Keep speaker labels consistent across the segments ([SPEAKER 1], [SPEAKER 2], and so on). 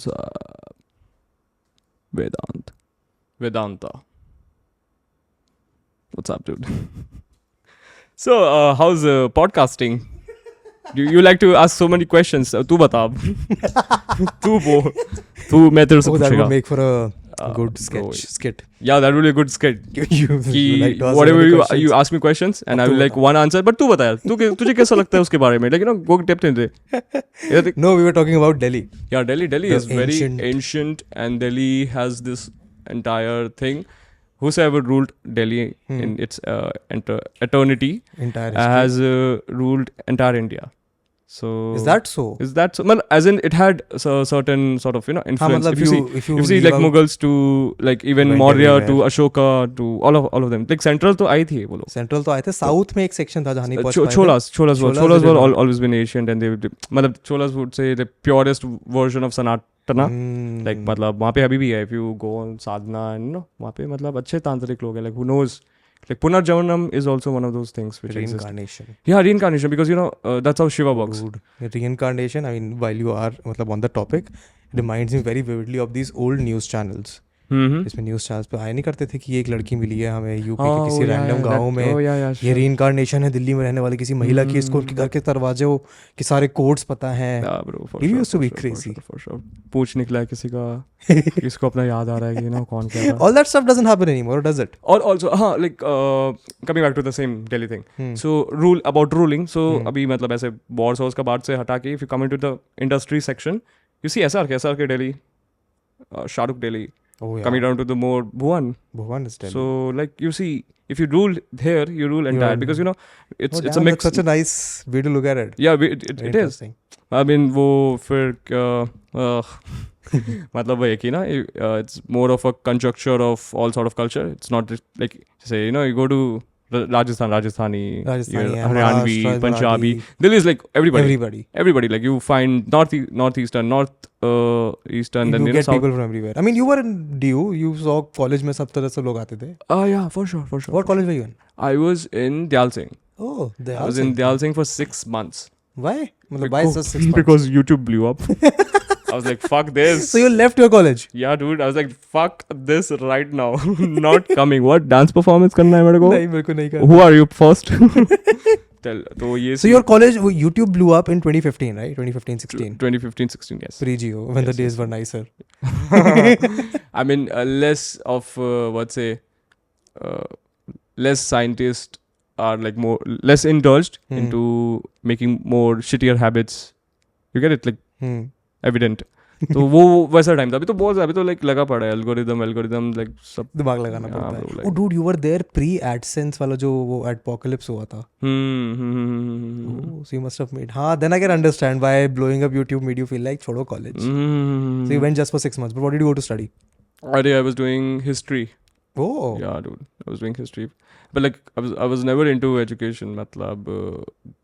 [SPEAKER 1] What's up? Vedanta. What's up, dude? So, how's podcasting? You like to ask so many questions. तू बता अब. तू मैं तेरे से पूछेगा.
[SPEAKER 2] That would make for a good skit.
[SPEAKER 1] Yeah, that would be a good skit.
[SPEAKER 2] you like to ask
[SPEAKER 1] whatever you ask me questions and I will like one answer. But तू बता यार. तुझे कैसा लगता है उसके बारे में? Like, you know, go depth into it.
[SPEAKER 2] No, we were talking about Delhi.
[SPEAKER 1] Yeah, Delhi is very ancient, and Delhi has this entire thing. Whosoever ruled Delhi in its eternity has ruled entire India. So
[SPEAKER 2] is that so?
[SPEAKER 1] Well, as in it had a certain sort of, you know, influence. If you see like Mughals to like even Maurya to Ashoka to all of them. Like Central तो आई थी वो लोग.
[SPEAKER 2] Central तो आए थे. South में एक section था जहाँ नहीं पहुँच पाए थे.
[SPEAKER 1] Cholas were always been ancient, and they मतलब Cholas would say the purest version of Sanatana. Like मतलब वहाँ पे अभी भी है. If you go on sadhana and, you know, वहाँ पे मतलब अच्छे तांत्रिक लोग हैं. Like who knows. Like Punarjavanam is also one of those things which
[SPEAKER 2] reincarnation.
[SPEAKER 1] Exist. Yeah, reincarnation, because, you know, that's how Shiva works.
[SPEAKER 2] Reincarnation, I mean, while you are on the topic, it reminds me very vividly of these old news channels. इसमें news channels पे आया नहीं करते थे कि ये एक लड़की मिली है हमें यूपी के किसी रैंडम गांव में, ये रीइंकार्नेशन है दिल्ली में रहने वाली किसी महिला की, इसको उनके घर के दरवाजे हो कि सारे कोड्स पता हैं. It used to be crazy.
[SPEAKER 1] पूछ निकला है किसी का, किसको अपना याद आ रहा है कि ना कौन क्या था.
[SPEAKER 2] All that stuff doesn't happen anymore, does it?
[SPEAKER 1] Or also like coming back to the same Delhi thing. So ruling. So अभी मतलब ऐसे wars house का बात से हटा के if you come into the industry section, you see SRK Delhi, Shahrukh Delhi.
[SPEAKER 2] Oh, yeah.
[SPEAKER 1] Coming down to the more Bhuvan
[SPEAKER 2] is Delhi.
[SPEAKER 1] So like you see, if you rule here, you rule entire, because, you know, it's a mix.
[SPEAKER 2] That's such a nice way to look at it.
[SPEAKER 1] Yeah, it is. I mean वो फिर मतलब वो एक ही ना, it's more of a conjuncture of all sort of culture. It's not just like, say, you know, you go to Rajasthani, Haryanvi, Punjabi. Delhi is like everybody. Like you find northeastern, eastern, then
[SPEAKER 2] you get
[SPEAKER 1] south.
[SPEAKER 2] People from everywhere. I mean, you were in DU. You saw college में सब तरह से लोग आते थे.
[SPEAKER 1] Yeah, for sure.
[SPEAKER 2] What college were you in?
[SPEAKER 1] I was in Dyal Singh.
[SPEAKER 2] Oh, Dyal Singh.
[SPEAKER 1] I was in Dyal Singh for 6 months.
[SPEAKER 2] Why? Why just 6 months?
[SPEAKER 1] Because YouTube blew up. I was like, fuck this.
[SPEAKER 2] So you left your college?
[SPEAKER 1] Yeah, dude. I was like, fuck this right now. Not coming. What? Dance performance करना है मेरे को?
[SPEAKER 2] नहीं, मेरे को नहीं करना.
[SPEAKER 1] Who are you first? तो ये.
[SPEAKER 2] So your college, YouTube blew up in 2015, right? 2015-16.
[SPEAKER 1] 2015-16, yes.
[SPEAKER 2] Pre-Geo, when the days were nicer.
[SPEAKER 1] I mean, less of less scientists are like less indulged into making more shittier habits. You get it? Like evident. तो वो वैसा time था. अभी तो like लगा पड़ा है algorithm like सब
[SPEAKER 2] दिमाग लगाना पड़ता है. Oh dude, you were there pre-AdSense वाला जो वो Adpocalypse हुआ था. Oh, so you must have made. हाँ, then I can understand why blowing up YouTube made you feel like छोड़ो college. So you went just for 6 months. But what did you go to study?
[SPEAKER 1] I was doing history.
[SPEAKER 2] Oh.
[SPEAKER 1] Yeah, dude. I was doing history. But like I was never into education. मतलब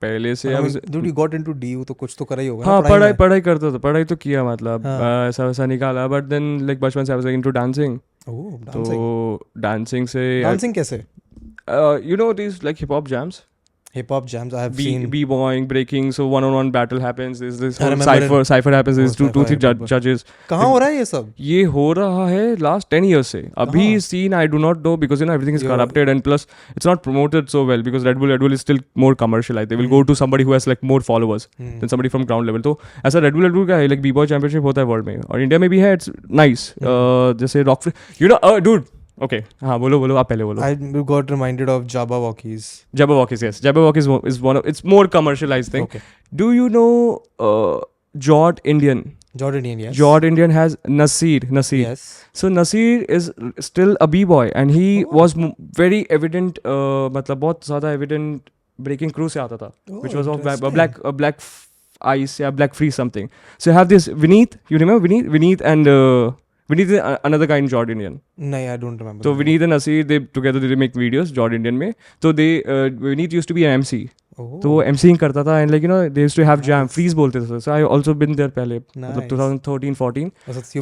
[SPEAKER 1] पहले से
[SPEAKER 2] dude, you got into DU तो कुछ तो करा ही होगा.
[SPEAKER 1] हाँ, पढ़ाई करता था. पढ़ाई तो किया मतलब ऐसा वैसा निकाला. But then like बचपन से I was like into dancing.
[SPEAKER 2] Oh, dancing.
[SPEAKER 1] तो dancing से.
[SPEAKER 2] Dancing कैसे?
[SPEAKER 1] You know these like hip hop jams.
[SPEAKER 2] Hip-hop jams, I have seen.
[SPEAKER 1] B-boying, breaking, so one-on-one battle happens. There's this whole cypher happens. There's two, three judges.
[SPEAKER 2] कहाँ हो रहा है ये सब?
[SPEAKER 1] ये हो रहा है last 10 years से. अभी scene I do not know, because, you know, everything is corrupted, and plus it's not promoted so well because Red Bull is still more commercialized. They will go to somebody who has like more followers than somebody from ground level. तो ऐसा Red Bull का है, like B-boy championship होता है world में, और India में भी है. It's nice. जैसे rock, you know, dude. Okay, हाँ बोलो आप पहले बोलो.
[SPEAKER 2] I got reminded of Jabberwockies.
[SPEAKER 1] Yes. Jabberwockies is one of, it's more commercialized thing. Okay. Do you know Jord Indian?
[SPEAKER 2] Jord Indian, yes.
[SPEAKER 1] Jord Indian has Nasir.
[SPEAKER 2] Yes.
[SPEAKER 1] So Nasir is still a b-boy, and he was very evident, मतलब बहुत ज़्यादा evident breaking crew से आता था, which was of black ice, yeah, black free something. So you have this Vineet. You remember Vineet and Vineet is another guy in Jord Indian.
[SPEAKER 2] No, I don't remember.
[SPEAKER 1] So Vineet and Nasir, they make videos Jord Indian में. So Vineet used to be an MC. तो वो MCing करता था, and like, you know, they used to have jam, freeze बोलते थे. So I also been there पहले, मतलब 2013-14.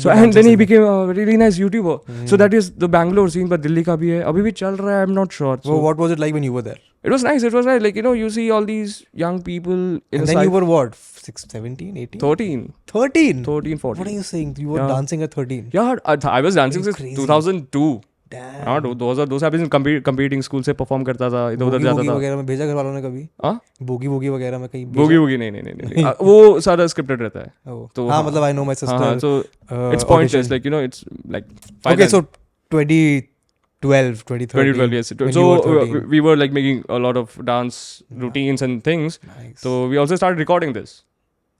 [SPEAKER 1] So and then he became a really nice YouTuber. So that is the Bangalore scene, but Delhi का भी है, अभी भी चल रहा है. I'm not sure.
[SPEAKER 2] So what was it like when you were there?
[SPEAKER 1] It was nice. Like, you see all these young people in
[SPEAKER 2] And then you were what? 17, 18?
[SPEAKER 1] 13.
[SPEAKER 2] 13?
[SPEAKER 1] 13, 14.
[SPEAKER 2] What are you saying? You were dancing at 13?
[SPEAKER 1] Yeah, I was dancing since
[SPEAKER 2] crazy.
[SPEAKER 1] 2002.
[SPEAKER 2] Damn.
[SPEAKER 1] हाँ, 2002 से अभी competing school से perform करता था, इधर उधर जाता था.
[SPEAKER 2] वगैरह में भेजा घर वालों ने कभी? हाँ? बोगी वगैरह में कहीं?
[SPEAKER 1] बोगी नहीं. वो सारा scripted रहता है.
[SPEAKER 2] तो हाँ, मतलब I know my sister.
[SPEAKER 1] हाँ, so it's pointless. Like, it's like.
[SPEAKER 2] Okay, so 2012, yes.
[SPEAKER 1] So we were like making a lot of dance routines and things.
[SPEAKER 2] Nice.
[SPEAKER 1] So we also started recording this.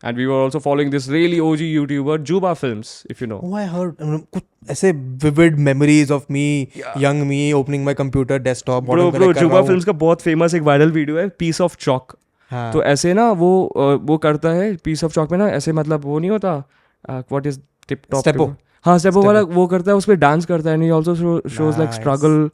[SPEAKER 1] And we were also following this really OG YouTuber, Juba Films, if you know.
[SPEAKER 2] Oh, I heard. कुछ ऐसे vivid memories of me, young me, opening my computer, desktop.
[SPEAKER 1] Bro, Juba Films का बहुत famous एक viral video है, Piece of Chalk. हाँ. तो ऐसे ना वो करता है, Piece of Chalk में ना ऐसे मतलब वो नहीं होता, what is tip top?
[SPEAKER 2] Steppo.
[SPEAKER 1] हाँ, Steppo वाला वो करता है, उस पे डांस करता है, and he also shows like struggle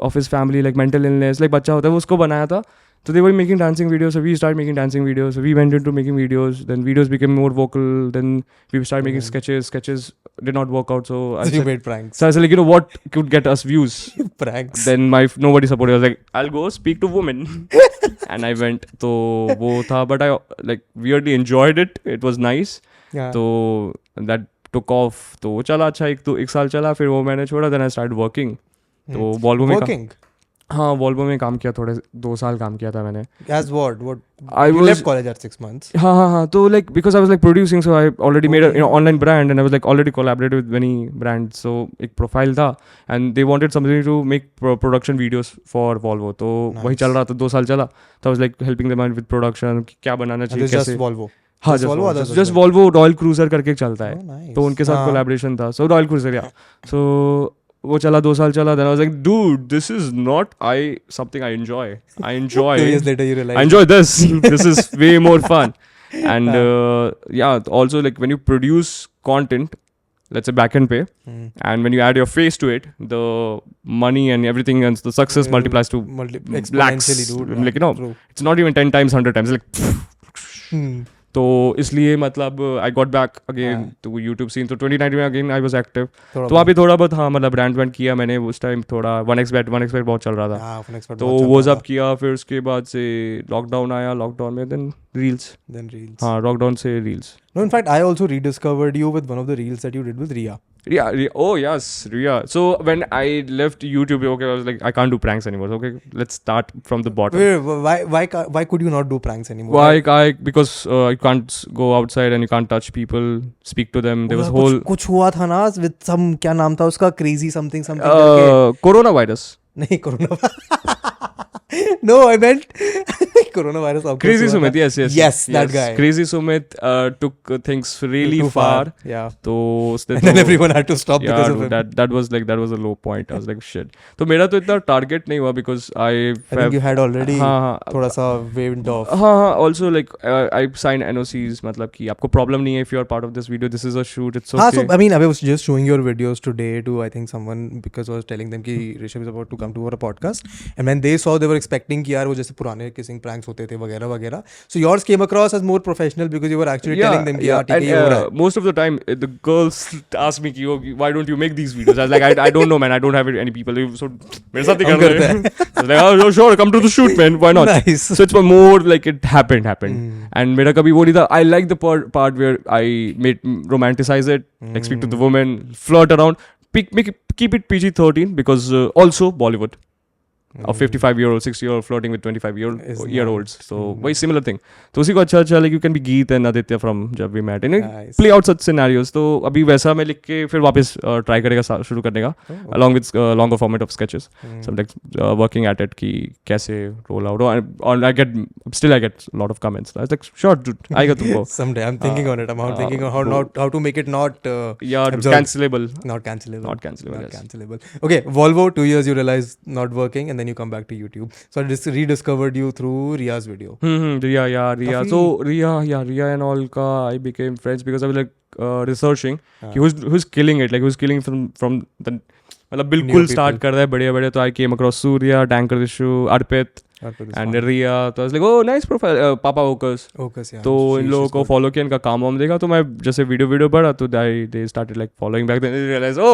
[SPEAKER 1] of his family, like mental illness, like बच्चा होता है, वो उसको बनाया था. So they were making dancing videos, so we started making dancing videos. So we went into making videos, then videos became more vocal, then we started making sketches. Sketches did not work out, so
[SPEAKER 2] you made pranks.
[SPEAKER 1] So I was like, what could get us views?
[SPEAKER 2] Pranks.
[SPEAKER 1] Then nobody supported. I was like, I'll go speak to women. And I went, तो वो था, but I like weirdly enjoyed it. It was nice.
[SPEAKER 2] Yeah.
[SPEAKER 1] तो that took off. तो चला अच्छा एक साल चला, फिर वो मैंने छोड़ा. Then I started working. तो Volvo में
[SPEAKER 2] working.
[SPEAKER 1] हाँ, वॉल्वो में काम किया, 2 साल काम किया था मैंने.
[SPEAKER 2] As what? You left college at 6 months.
[SPEAKER 1] हाँ. तो like because I was like producing, so I already made a online brand, and I was like already collaborated with many brands. So एक profile था, and they wanted somebody to make production videos for Volvo. तो वही चल रहा था, 2 साल चला. So I was like helping them out with production, क्या बनाना चाहिए, कैसे.
[SPEAKER 2] Just Volvo.
[SPEAKER 1] हाँ, just Volvo Royal Cruiser करके चलता है. तो उनके साथ collaboration था. So Royal Cruiser, yeah. So वो चला 2 साल चला. Then I was like, dude, this is not something I enjoy. 2
[SPEAKER 2] years later you realize
[SPEAKER 1] I enjoy this. This is way more fun. And also like when you produce content, let's say back end pay, and when you add your face to it, the money and everything and the success multiplies to lakhs.
[SPEAKER 2] Dude,
[SPEAKER 1] like, it's not even 10 times, 100 times. Like तो इसलिए मतलब I got back again to YouTube scene. तो 2019 में again I was active. तो वहाँ पे थोड़ा बहुत हाँ मतलब ब्रांड किया मैंने उस टाइम. थोड़ा 1xbet बहुत चल रहा था. तो वो सब किया. फिर उसके बाद से लॉकडाउन आया. लॉकडाउन में देन रील्स. हाँ, लॉकडाउन से reels.
[SPEAKER 2] No, in fact, I also rediscovered you with one of the reels that you did with Riya.
[SPEAKER 1] Oh yes, Riya. So when I left YouTube, okay, I was like, I can't do pranks anymore. Okay, let's start from the bottom.
[SPEAKER 2] Why could you not do pranks anymore?
[SPEAKER 1] Because you can't go outside and you can't touch people, speak to them. There was whole
[SPEAKER 2] कुछ हुआ था ना with some क्या नाम था उसका, crazy something.
[SPEAKER 1] Coronavirus.
[SPEAKER 2] नहीं, No, I meant coronavirus.
[SPEAKER 1] Crazy Sumit, yes.
[SPEAKER 2] That guy.
[SPEAKER 1] Crazy Sumit took things really far.
[SPEAKER 2] Yeah.
[SPEAKER 1] And
[SPEAKER 2] then everyone had to stop because of him.
[SPEAKER 1] That was a low point. I was like, shit. तो मेरा तो इतना target नहीं हुआ because I
[SPEAKER 2] think you had already थोड़ा सा waved off.
[SPEAKER 1] हाँ. Also like I signed NOCs, मतलब कि आपको problem नहीं है if you are part of this video. This is a shoot. It's okay.
[SPEAKER 2] So I mean, I was just showing your videos today to I think someone because I was telling them कि Rishabh is about to come to our podcast, and when they saw, they were expecting कि यार वो जैसे पुराने kissing pranks होते थे वगैरह. So yours came across as more professional because you were actually telling them कि ठीक है ये हो रहा है.
[SPEAKER 1] Most of the time the girls ask me कि why don't you make these videos? I was like, I don't know, man. I don't have any people. So मेरे साथ ही कर रहे हैं. I was like, oh sure, come to the shoot, man. Why not?
[SPEAKER 2] Nice.
[SPEAKER 1] So it's more like it happened. And मेरा कभी वो नहीं था. I like the part where I romanticize it, like speak to the woman, flirt around, keep it PG-13 because also Bollywood. A 55-year-old, 60-year-old flirting with 25-year-olds. So very similar thing. तो उसी को अच्छा like you can be Geet and Aditya from जब we met. And play out such scenarios. तो अभी वैसा मैं लिख के फिर वापस try करेगा शुरू करने का along with longer format of sketches. So I'm like working at it कि कैसे roll out. And I get a lot of comments. I was like, sure, dude, I got to go.
[SPEAKER 2] Someday I'm thinking on it. I'm thinking on how to make it not
[SPEAKER 1] cancelable.
[SPEAKER 2] Not cancelable.
[SPEAKER 1] Yes.
[SPEAKER 2] Okay, Volvo, 2 years you realize not working, and then you come back to YouTube. So I just rediscovered you through Riya's video.
[SPEAKER 1] Riya. So Riya and all ka I became friends because I was like researching. Who's killing it? Like who's killing from the मतलब बिल्कुल start कर रहा है बढ़िया. तो I came across Surya, Dankar Ishu, Arpit. And Riya, तो I was like oh nice profile, PapaOcus. तो इन लोगों को फॉलो किया, इनका काम वाम देखा, तो मैं जैसे वीडियो बढ़ा तो they started like following back, then they realise oh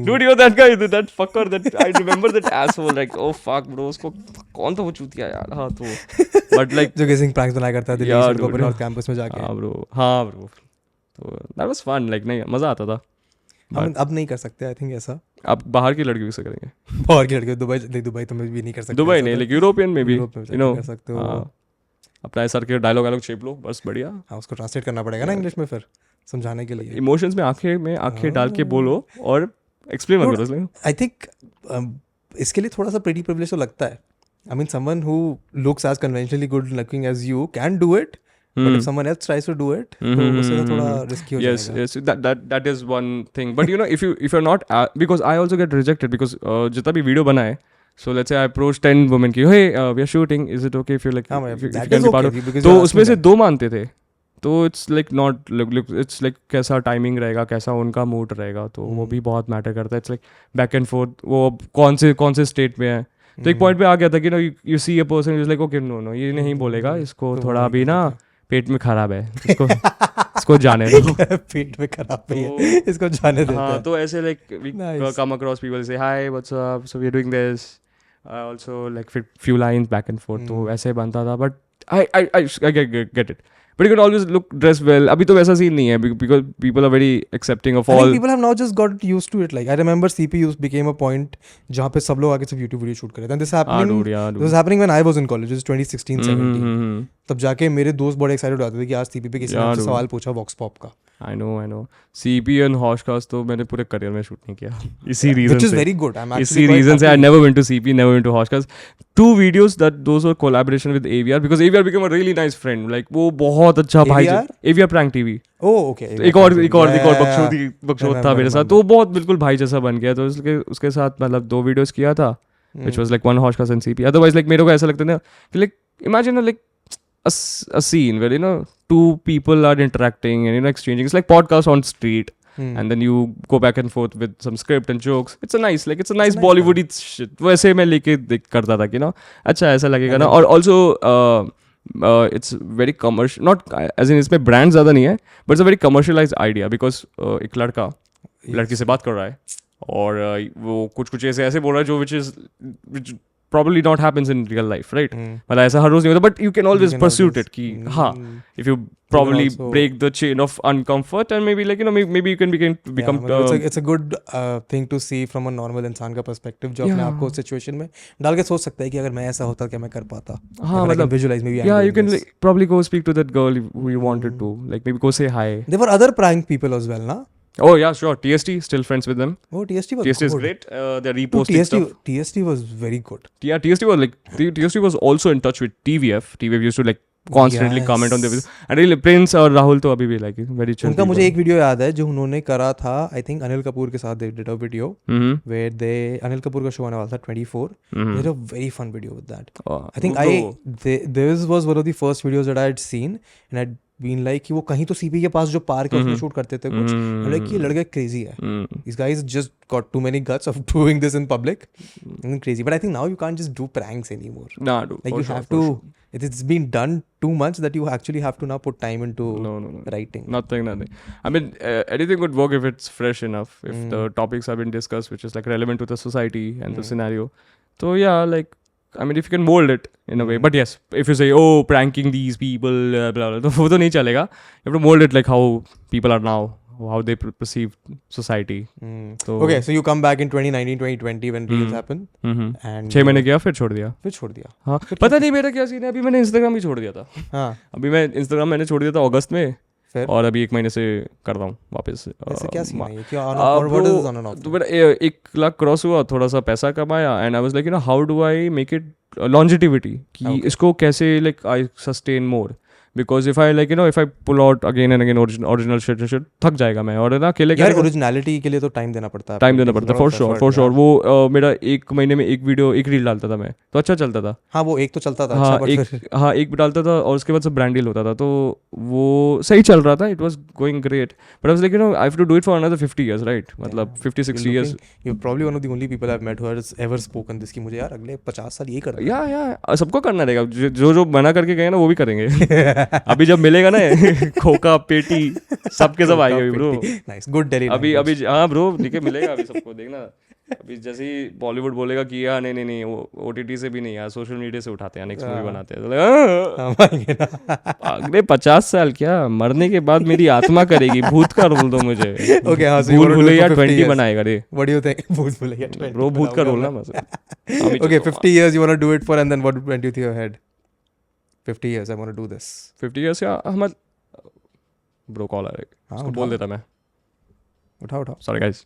[SPEAKER 1] dude you that guy, that fucker, that I remember that asshole, like oh fuck bro, उसको कौन था वो चूतिया यार. हाँ तो बट लाइक
[SPEAKER 2] जो गेसिंग प्रैंक्स बनाया करता था दिल्ली से नॉर्थ कैंपस में जाके.
[SPEAKER 1] हाँ ब्रो तो दैट वाज फन, लाइक नहीं मजा आता था.
[SPEAKER 2] हम अब नहीं कर सकते आई थिंक ऐसा.
[SPEAKER 1] अब बाहर की लड़कियों से करेंगे,
[SPEAKER 2] बाहर की लड़कियों, दुबई तो मैं भी नहीं कर सकता.
[SPEAKER 1] दुबई नहीं, लाइक यूरोपियन में भी यू नो
[SPEAKER 2] कर सकते हो.
[SPEAKER 1] अपना सर के डायलॉग छेप लो बस, बढ़िया.
[SPEAKER 2] हाँ, उसको ट्रांसलेट करना पड़ेगा ना इंग्लिश में फिर समझाने के लिए.
[SPEAKER 1] इमोशंस में आंखें डाल के बोलो और एक्सप्लेन मत करो.
[SPEAKER 2] आई थिंक इसके लिए थोड़ा सा प्रीटी प्रिविलेज तो लगता है. I mean, someone who looks as conventionally good looking as you can do it, but if someone else tries to do it, तो उससे तो थोड़ा risky हो जाएगा.
[SPEAKER 1] Yes, that is one thing. But you know, if you're not, because I also get rejected because जितना भी video बनाए, so let's say I approach 10 women की, hey, we are shooting, is it okay if you like, if you can be part of, तो उसमें से 2 मानते थे. तो it's like not, it's like कैसा टाइमिंग रहेगा, कैसा उनका मूड रहेगा, तो वो भी बहुत मैटर करता है. It's like back and forth, वो कौन से स्टेट में है. तो एक पॉइंट पे आ गया था कि no you see a person is like okay no ये नहीं बोलेगा, इसको थोड़ा अभी ना पेट में खराब है, इसको जाने दो.
[SPEAKER 2] पेट में खराब है, इसको जाने देते हैं.
[SPEAKER 1] हाँ, तो ऐसे like we come across people से hi what's up, so we are doing this, also like few lines back and forth, तो ऐसे बनता था. But I get it. But you can always dress well. अभी तो वैसा सीन नहीं है because people are very accepting of all.
[SPEAKER 2] I think people have now just got used to it. Like I remember CP became a point जहाँ पे सब लोग आके सब YouTube वीडियो शूट कर रहे थे. And this was happening when I was in college, which is 2016-17. तब जाके मेरे दोस्त बड़े एक्साइटेड होते थे कि आज CP पे किसी ने मुझसे सवाल पूछा वॉक्स पॉप का.
[SPEAKER 1] I know. CP and Hobbies तो मैंने पूरे करियर में शूट नहीं किया. इसी रीजन से.
[SPEAKER 2] Which is very good. I'm actually
[SPEAKER 1] इसी रीजन से I never went to CP, never went to Hobbies. 2 videos those were collaboration with AVR because AVR became a really nice friend. Like वो बहुत अच्छा भाई. AVR Prank TV.
[SPEAKER 2] Oh okay.
[SPEAKER 1] एक और बकचोद था मेरे साथ, तो वो बहुत बिल्कुल भाई जैसा बन गया. तो उसके साथ मतलब 2 वीडियोस किया था, which was like one Hobbies and CP. Otherwise like मेरे को ऐसा लगता था कि like imagine like a scene where you know 2 people are interacting and you know exchanging. It's like podcast on street, and then you go back and forth with some script and jokes. It's a nice Bollywood shit. वैसे मैं लेके करता था कि ना अच्छा ऐसा लगेगा ना. और also it's very commercial, not as in इसमें brand ज़्यादा नहीं है, but it's a very commercialized idea because एक लड़की से बात कर रहा है और वो कुछ ऐसे बोल रहा है जो which probably not happens in real life, right? मतलब ऐसा हर रोज नहीं होता, but you can always pursue it कि हाँ, if you probably break the chain of uncomfort and maybe like you know maybe you can become
[SPEAKER 2] it's a good thing to see from a normal इंसान का perspective जो अपने आप को situation में डाल के सोच सकता है कि अगर मैं ऐसा होता क्या मैं कर पाता.
[SPEAKER 1] हाँ मतलब
[SPEAKER 2] visualize maybe.
[SPEAKER 1] Yeah, you can like, probably go speak to that girl who you wanted to, like maybe go say hi.
[SPEAKER 2] There were other prank people as well, na?
[SPEAKER 1] Oh yeah, sure. TST, still friends with them.
[SPEAKER 2] Oh, TST was
[SPEAKER 1] TST is great. They're reposting stuff.
[SPEAKER 2] TST was very good.
[SPEAKER 1] Yeah, TST was also in touch with TVF. TVF used to like constantly comment on the video. And really, Prince और राहुल तो अभी भी like very chill.
[SPEAKER 2] उनका मुझे एक video याद है जो उन्होंने करा था. I think अनिल कपूर के साथ they did a video where Anil Kapoor का शो आने वाला था 24. They did a very fun video with that. I think this was one of the first videos that I had seen and I'd been like कि वो कहीं तो CP के पास जो पार्क है उसमें शूट करते थे कुछ. like ये लड़का crazy है. These guys just got too many guts of doing this in public. Crazy. But I think now you can't just do pranks anymore.
[SPEAKER 1] Nah, dude.
[SPEAKER 2] Like you have to. It's been done too much that you actually have to now put time into writing.
[SPEAKER 1] Nothing. I mean, anything would work if it's fresh enough. If the topics have been discussed, which is like relevant to the society and the scenario. So yeah, like. I mean, if you can mold it in a way. But yes, if you say, oh, pranking these people, blah, blah, तो वो तो नहीं चलेगा. You have to mold it like how people are now, how they perceive society. So,
[SPEAKER 2] okay, so you come back in 2019, 2020 when Reels happened. And
[SPEAKER 1] 6 महीने किया फिर छोड़ दिया. हाँ. पता नहीं मेरा क्या सीन है. अभी मैंने Instagram ही छोड़ दिया था. हाँ. अभी मैं Instagram मैंने छोड़ दिया था अगस्त में. और अभी 1 महीने से कर रहा हूँ वापस.
[SPEAKER 2] ऐसे क्या सीन है? क्या और what is on end of?
[SPEAKER 1] तो मेरा 1 लाख क्रॉस हुआ, थोड़ा सा पैसा कमाया and I was like you know how do I make it longevity कि इसको कैसे like I sustain more. because if I like if I pull out again and again original shit थक जाएगा मैं और ना अकेले
[SPEAKER 2] यार ओरिजिनलिटी के लिए तो टाइम देना पड़ता है
[SPEAKER 1] for sure वो मेरा 1 महीने में एक वीडियो एक रील डालता था मैं तो अच्छा चलता था
[SPEAKER 2] हाँ वो एक तो चलता था
[SPEAKER 1] एक भी डालता था और उसके बाद सब ब्रांड डील होता था तो वो सही चल रहा था. It was going great but I was like I have to do it for another 50 years right मतलब 50-60 years.
[SPEAKER 2] You're probably one of the only people I've met who has ever spoken this कि मुझे यार अगले 50 साल ये करना
[SPEAKER 1] है. या सबको करना रहेगा जो मना करके गए ना वो भी करेंगे. अभी जब मिलेगा ना खोका पेटी सबके सब आएंगे ब्रो.
[SPEAKER 2] नाइस गुड डेली
[SPEAKER 1] अभी हाँ ब्रो ठीक है मिलेगा अभी सबको देखना. अभी जैसे ही बॉलीवुड बोलेगा कि यार नहीं वो OTT से भी नहीं यार सोशल मीडिया से उठाते हैं नेक्स्ट मूवी बनाते हैं. अगले 50 साल क्या मरने के बाद मेरी आत्मा करेगी भूत का रोल दो मुझे.
[SPEAKER 2] ओके हां
[SPEAKER 1] भूल भुलैया 20 बनाएगा रे.
[SPEAKER 2] व्हाट डू यू थिंक भूत भुलैया 20
[SPEAKER 1] ब्रो भूत का रोल ना बस.
[SPEAKER 2] Okay 50 years you want to do it for and then what went you through your head 50 years I want to do this
[SPEAKER 1] 50 years या अहमद ब्रो कॉल आ रहा है उसको बोल देता मैं.
[SPEAKER 2] उठाओ
[SPEAKER 1] sorry guys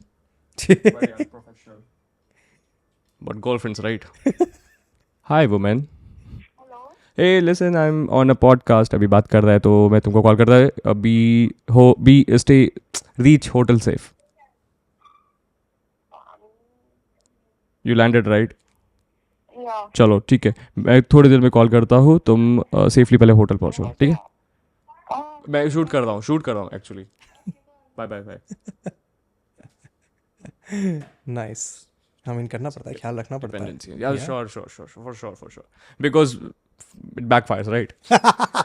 [SPEAKER 1] but girlfriends right. Hi woman.
[SPEAKER 3] Hello.
[SPEAKER 1] Hey listen I'm on a podcast अभी बात कर रहा है तो मैं तुमको कॉल कर रहा है अभी stay reach hotel safe. You landed right.
[SPEAKER 3] Yeah.
[SPEAKER 1] चलो ठीक है मैं थोड़ी देर में कॉल करता हूँ तुम सेफली पहले होटल पहुँचो ठीक है. मैं शूट कर रहा हूँ actually. Bye.
[SPEAKER 2] Nice I mean करना पड़ता है ख्याल रखना पड़ता है.
[SPEAKER 1] Yeah, sure. Because it backfires, right?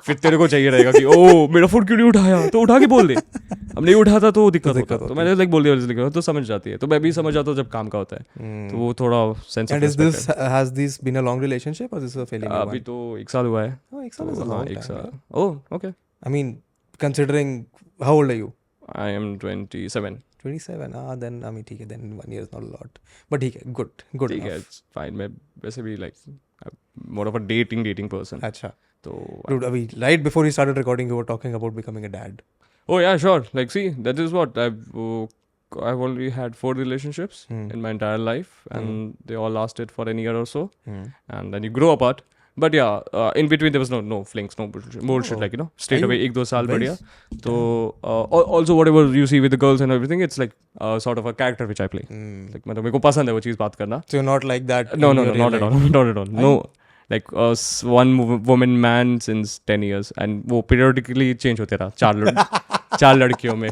[SPEAKER 1] फिर तेरे को चाहिए रहेगा कि ओ मेरा फोन क्यों नहीं उठाया तो उठा के बोल दे. अब नहीं उठाता तो दिक्कत होता तो मैंने लाइक बोल दिया तो समझ जाती है. तो मैं भी समझ जाता हूँ जब काम का होता है तो वो थोड़ा sense.
[SPEAKER 2] And has this been a long relationship or this is a fairly new one?
[SPEAKER 1] अभी तो 1 साल हुआ है.
[SPEAKER 2] एक साल is a long time.
[SPEAKER 1] 1 साल. Oh okay.
[SPEAKER 2] I mean considering how old are you?
[SPEAKER 1] I am 27.
[SPEAKER 2] 27 then I mean ठीक है then 1 year is not a lot but ठीक है good
[SPEAKER 1] ठीक है it's fine. मैं वैसे भी like more of a dating person.
[SPEAKER 2] अच्छा
[SPEAKER 1] तो
[SPEAKER 2] dude अभी right before we started recording you were talking about becoming a dad.
[SPEAKER 1] Oh yeah sure like see that is what I've only had 4 relationships in my entire life and they all lasted for a year or so and then you grow apart. But yeah, in between there was no flings, no bullshit like straight away 1-2 साल बढ़िया. तो also whatever you see with the girls and everything, it's like sort of a character which I play. Like मतलब मेरे को पसंद है वो चीज़ बात करना.
[SPEAKER 2] So you're not like that.
[SPEAKER 1] No, not at all. No, like one woman man since 10 years and वो periodically change होते रहा 4 लड़कियों में.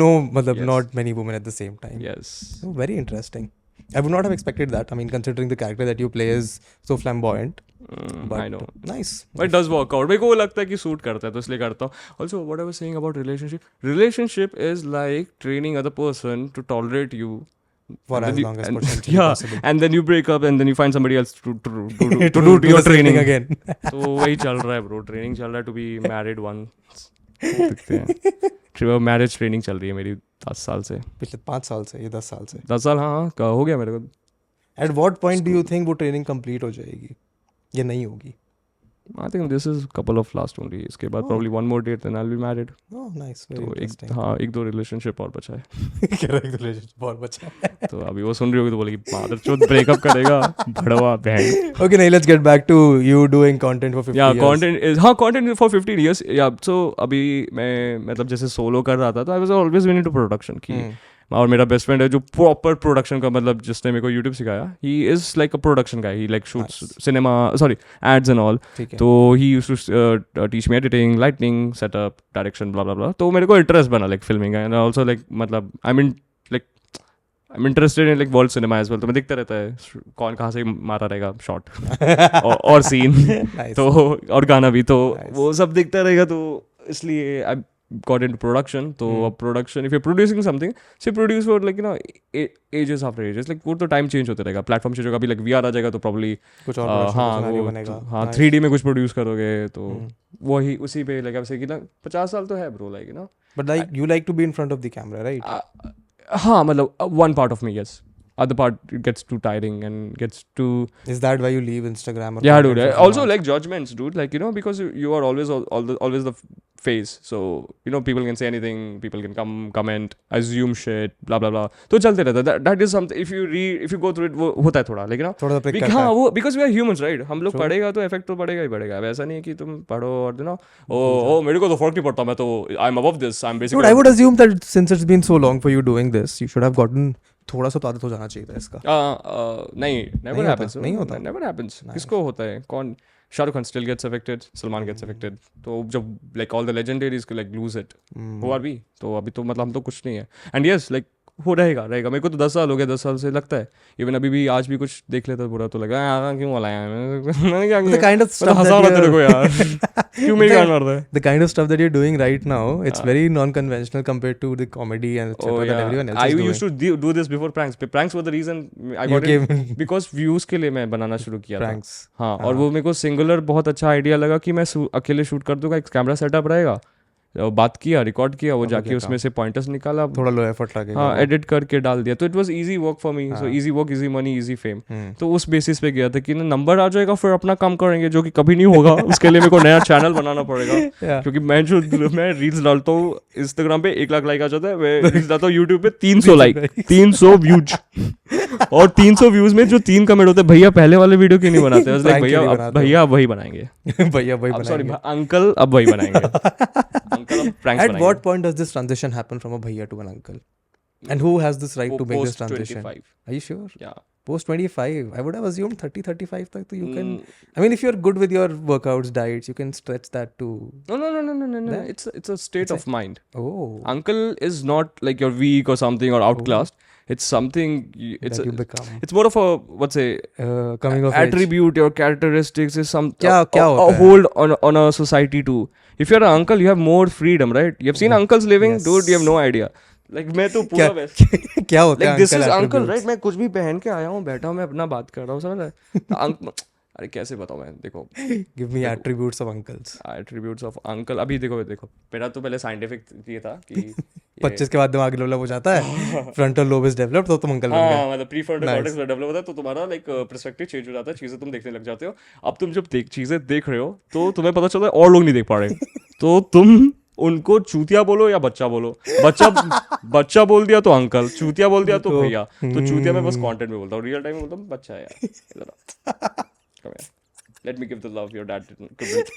[SPEAKER 2] No, मतलब not many women at the same time.
[SPEAKER 1] Yes.
[SPEAKER 2] Oh, very interesting. I would not have expected that. I mean, considering the character that you play is so flamboyant. But
[SPEAKER 1] I know.
[SPEAKER 2] Nice.
[SPEAKER 1] But it does work out. मेरे को लगता है कि suit करता है तो इसलिए करता हूँ. Also, what I was saying about relationship is like training other person to tolerate you
[SPEAKER 2] for as long as possible.
[SPEAKER 1] And then you break up and then you find somebody else to do your training
[SPEAKER 2] again.
[SPEAKER 1] तो वही चल रहा है bro. Training चल रहा है to be married once. दिखते हैं. मैरिज ट्रेनिंग चल रही है मेरी 10 साल से.
[SPEAKER 2] पिछले 5 साल से ये 10 साल से
[SPEAKER 1] 10 साल हाँ हो गया मेरे को.
[SPEAKER 2] At what point do you think वो ट्रेनिंग कंप्लीट हो जाएगी या नहीं होगी?
[SPEAKER 1] I think this is couple of last only. इसके बाद probably one more date then I'll be married.
[SPEAKER 2] Oh nice.
[SPEAKER 1] तो एक दो relationship और बचा है.
[SPEAKER 2] क्या एक दो relationship और बचा है?
[SPEAKER 1] तो अभी वो सुन रही होगी तो बोलेगी मादर चोद ब्रेकअप करेगा भड़वा बहन.
[SPEAKER 2] Okay now let's get back to you doing content for 50 years.
[SPEAKER 1] Yeah content for 15 years. Yeah so अभी मैं मतलब जैसे सोलो कर रहा था तो I was always been into production की. और मेरा बेस्ट फ्रेंड है जो प्रॉपर प्रोडक्शन का मतलब जिसने मेरे को यूट्यूब सिखाया. He is like a production guy. He like shoots cinema sorry ads and all. तो he used to teach me editing lightning setup direction blah blah blah. तो मेरे को इंटरेस्ट बना like filming and also like मतलब I am interested in like world cinema as well. तो मैं देखता रहता है कौन कहाँ से मारा रहेगा शॉट और सीन तो और गाना भी तो वो सब देखता रहेगा. तो इसलिए आई got into production. तो production if you're producing something so produce for like ages after ages like वो तो time change होते रहेगा. platform change होगा. अभी like VR आ जाएगा तो probably
[SPEAKER 2] कुछ और बनेगा.
[SPEAKER 1] हाँ 3D में कुछ produce करोगे तो वही उसी पे like ऐसे कि 50 साल तो है bro like
[SPEAKER 2] but like you like to be in front of the camera right?
[SPEAKER 1] हाँ मतलब one part of me yes. Other part it gets too tiring and gets too.
[SPEAKER 2] Is that why you leave Instagram?
[SPEAKER 1] Yeah dude. Also like judgments dude like because you are always the phase. So people can say anything, people can comment, assume shit, blah blah blah. तो चलते रहता है. That is something, if you go through it, वो होता है थोड़ा, like
[SPEAKER 2] थोड़ा prick करता है.
[SPEAKER 1] वो because we are humans, right? हम लोग पढ़ेगा तो effect तो पड़ेगा ही पड़ेगा. वैसा नहीं है कि तुम पढ़ो और मेरे को तो फर्क नहीं पड़ता, मैं तो I'm above this, I'm basically.
[SPEAKER 2] Dude, I would assume that since it's been so long for you doing this, you should have gotten थोड़ा सा तो आदत हो जाना चाहिए था इसका.
[SPEAKER 1] नहीं, never happens.
[SPEAKER 2] नहीं होता.
[SPEAKER 1] Never happens. किसको होता है? कौन? Shah Rukh Khan still gets affected, Salman gets affected. तो जब like all the legendaries like lose it, who are we? तो अभी तो मतलब हम तो कुछ नहीं है. And yes, like हो रहेगा. मेरे को तो 10 साल हो गया, 10 साल से लगता है. इवन अभी भी आज भी कुछ देख लेता बुरा तो लगा क्यों बोला यार, मैंने क्या किया?
[SPEAKER 2] The kind of stuff
[SPEAKER 1] हंसा रहा तेरे को यार. क्यों मेरी गान मार रहा है?
[SPEAKER 2] The kind of stuff that you're doing right now, it's very non-conventional compared to the comedy and etc. that everyone else is doing.
[SPEAKER 1] I used to do this before pranks. Pranks were the reason I got it because views के लिए मैं बनाना शुरू किया था.
[SPEAKER 2] Pranks.
[SPEAKER 1] हाँ, और वो मेरे को सिंगुलर बहुत अच्छा आइडिया लगा कि मैं अकेले शूट कर दूंगा, एक कैमरा सेटअप रहेगा, बात किया, रिकॉर्ड किया, वो जाके उसमें से पॉइंटर्स निकाला,
[SPEAKER 2] थोड़ा लो एफर्ट लगेगा,
[SPEAKER 1] हाँ, एडिट करके डाल दिया. तो it was easy work for me. So easy work, easy money, easy fame. तो उस बेसिस पे गया था कि नंबर आ जाएगा, फिर अपना काम करेंगे, जो कि कभी नहीं होगा. उसके लिए मेरे को नया चैनल बनाना पड़ेगा. क्योंकि मैं रील्स डालता हूँ इंस्टाग्राम पे 1 लाख लाइक आ जाता है, मैं रील्स डालता हूँ यूट्यूब पे 300 लाइक, 300 व्यूज. और 300 व्यूज में जो 3 कमेंट होते हैं, भैया पहले वाले वीडियो क्यों नहीं बनाते? भैया अब वही बनाएंगे.
[SPEAKER 2] भैया वही बनाएंगे.
[SPEAKER 1] सॉरी अंकल, अब वही बनाएंगे. अंकल अब प्रैंक्स बनाएंगे.
[SPEAKER 2] At what point does this transition happen from a bhaiya to an uncle? And who has this right to make this transition?
[SPEAKER 1] 25.
[SPEAKER 2] Are you sure?
[SPEAKER 1] Yeah.
[SPEAKER 2] Post 25. I would have assumed 30, 35 tak to you can. I mean, if you're good with your workouts, diets, you can stretch that to.
[SPEAKER 1] No. It's a state of mind.
[SPEAKER 2] Oh.
[SPEAKER 1] Uncle is not like you're weak or something or outclassed. It's something. It's
[SPEAKER 2] that you become.
[SPEAKER 1] It's more of a
[SPEAKER 2] coming of
[SPEAKER 1] attribute. Your characteristics is some
[SPEAKER 2] a
[SPEAKER 1] hold on a society too. If you're an uncle, you have more freedom, right? You've seen uncles living,
[SPEAKER 2] yes.
[SPEAKER 1] Dude. You have no idea. Like मैं तो पूरा वैसे
[SPEAKER 2] क्या होता है?
[SPEAKER 1] Like this is uncle, right? मैं कुछ भी पहन के आया हूँ, बैठा हूँ, मैं अपना बात कर रहा हूँ, समझ रहे? अरे कैसे बताऊँ मैं? देखो,
[SPEAKER 2] give me attributes of uncles.
[SPEAKER 1] Attributes of uncle. अभी देखो मेरा तो पहले साइंटिफिक ये था कि
[SPEAKER 2] 25 के बाद दिमाग डेवलप हो जाता है, फ्रंटल लोब इज डेवलप्ड, तो तुम अंकल बन गए.
[SPEAKER 1] मतलब प्रीफ्रंटल कॉर्टेक्स डेवलप होता है, तो तुम्हारा लाइक पर्सपेक्टिव चेंज हो जाता है, चीजें तुम देखने लग जाते हो. अब तुम जब चीजें देख रहे हो तो तुम्हें पता चलता है और लोग नहीं देख पा रहे, तो तुम उनको चूतिया बोलो या बच्चा बोलो. बच्चा बोल दिया तो अंकल, चूतिया बोल दिया तो भैया. तो चूतिया मैं बस कंटेंट में बोलता हूँ, रियल टाइम में बोलता हूँ बच्चा है यार. Let me give the love your dad couldn't.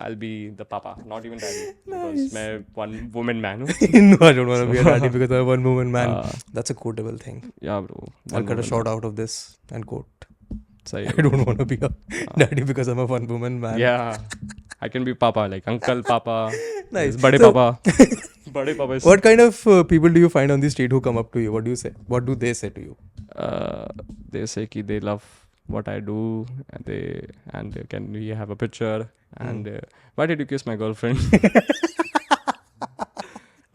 [SPEAKER 1] I'll be the papa, not even daddy. Because मैं one woman man.
[SPEAKER 2] No, I don't want to be a daddy because I'm a one woman man. That's a quotable thing.
[SPEAKER 1] Yeah, bro.
[SPEAKER 2] I'll cut a short out of this and quote.
[SPEAKER 1] Say,
[SPEAKER 2] I don't want to be a daddy because I'm a one woman man.
[SPEAKER 1] Yeah. I can be papa, like uncle, papa.
[SPEAKER 2] Nice.
[SPEAKER 1] Bade papa. Bade papa.
[SPEAKER 2] What kind of people do you find on the street who come up to you? What do you say? What do they say to you?
[SPEAKER 1] They say कि they love what I do, and can we have a picture, and why did you kiss my girlfriend?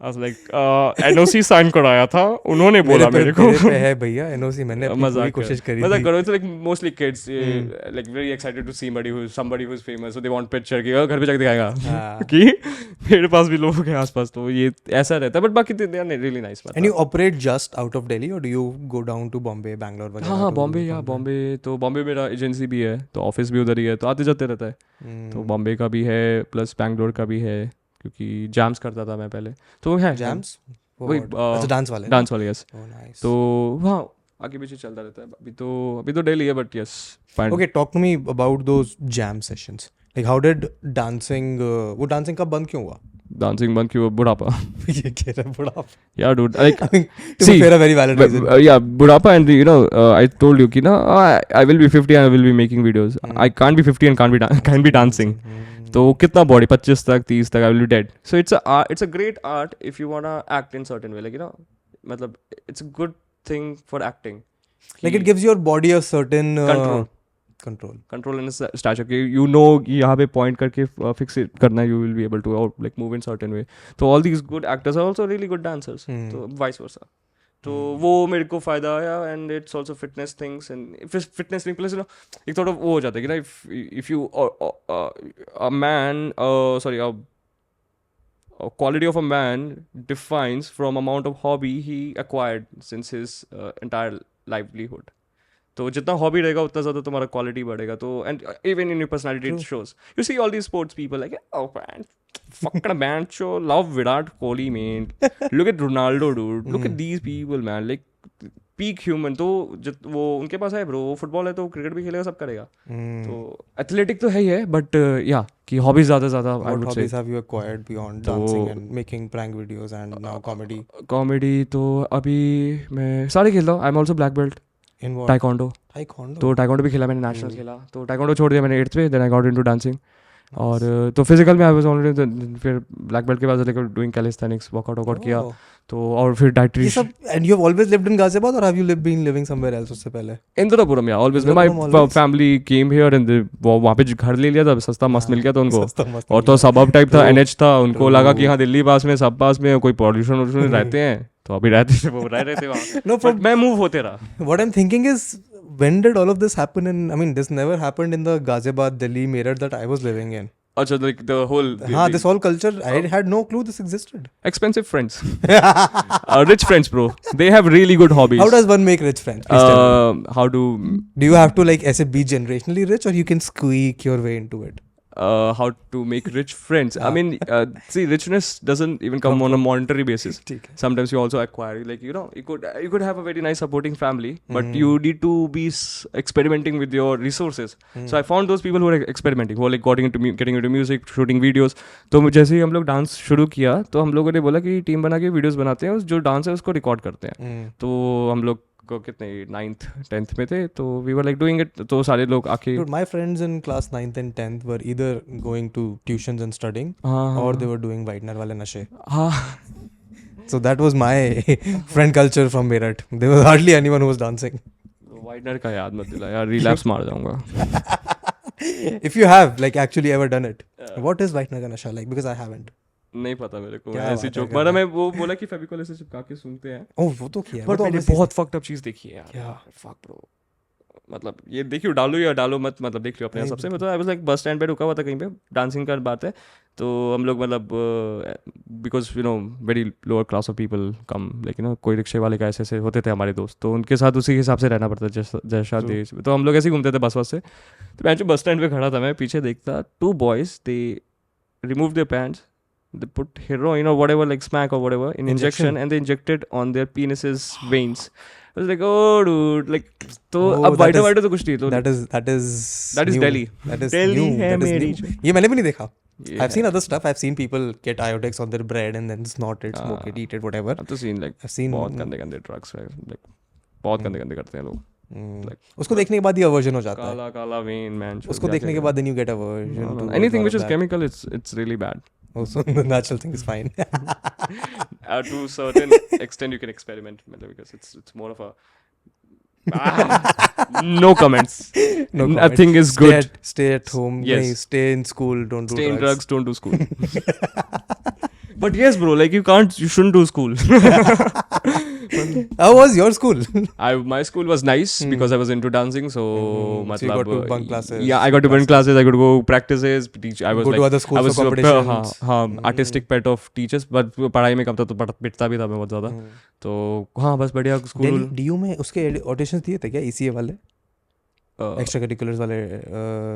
[SPEAKER 1] I was like, NOC sign कराया था, उन्होंने बोला मेरे को.
[SPEAKER 2] मेरे पे है भैया NOC, मैंने अपनी पूरी कोशिश करी थी.
[SPEAKER 1] मजाक करो. It's like mostly kids, like very excited to see somebody who's famous, so they want picture कि घर पे जाके दिखाएगा कि मेरे पास भी लोग हैं आसपास, तो ये ऐसा रहता है. But बाकी they are really nice.
[SPEAKER 2] And you operate just out of Delhi, or do you go down to Bombay, Bangalore वगैरह?
[SPEAKER 1] हाँ, बॉम्बे तो बॉम्बे मेरा एजेंसी भी है, तो ऑफिस भी उधर ही है, तो आते जाते रहता है. तो बॉम्बे का भी है, प्लस बैंगलोर का भी है, क्योंकि जैम्स करता था मैं पहले, तो है
[SPEAKER 2] जैम्स
[SPEAKER 1] वही
[SPEAKER 2] डांस वाले
[SPEAKER 1] यस. तो वहाँ आगे पीछे चलता रहता है. अभी तो डेली है, but yes.
[SPEAKER 2] Okay, talk to me about those jam sessions. Like how did dancing, वो डांसिंग कब बंद क्यों हुआ?
[SPEAKER 1] डांसिंग बंद क्यों? बुढ़ापा.
[SPEAKER 2] ये कह रहा है बुढ़ापा.
[SPEAKER 1] Yeah, dude. Like,
[SPEAKER 2] see, a very valid reason.
[SPEAKER 1] Yeah, बुढ़ापा, and I told you कि ना, I will be 50 and I will be making videos. I can't be 50 and can't be dancing. तो कितना बॉडी 25 तक 30 तक I will be dead. So it's a great art if you wanna act in certain way, like मतलब it's a good thing for acting.
[SPEAKER 2] Like it gives your body a certain control
[SPEAKER 1] in a stature. You know कि यहाँ पे point करके fix it करना, you will be able to like move in certain way. So all these good actors are also really good dancers. So vice versa. तो वो मेरे को फायदा आया, and it's also fitness things, and fitness thing plus एक थोड़ा वो हो जाता है कि ना, if you a man quality of a man defines from amount of hobby he acquired since his entire livelihood. तो जितना हॉबी रहेगा उतना ज़्यादा तुम्हारा क्वालिटी बढ़ेगा. तो and even in your personality it shows. You see all these sports people like, oh man, fucking man show, love Virat Kohli man, look at Ronaldo dude, look at these people man, like peak human. तो वो उनके पास है bro, football है तो cricket भी खेलेगा, सब करेगा. तो एथलेटिक तो है ही है, बट या कि हॉबीज ज़्यादा I would say.
[SPEAKER 2] hobbies have you acquired beyond dancing and making prank videos and now comedy?
[SPEAKER 1] Comedy तो अभी मैं सारे खेलता हूँ. I am also black belt
[SPEAKER 2] In what?
[SPEAKER 1] Taekwondo.
[SPEAKER 2] Taekwondo?
[SPEAKER 1] तो टाइकोंडो भी खेला मैंने, नेशनल खेला. तो टाइकोंडो छोड़ दिया मैंने 8th पे, then I got into dancing. और तो फिजिकल में आई वाज ऑलरेडी, फिर ब्लैक बेल्ट के बाद लेकर डूइंग कैलिस्थेनिक्स, वर्कआउट किया. तो और फिर डाइटरी.
[SPEAKER 2] ये सब, and you have always lived in Ghaziabad or have you been living somewhere else उससे पहले?
[SPEAKER 1] इंदिरापुरम. या always my family came here and वहाँ पे घर ले लिया था, सस्ता मस्त मिल गया था उनको. और तो सबब टाइप था, NH था, उनको लगा कि हाँ दिल्ली पास में, सब पास में, कोई पॉल्यूशन रहते हैं, तो अभी रहते थे वो रह रहे थे वहाँ.
[SPEAKER 2] No,
[SPEAKER 1] बट मैं मूव होते रहा.
[SPEAKER 2] What I'm thinking is, when did all of this happen in, I mean, this never happened in the Ghaziabad, Delhi, Meerut that I was living in.
[SPEAKER 1] अच्छा, like the whole
[SPEAKER 2] this whole culture, I had no clue this existed.
[SPEAKER 1] expensive friends. Rich friends bro, they have really good hobbies.
[SPEAKER 2] How does one make rich friends? Please tell me.
[SPEAKER 1] How do
[SPEAKER 2] you have to like ऐसे be generationally rich or you can squeak your way into it?
[SPEAKER 1] how to make rich friends. I mean, see, richness doesn't even come on a monetary basis. Sometimes you also acquire, like, you know, you could have a very nice supporting family, but you need to be experimenting with your resources. So I found those people who are experimenting, who are like getting into music, shooting videos. तो जैसे ही हम लोग dance शुरू किया तो हम लोगों ने बोला कि टीम बना के वीडियोस बनाते हैं, जो डांस है उसको रिकॉर्ड करते हैं. तो हम लोग को कितने 9th 10th में थे, तो we were like doing it. तो सारे लोग आके,
[SPEAKER 2] Dude, my friends in class 9th and 10th were either going to tuitions and studying or they were doing Widener वाले नशे. So that was my friend culture from Meerut. There was hardly anyone who was dancing.
[SPEAKER 1] वाइडनर का याद मत दिला यार, relapse मार जाऊंगा.
[SPEAKER 2] If you have like actually ever done it, what is Widener का नशा like? Because I haven't.
[SPEAKER 1] नहीं पता मेरे को, ऐसी जोक मारा. मैं वो बोला कि फेविकॉल ऐसे चिपका के सूंघते हैं.
[SPEAKER 2] ओह वो तो किया है.
[SPEAKER 1] पर मैंने बहुत फक्ड अप चीज देखी है यार.
[SPEAKER 2] क्या
[SPEAKER 1] फक ब्रो, मतलब ये देखियो, डालो या डालो मत, मतलब देख लियो अपने हिसाब से. मतलब आई वाज लाइक बस स्टैंड पे रुका हुआ था कहीं पे, डांसिंग का बात है. तो हम लोग मतलब because you know very lower class of people come, like you no कोई रिक्शे वाले का ऐसे होते थे हमारे दोस्त, तो उनके साथ उसी के हिसाब से रहना पड़ता जैसा देश. तो हम लोग ऐसे ही घूमते थे बस से. तो मैं जो बस स्टैंड पे खड़ा था, मैं पीछे देखता, 2 boys, they remove their pants, they put heroin or whatever, like smack or whatever, in injection, and they inject it on their penises veins. I was like, oh dude, like, तो अब wider तो कुछ नहीं. तो
[SPEAKER 2] that is
[SPEAKER 1] Delhi.
[SPEAKER 2] That is
[SPEAKER 1] Delhi
[SPEAKER 2] new.
[SPEAKER 1] है
[SPEAKER 2] That is
[SPEAKER 1] मेरी.
[SPEAKER 2] new. ये मैंने भी नहीं देखा.
[SPEAKER 1] Yeah.
[SPEAKER 2] I've seen other stuff. I've seen people get iodex on their bread and then snort it, smoke it, eat it, whatever.
[SPEAKER 1] I've तो seen like
[SPEAKER 2] I've seen
[SPEAKER 1] बहुत गंदे drugs है, like बहुत गंदे करते हैं लोग. Like
[SPEAKER 2] उसको देखने के बाद ही aversion हो जाता है.
[SPEAKER 1] काला vein man.
[SPEAKER 2] उसको देखने के बाद then you get aversion.
[SPEAKER 1] No. Anything which is chemical, it's really bad.
[SPEAKER 2] Also the natural thing is fine.
[SPEAKER 1] To a certain extent you can experiment because it's more of a no comments.
[SPEAKER 2] No comments.
[SPEAKER 1] Nothing is good.
[SPEAKER 2] Stay at home.
[SPEAKER 1] Yes.
[SPEAKER 2] Nahin, stay in school. Don't do
[SPEAKER 1] Stay in
[SPEAKER 2] drugs.
[SPEAKER 1] drugs. Don't do school. But yes, bro, like you shouldn't do school.
[SPEAKER 2] How was your school?
[SPEAKER 1] My school was nice because I was into dancing, so
[SPEAKER 2] So you got to bunk classes.
[SPEAKER 1] Yeah, I got to bunk classes. I got to go practices. I was
[SPEAKER 2] go
[SPEAKER 1] like,
[SPEAKER 2] to other schools
[SPEAKER 1] I was
[SPEAKER 2] for competitions.
[SPEAKER 1] हाँ, artistic pet of teachers, but पढ़ाई में कम था तो पिटता भी था मैं बहुत ज़्यादा. तो हाँ बस बढ़िया स्कूल.
[SPEAKER 2] DU में उसके ऑडिशंस दिए थे क्या ECA वाले? एक्स्ट्रा करिकुलर्स वाले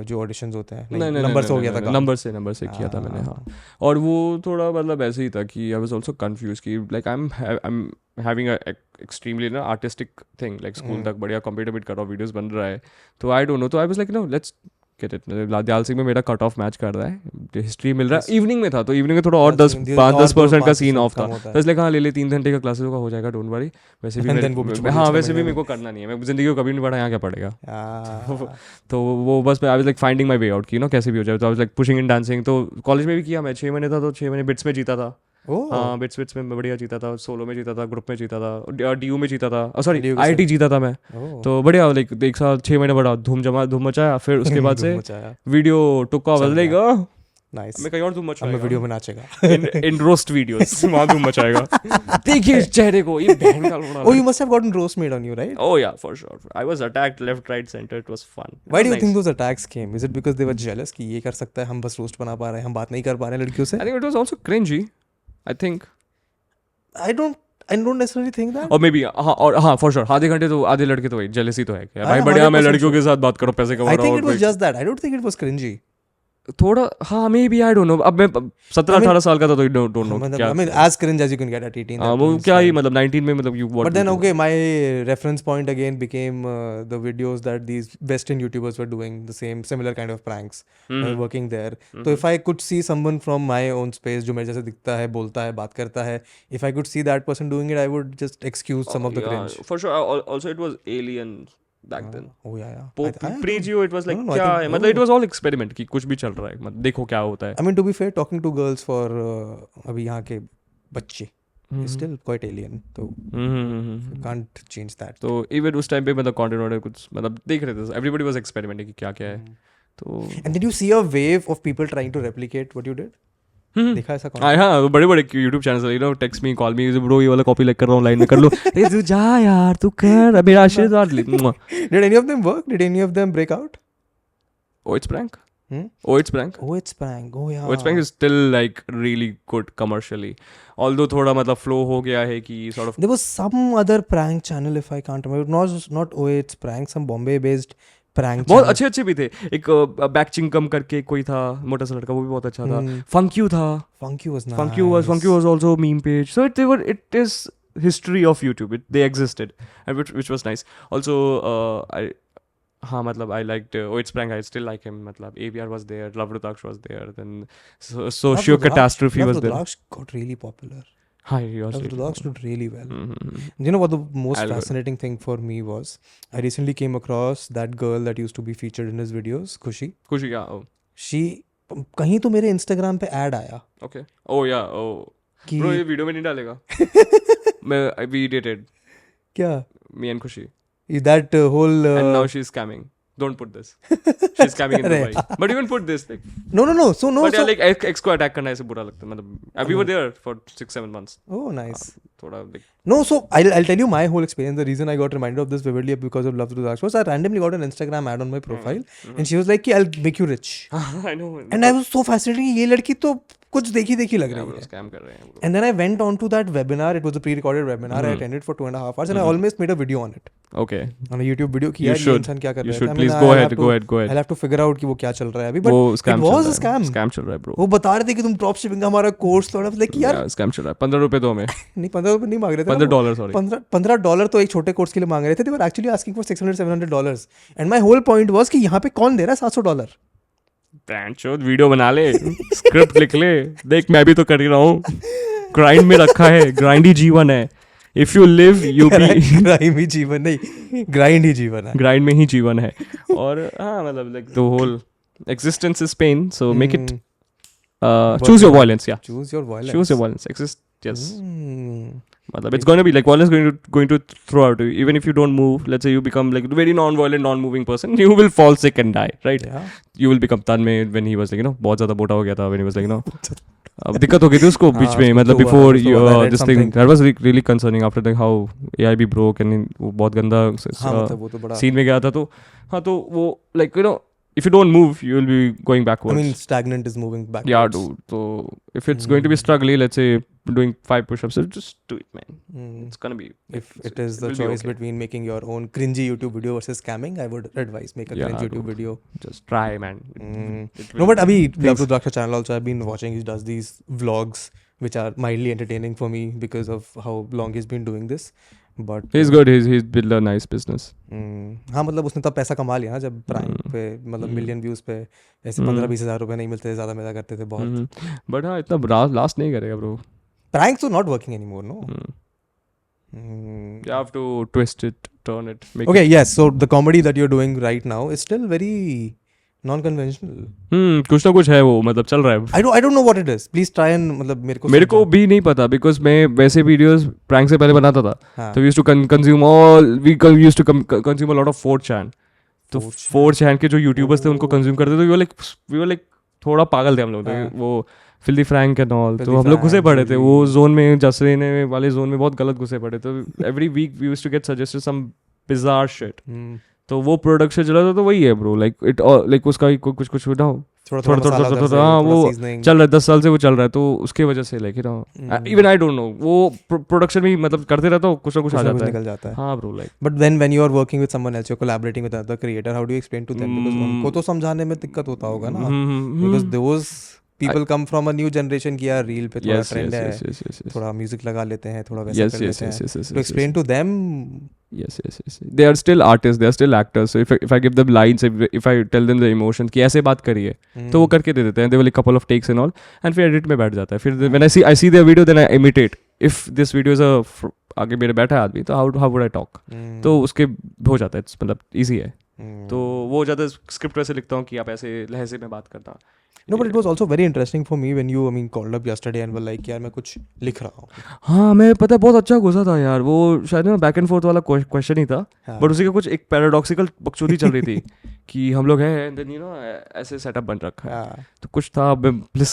[SPEAKER 2] जो ऑडिशंस होते हैं. नंबर से हो गया था. नंबर से किया था मैंने. हाँ, और वो थोड़ा मतलब ऐसे ही था कि आई वाज आल्सो कंफ्यूज कि like I am having a extremely ना आर्टिस्टिक थिंग, लाइक स्कूल तक बढ़िया कंप्यूटर बिट कर रहा हूँ, वीडियोस बन रहा है. तो आई डोंट नो, तो I was like no let's get it. Lal Singh में मेरा कट ऑफ मैच कर रहा है, हिस्ट्री मिल रहा है. इवनिंग में था तो इवनिंग में थोड़ा और 10% का सीन ऑफ था. तो इसलिए हाँ ले ले 3 घंटे का क्लासेस का हो जाएगा, डोंट वरी. वैसे भी वैसे भी मेरे को करना नहीं है, मैं जिंदगी को कभी नहीं पढ़ा, यहाँ क्या पड़ेगा. तो वो बस आई was like finding my way out कि नो कैसे भी हो जाए. तो I was like pushing in dancing. तो कॉलेज में भी किया मैं, 6 महीने था तो 6 महीने बिट्स में जीता था. हाँ बिट्स में बढ़िया जीता था, सोलो में जीता था, ग्रुप में जीता था, DU में जीता था, सॉरी IIT जीता था मैं. तो बढ़िया लाइक 1 साल 6 महीने बड़ा धूम मचाया. फिर उसके बाद से वीडियो टुक्का बदलेगा. नाइस.
[SPEAKER 1] मैं कहीं और धूम मचाएगा,
[SPEAKER 2] मैं वीडियो में नाचेगा
[SPEAKER 1] इन रोस्ट वीडियोस. वहां धूम मचाएगा. देखिए इस चेहरे को, ये बहन का लोड़ा.
[SPEAKER 2] Oh, you must have gotten roast made on you, right?
[SPEAKER 1] Oh yeah, for sure. I was attacked left, right, center. It was fun.
[SPEAKER 2] Why do you think those attacks came? Is it because they were jealous कि ये कर सकता है, हम बस roast बना पा रहे हैं, हम बात नहीं कर पा रहे हैं लड़कियों से?
[SPEAKER 1] I think it was also cringy. I think
[SPEAKER 2] I don't necessarily think that.
[SPEAKER 1] और मे बी हाँ फॉर श्योर आधे घंटे तो आधे लड़के तो वही जेलसी तो है क्या भाई
[SPEAKER 2] हाँ,
[SPEAKER 1] बढ़िया मैं
[SPEAKER 2] 100%
[SPEAKER 1] लड़कियों के साथ बात करो पैसे कमा
[SPEAKER 2] I
[SPEAKER 1] रहा
[SPEAKER 2] think
[SPEAKER 1] हूँ
[SPEAKER 2] it was just that. I don't think it was cringy.
[SPEAKER 1] थोड़ा हाँ maybe I don't know अब मैं 17-18 साल का था तो डोंट नो क्या
[SPEAKER 2] I mean, as cringe as you can get at 18.
[SPEAKER 1] हाँ वो क्या ही मतलब 19 में मतलब you what
[SPEAKER 2] But then okay, my reference point again became the videos that these Western YouTubers were doing, the similar kind of pranks, working there. So if I could see someone from my own space जो मेरे जैसे दिखता है, बोलता है, बात करता है, if I could see that person doing it, I would just excuse some of the cringe.
[SPEAKER 1] For sure also it was alien back then.
[SPEAKER 2] Oh yeah.
[SPEAKER 1] Pre-Geo it was like
[SPEAKER 2] no,
[SPEAKER 1] क्या
[SPEAKER 2] I
[SPEAKER 1] है
[SPEAKER 2] think-
[SPEAKER 1] मतलब it was all experiment कि कुछ भी चल रहा है मतलब देखो क्या होता है.
[SPEAKER 2] I mean, to be fair, talking to girls for अभी यहाँ के बच्चे is still quite alien. So you can't change that.
[SPEAKER 1] तो even उस टाइम पे मतलब कंटेंट वगैरह कुछ मतलब देख रहे थे everybody was experimenting कि क्या क्या है तो
[SPEAKER 2] And did you see a wave of people trying to replicate what you did? देखा ऐसा content?
[SPEAKER 1] हाँ बड़े बड़े YouTube channels you know text me call me bro ये वाला कॉपी लाइक कर रहा हूँ लाइन में कर लो ए तू जा यार तू कर मेरा आशीर्वाद ले
[SPEAKER 2] Did any of them work? Did any of them break out?
[SPEAKER 1] Oh it's prank.
[SPEAKER 2] Hmm?
[SPEAKER 1] Oh it's prank.
[SPEAKER 2] Oh, it's prank. Oh yeah.
[SPEAKER 1] Oh it's prank is still like really good commercially. Although थोड़ा मतलब flow हो गया है कि sort of
[SPEAKER 2] There was some other prank channel if I can't remember. Not oh it's prank. Some Bombay-based prank.
[SPEAKER 1] बहुत
[SPEAKER 2] channel.
[SPEAKER 1] अच्छे भी थे एक बैक चिंकम करके कोई था मोटा सा लड़का वो भी बहुत अच्छा था फंक्यू था
[SPEAKER 2] Funky was nice.
[SPEAKER 1] Funky was also a meme page so it is history of YouTube they existed and which was nice also I हाँ मतलब I liked oh it's prank I still like him मतलब ABR was there Love Rutaksh was there then Socio Catastrophe was there
[SPEAKER 2] Love got really popular.
[SPEAKER 1] हाँ he was
[SPEAKER 2] Love
[SPEAKER 1] really
[SPEAKER 2] Rutaksh did really well.
[SPEAKER 1] popular.
[SPEAKER 2] You know what the most
[SPEAKER 1] I'll go.
[SPEAKER 2] fascinating thing for me was? I recently came across that girl that used to be featured in his videos, Khushi.
[SPEAKER 1] खुशी yeah oh
[SPEAKER 2] She कहीं तो मेरे Instagram पे ad आया
[SPEAKER 1] okay oh yeah oh
[SPEAKER 2] कि
[SPEAKER 1] bro ये video में नहीं डालेगा मैं we dated
[SPEAKER 2] क्या
[SPEAKER 1] me and Khushi
[SPEAKER 2] that whole
[SPEAKER 1] and now she's scamming. Don't put this. She's scamming in Dubai. But even put this. Like,
[SPEAKER 2] no so
[SPEAKER 1] but yeah, like ex को attack करना ऐसे बुरा लगता है. मतलब we were there for 6-7 months.
[SPEAKER 2] oh nice.
[SPEAKER 1] थोड़ा like
[SPEAKER 2] No, so I'll tell you my whole experience. The reason I got reminded of this vividly because of Love Rutaksh was I randomly got an Instagram ad on my profile and she was like कि I'll make you rich.
[SPEAKER 1] I know.
[SPEAKER 2] And I was so fascinated कि ये लड़की तो कुछ देखी लग रही है.
[SPEAKER 1] Scam कर रहे हैं. bro.
[SPEAKER 2] And then I went on to that webinar. It was a pre-recorded webinar. I attended for 2.5 hours and I almost made a video on it.
[SPEAKER 1] Okay.
[SPEAKER 2] On a YouTube video कि
[SPEAKER 1] You
[SPEAKER 2] यार ये
[SPEAKER 1] should.
[SPEAKER 2] इंसान क्या कर
[SPEAKER 1] You
[SPEAKER 2] रहा है.
[SPEAKER 1] should.
[SPEAKER 2] I mean,
[SPEAKER 1] Please
[SPEAKER 2] I'll
[SPEAKER 1] go
[SPEAKER 2] have
[SPEAKER 1] ahead.
[SPEAKER 2] to-
[SPEAKER 1] Go ahead. Go ahead.
[SPEAKER 2] I'll have to figure out कि वो क्या चल रहा है अभी. But
[SPEAKER 1] वो scam
[SPEAKER 2] it was
[SPEAKER 1] चल
[SPEAKER 2] a scam.
[SPEAKER 1] Scam चल रहा है bro.
[SPEAKER 2] वो बता रहे थे कि तुम ड्रॉप शिपिंग का हमारा कोर्स थोड़ा लाइक यार
[SPEAKER 1] Yeah, scam चल रहा है. 15 रुपए दो हमें.
[SPEAKER 2] नहीं 15 रुपए नहीं मांग रहे थे
[SPEAKER 1] $15 sorry.
[SPEAKER 2] $15 तो एक छोटे कोर्स के लिए मांग रहे थे. They were actually asking for $600-700. And my whole point was कि यहाँ पे कौन दे रहा है $700.
[SPEAKER 1] Brand show वीडियो बना ले. Script लिख ले. देख मैं भी तो कर ही रहा हूँ. Grind में रखा है. Grind ही जीवन है. If you live, you be.
[SPEAKER 2] Grind ही जीवन नहीं ग्राइंड ही जीवन है.
[SPEAKER 1] ग्राइंड में ही जीवन है और हाँ मतलब like the whole existence is pain so make it choose your violence yeah
[SPEAKER 2] Choose your violence.
[SPEAKER 1] choose your violence exist yes
[SPEAKER 2] Hmm.
[SPEAKER 1] मतलब it's going to be like violence going to throw out you even if you don't move let's say you become like a very non-violent non-moving person you will fall sick and die right
[SPEAKER 2] Yeah.
[SPEAKER 1] you will become तन में when he was like you know बहुत ज़्यादा मोटा हो गया था when he was like you know अब दिक्कत हो गई थी उसको बीच में मतलब
[SPEAKER 2] उसको
[SPEAKER 1] before
[SPEAKER 2] हुआ, I read
[SPEAKER 1] this thing
[SPEAKER 2] something.
[SPEAKER 1] that was really concerning after like how AIB broke and वो बहुत गंदा
[SPEAKER 2] हाँ मतलब वो तो बड़ा
[SPEAKER 1] सीन में गया था तो हाँ तो वो like you know if you don't move you will be going
[SPEAKER 2] I
[SPEAKER 1] backwards
[SPEAKER 2] mean stagnant is moving back.
[SPEAKER 1] yeah dude so if it's going to be struggling let's say doing 5 push-ups so just do it man it's gonna be
[SPEAKER 2] If it is the
[SPEAKER 1] will be
[SPEAKER 2] choice
[SPEAKER 1] okay.
[SPEAKER 2] between making your own cringy YouTube video versus scamming, I would advise make a
[SPEAKER 1] Yeah,
[SPEAKER 2] cringe YouTube
[SPEAKER 1] dude.
[SPEAKER 2] video.
[SPEAKER 1] just try man It
[SPEAKER 2] No,
[SPEAKER 1] will-
[SPEAKER 2] but Abhi, Love Rutaksh channel also I've been watching. He does these vlogs which are mildly entertaining for me because of how long he's been doing this. But
[SPEAKER 1] he's good he's built a nice business
[SPEAKER 2] हाँ मतलब उसने तब पैसा कमा लिया ना जब prank पे मतलब मिलियन व्यूज पे ऐसे 15-20 हज़ार रुपए नहीं मिलते थे ज़्यादा मजा करते थे बहुत.
[SPEAKER 1] but हाँ इतना लास्ट नहीं करेगा bro
[SPEAKER 2] Pranks are not working anymore, no.
[SPEAKER 1] you have to twist it turn it make
[SPEAKER 2] Okay, yes. So the comedy that you're doing right now is still very non-conventional.
[SPEAKER 1] कुछ ना कुछ है वो मतलब चल रहा है
[SPEAKER 2] I don't know what it is. Please try and मतलब
[SPEAKER 1] मेरे को
[SPEAKER 2] समझाओ.
[SPEAKER 1] भी नहीं पता बिकॉज मैं वैसे वीडियोस प्रैंक से पहले बनाता था
[SPEAKER 2] हाँ.
[SPEAKER 1] तो we used to consume all we used to consume a lot of 4chan तो 4chan के जो यूट्यूबर्स थे उनको कंज्यूम करते थे वी वर लाइक थोड़ा पागल थे हम लोग
[SPEAKER 2] हाँ.
[SPEAKER 1] वो फिल्दी फ्रैंक एंड ऑल तो
[SPEAKER 2] Filthy
[SPEAKER 1] हम लोग घुसे
[SPEAKER 2] Frank,
[SPEAKER 1] पड़े थे
[SPEAKER 2] Filthy-
[SPEAKER 1] वो जोन में जसरीने वाले जोन में बहुत गलत घुसे पड़े तो every week we used to get suggested some bizarre shit तो वो प्रोडक्शन चला था तो वही है ब्रो लाइक इट लाइक उसका कुछ ना
[SPEAKER 2] थोड़ा
[SPEAKER 1] हाँ वो चल रहा है 10 साल से वो चल रहा है, तो उसके वजह से like you no even I don't no वो प्रोडक्शन भी मतलब करते रहता हूँ, कुछ ना कुछ आ जाता है,
[SPEAKER 2] निकल जाता है.
[SPEAKER 1] हाँ bro like.
[SPEAKER 2] But then when you are working with someone else, you are collaborating with other creator, how do you explain to them, because उनको तो समझाने में दिक्कत होता होगा ना, because those people come from a new generation कि यार रील पे थोड़ा ट्रेंड है, थोड़ा म्यूजिक लगा लेते हैं, थोड़ा वैसा कर लेते हैं, to explain to them.
[SPEAKER 1] Yes. They are still artists, they are still actors. So if I give them lines, if I tell them the emotion कि ऐसे बात करिए, तो वो करके दे देते हैं. They will like couple of takes and all, and फिर edit में बैठ जाता है. फिर when I see their video, then I imitate. If this video is आगे मेरे बैठा है आदमी, तो how would I talk? तो उसके हो जाता है, मतलब easy है. तो वो हो जाता है, स्क्रिप्ट वैसे लिखता हूँ कि आप ऐसे लहजे में बात करना.
[SPEAKER 2] No, but it was also very interesting for me when you, I mean, called up yesterday and were like, यार मैं कुछ लिख रहा हूँ.
[SPEAKER 1] हाँ मैं पता है बहुत अच्छा घुसा था यार, वो शायद ना बैक एंड फोर्थ वाला क्वेश्चन ही था, बट उसी का कुछ एक पैराडॉक्सिकल बकचोदी चल रही थी कि हम लोग हैं एंड देन यू नो ऐसे सेटअप बन रखा है, तो कुछ था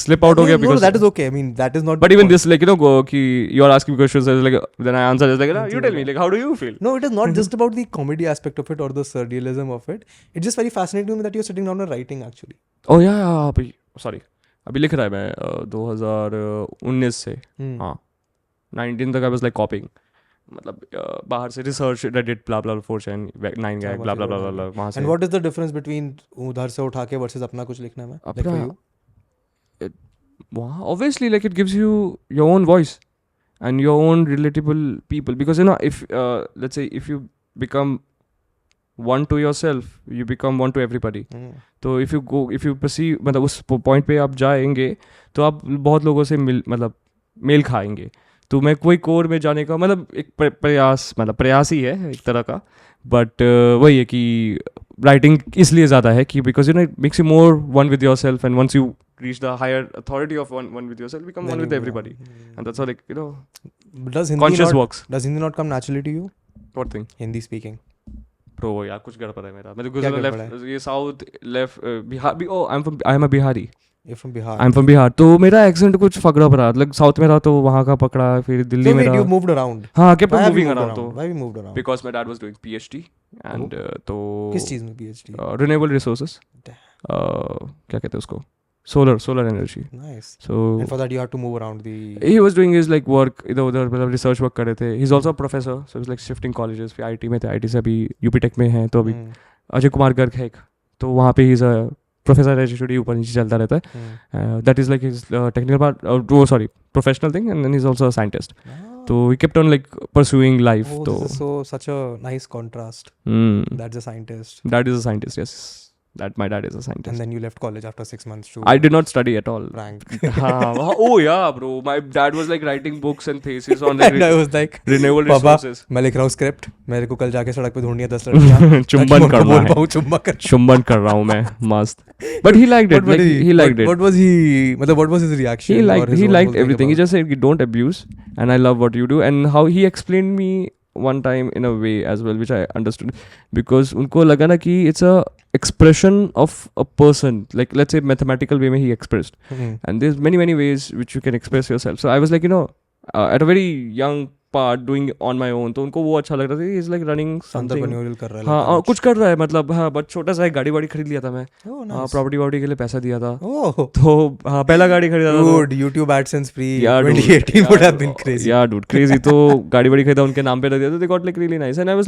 [SPEAKER 1] स्लिप आउट हो गया.
[SPEAKER 2] No, that is okay. I mean, that is not.
[SPEAKER 1] But even this, like you know, कि you are asking questions, like then I answer just like you tell me, like how do you feel?
[SPEAKER 2] No, it is not just about the comedy aspect of it or the surrealism of it. It's just very fascinating to me that you're sitting down and writing actually.
[SPEAKER 1] Oh yeah, sorry. अभी लिख रहा है मैं 2019 से, हाँ 19 तक I was like copying, मतलब बाहर से रिसर्च रेडिट ब्ला ब्ला 4chan 9 गए ब्ला ब्ला ब्ला वहाँ से.
[SPEAKER 2] And what is the difference between उधर से उठा के versus अपना कुछ लिखना में?
[SPEAKER 1] अपना वहाँ obviously like it gives you your own voice and your own relatable people, because you know if let's say if you become one to yourself, you become one to everybody. तो if you perceive, मतलब उस point पे आप जाएंगे तो आप बहुत लोगों से मतलब मेल खाएंगे. तो मैं कोई कोर में जाने का मतलब एक प्रयास ही है एक तरह का, बट वही है कि राइटिंग इसलिए ज़्यादा है कि because you know it makes you more one with yourself, and once you reach the higher authority of one with yourself, become one with everybody. And that's how, like, you know, conscious works.
[SPEAKER 2] Does Hindi not come naturally to you?
[SPEAKER 1] What thing?
[SPEAKER 2] Hindi speaking.
[SPEAKER 1] Bro यार कुछ गड़बड़ है मेरा, मतलब Gujarat left ये south left Bihar, I am a Bihari.
[SPEAKER 2] You're from Bihar.
[SPEAKER 1] I'm from Bihar. तो मेरा accent कुछ फकड़ा पड़ा, like साउथ में रहा तो वहाँ का पकड़ा, फिर दिल्ली में रहा.
[SPEAKER 2] So you moved around.
[SPEAKER 1] हाँ kept on moving around. तो
[SPEAKER 2] Why you moved around?
[SPEAKER 1] Because my dad was doing PhD and तो
[SPEAKER 2] किस चीज़ में PhD?
[SPEAKER 1] Renewable resources. क्या कहते हैं उसको? Solar energy.
[SPEAKER 2] Nice.
[SPEAKER 1] So
[SPEAKER 2] and for that you had to move around the.
[SPEAKER 1] He was doing his like work इधर उधर, मतलब research work कर रहे थे. He's also a professor, so he's like shifting colleges. फिर IT में थे, IT से अभी UP Tech में है, तो अभी अजय कुमार गर्ग है एक, तो वहाँ पे he's a professor HOD, ऊपर नीचे चलता रहता है. That is like his technical part, professional thing, and then he's also a scientist. So he kept on like pursuing life.
[SPEAKER 2] Oh, this is such a nice contrast. That's a scientist.
[SPEAKER 1] That is a scientist, yes. That my dad is a scientist.
[SPEAKER 2] And then you left college after 6 months to.
[SPEAKER 1] I did not study at all.
[SPEAKER 2] Rank.
[SPEAKER 1] Oh yeah, bro. My dad was like writing books and thesis on like
[SPEAKER 2] and I was like,
[SPEAKER 1] renewable
[SPEAKER 2] Papa,
[SPEAKER 1] resources.
[SPEAKER 2] मैं लिख रहा हूँ script, मेरे को कल जाके सड़क पे ढूंढनी है 10 लड़कियाँ.
[SPEAKER 1] चुम्बन करना है. चुम्बन कर रहा हूँ मैं, मस्त. But he liked it. Like he liked it.
[SPEAKER 2] What was he? मतलब what was his reaction?
[SPEAKER 1] He liked everything. He just said, "Don't abuse," and I love what you do. And how he explained me one time in a way as well, which I understood, because उनको लगा ना कि it's a expression of a person, like let's say mathematical way में he expressed, and there's many ways which you can express yourself. So I was like, you know, at a very young part doing on my own, तो उनको वो अच्छा लग रहा था. He's like running something,
[SPEAKER 2] entrepreneurial कर रहा है.
[SPEAKER 1] हाँ कुछ कर रहा है, मतलब हाँ बट छोटा सा एक गाड़ी खरीद लिया था मैं. हाँ प्रॉपर्टी के लिए पैसा दिया था. तो हाँ पहला गाड़ी खरीदा था.
[SPEAKER 2] Dude, YouTube AdSense free 2018 would have been crazy.
[SPEAKER 1] Yeah dude, crazy. तो गाड़ी खरीदा, उनके नाम पे रख दिया, तो they got like really nice, and I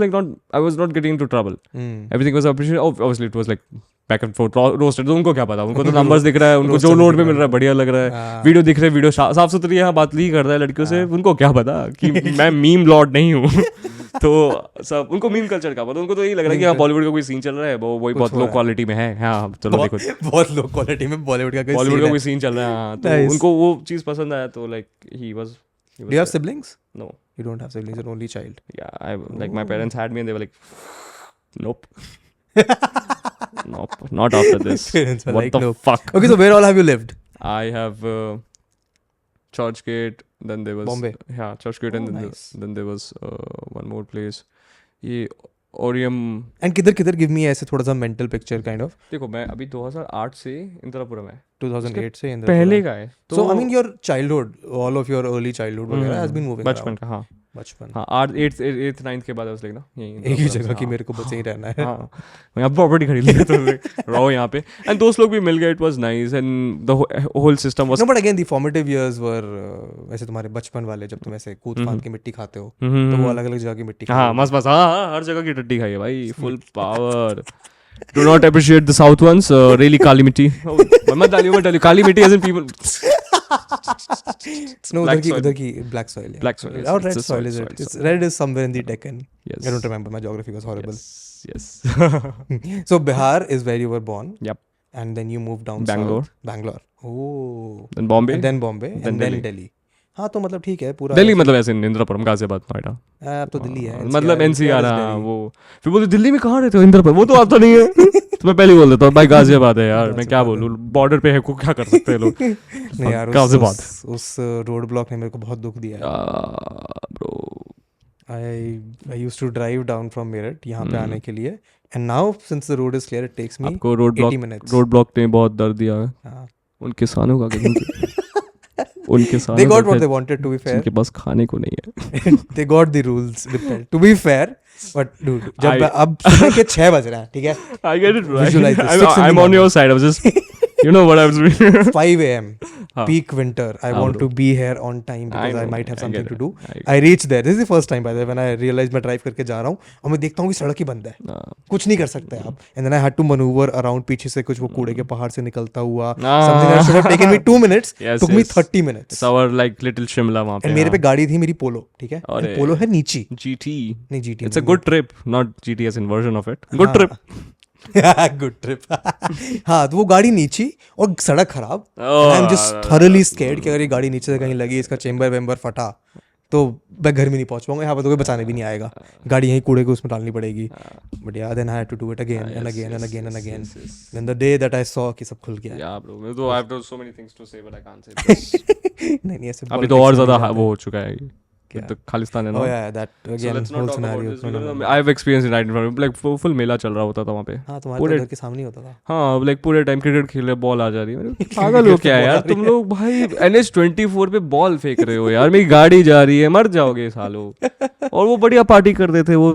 [SPEAKER 1] was not getting into trouble. Everything was appreciated. Obviously it was like back and forth roasted. तो उनको क्या पता, उनको तो नंबर्स दिख रहा है, उनको जो नोट पे मिल रहा है बढ़िया लग रहा है, वीडियो दिख रहे हैं, वीडियो साफ सुथरी है, बात नहीं कर रहा है लड़कियों से, उनको क्या पता कि मैं मीम लॉर्ड नहीं हूँ. तो सब उनको मीम कल्चर का पता, उनको तो यही लग रहा है कि हाँ बॉलीवुड का कोई सीन चल रहा है, वो वही बहुत लो क्वालिटी में है. हाँ चलो देखो
[SPEAKER 2] बहुत लो क्वालिटी में बॉलीवुड का
[SPEAKER 1] कोई सीन चल रहा है. हाँ तो उनको वो चीज़ पसंद आया, तो like he was.
[SPEAKER 2] Do you have siblings?
[SPEAKER 1] No.
[SPEAKER 2] You don't have siblings. You're an only child.
[SPEAKER 1] Yeah, like my parents had me and they were like, nope. Nope, not after this.
[SPEAKER 2] Parents were
[SPEAKER 1] what
[SPEAKER 2] like,
[SPEAKER 1] the
[SPEAKER 2] nope.
[SPEAKER 1] fuck?
[SPEAKER 2] Okay, so where all have you lived?
[SPEAKER 1] I have Churchgate, then there was
[SPEAKER 2] Bombay.
[SPEAKER 1] Yeah, Churchgate, and then there was one more place. ये Orium.
[SPEAKER 2] And किधर give me ऐसे थोड़ा सा mental picture kind of.
[SPEAKER 1] देखो मैं अभी 2008 से इंदिरापुरम है.
[SPEAKER 2] 2008 से इंदिरापुरम.
[SPEAKER 1] पहले का है.
[SPEAKER 2] So I mean your childhood, all of your early childhood वगैरह has been moving
[SPEAKER 1] बचपन का हाँ.
[SPEAKER 2] बचपन
[SPEAKER 1] हाँ 8th 9th के बाद I was like ना यहीं
[SPEAKER 2] एक ही जगह की मेरे को बस यहीं रहना है.
[SPEAKER 1] हाँ मैं अब प्रॉपर्टी खरीद लिया तो रहो यहाँ पे एंड दोस्त लोग भी मिल गए. It was nice and the whole system was
[SPEAKER 2] No, but again the formative years were वैसे तुम्हारे बचपन वाले जब तुम ऐसे कूद फांद के मिट्टी खाते हो तो वो अलग अलग जगह की मिट्टी
[SPEAKER 1] हाँ मस्त मस्त हाँ हर जगह की टट्टी खाई है भाई full power. Do not appreciate the south ones. Really काली मिट्टी. मत डालियो काली मिट्टी as in people.
[SPEAKER 2] No,
[SPEAKER 1] Black soil.
[SPEAKER 2] उधर की black soil. Yeah.
[SPEAKER 1] Black soil, yes.
[SPEAKER 2] Or
[SPEAKER 1] It's
[SPEAKER 2] red
[SPEAKER 1] a
[SPEAKER 2] soil is
[SPEAKER 1] soil,
[SPEAKER 2] it? It's
[SPEAKER 1] soil.
[SPEAKER 2] red is somewhere in the Deccan.
[SPEAKER 1] Yes.
[SPEAKER 2] I don't remember. My geography was horrible.
[SPEAKER 1] Yes.
[SPEAKER 2] So Bihar is where you were born.
[SPEAKER 1] Yep.
[SPEAKER 2] And then you moved down
[SPEAKER 1] Bangalore.
[SPEAKER 2] south. Bangalore. Oh.
[SPEAKER 1] Then Bombay.
[SPEAKER 2] And then Bombay. And then
[SPEAKER 1] Delhi.
[SPEAKER 2] Delhi. हाँ तो मतलब ठीक है पूरा.
[SPEAKER 1] दिल्ली मतलब ऐसे इंद्रपुरम गाजियाबाद नोएडा.
[SPEAKER 2] अब तो दिल्ली है.
[SPEAKER 1] मतलब NCR हाँ वो फिर बोलते दिल्ली में कहाँ रहते हो इंद्रपुरम वो तो आता नहीं है. तो मैं पहले ही बोल देता हूँ भाई गाजियाबाद है यार मैं क्या बोलूँ बॉर्डर पे है को क्या कर सकते हैं लोग.
[SPEAKER 2] नहीं यार
[SPEAKER 1] गाजियाबाद
[SPEAKER 2] उस रोड ब्लॉक ने मेरे को बहुत दुख दिया है.
[SPEAKER 1] Bro
[SPEAKER 2] I used to drive down from Meerut यहाँ पे आने के लिए and now since the road is clear it takes me
[SPEAKER 1] आपको
[SPEAKER 2] 80 minutes.
[SPEAKER 1] रोड ब्लॉक ने बहुत दर्द दिया है.
[SPEAKER 2] हाँ.
[SPEAKER 1] उन किसानों का उनके साथ
[SPEAKER 2] They got what they wanted, to be fair.
[SPEAKER 1] उनके पास खाने को नहीं है.
[SPEAKER 2] They got the rules. To be fair, but dude, जब अब सुबह के 6 बज रहे हैं, ठीक है?
[SPEAKER 1] I get it right.
[SPEAKER 2] Visualize this. 6 in the
[SPEAKER 1] I'm on your
[SPEAKER 2] morning.
[SPEAKER 1] side. I was just, you know what I was doing.
[SPEAKER 2] 5 a.m.
[SPEAKER 1] हाँ.
[SPEAKER 2] Peak winter. I want
[SPEAKER 1] bro.
[SPEAKER 2] to be here on time because I
[SPEAKER 1] know,
[SPEAKER 2] might have
[SPEAKER 1] I
[SPEAKER 2] something
[SPEAKER 1] get
[SPEAKER 2] to
[SPEAKER 1] it.
[SPEAKER 2] do. I reached there. This is the first time by the way when I realized मैं drive करके जा रहा हूँ और मैं देखता हूँ कि सड़क ही बंद है. कुछ नहीं कर सकते आप. And then I had to maneuver around पीछे से कुछ वो कूड़े के पहाड़ से निकलता हुआ. Something that should have taken me 2 minutes took me 30 minutes.
[SPEAKER 1] It's our like little Shimla वहाँ पे.
[SPEAKER 2] And मेरे पे गाड़ी थी मेरी पोलो, ठीक है? And पोलो है नीची.
[SPEAKER 1] GT.
[SPEAKER 2] नहीं GT.
[SPEAKER 1] It's a good trip, not GT as in version of it. Good trip.
[SPEAKER 2] Good trip. हाँ तो वो गाड़ी नीची और सड़क खराब. I am just thoroughly scared कि अगर ये गाड़ी नीचे से कहीं लगी इसका चेम्बर वेम्बर फटा तो मैं घर में नहीं पहुंच पाऊंगा. यहाँ पर तो कोई बचाने भी नहीं आएगा. गाड़ी यहीं कूड़े को उसमें डालनी पड़ेगी. बट यार then I had to do it again and again and again and again. Then the day that I saw कि सब खुल गया.
[SPEAKER 1] या ब्रो मैं तो I have to so many things to say but I can't say.
[SPEAKER 2] नहीं ऐसे
[SPEAKER 1] अभी तो और ज्यादा वो हो चुका है the Khalistan and
[SPEAKER 2] oh
[SPEAKER 1] all.
[SPEAKER 2] yeah that again
[SPEAKER 1] so let's not
[SPEAKER 2] whole
[SPEAKER 1] talk
[SPEAKER 2] scenario.
[SPEAKER 1] about this. I have experienced it right in front of me. Like full मेला चल रहा होता था वहाँ पे.
[SPEAKER 2] हाँ तुम्हारे घर के सामने ही होता था.
[SPEAKER 1] हाँ like पूरे टाइम क्रिकेट खेल रहे बॉल आ जा रही है. पागल हो क्या यार तुम लोग भाई NH24 पे बॉल फेंक रहे हो यार. मेरी गाड़ी जा रही है मर जाओगे सालों. और वो बढ़िया पार्टी कर रहे थे वो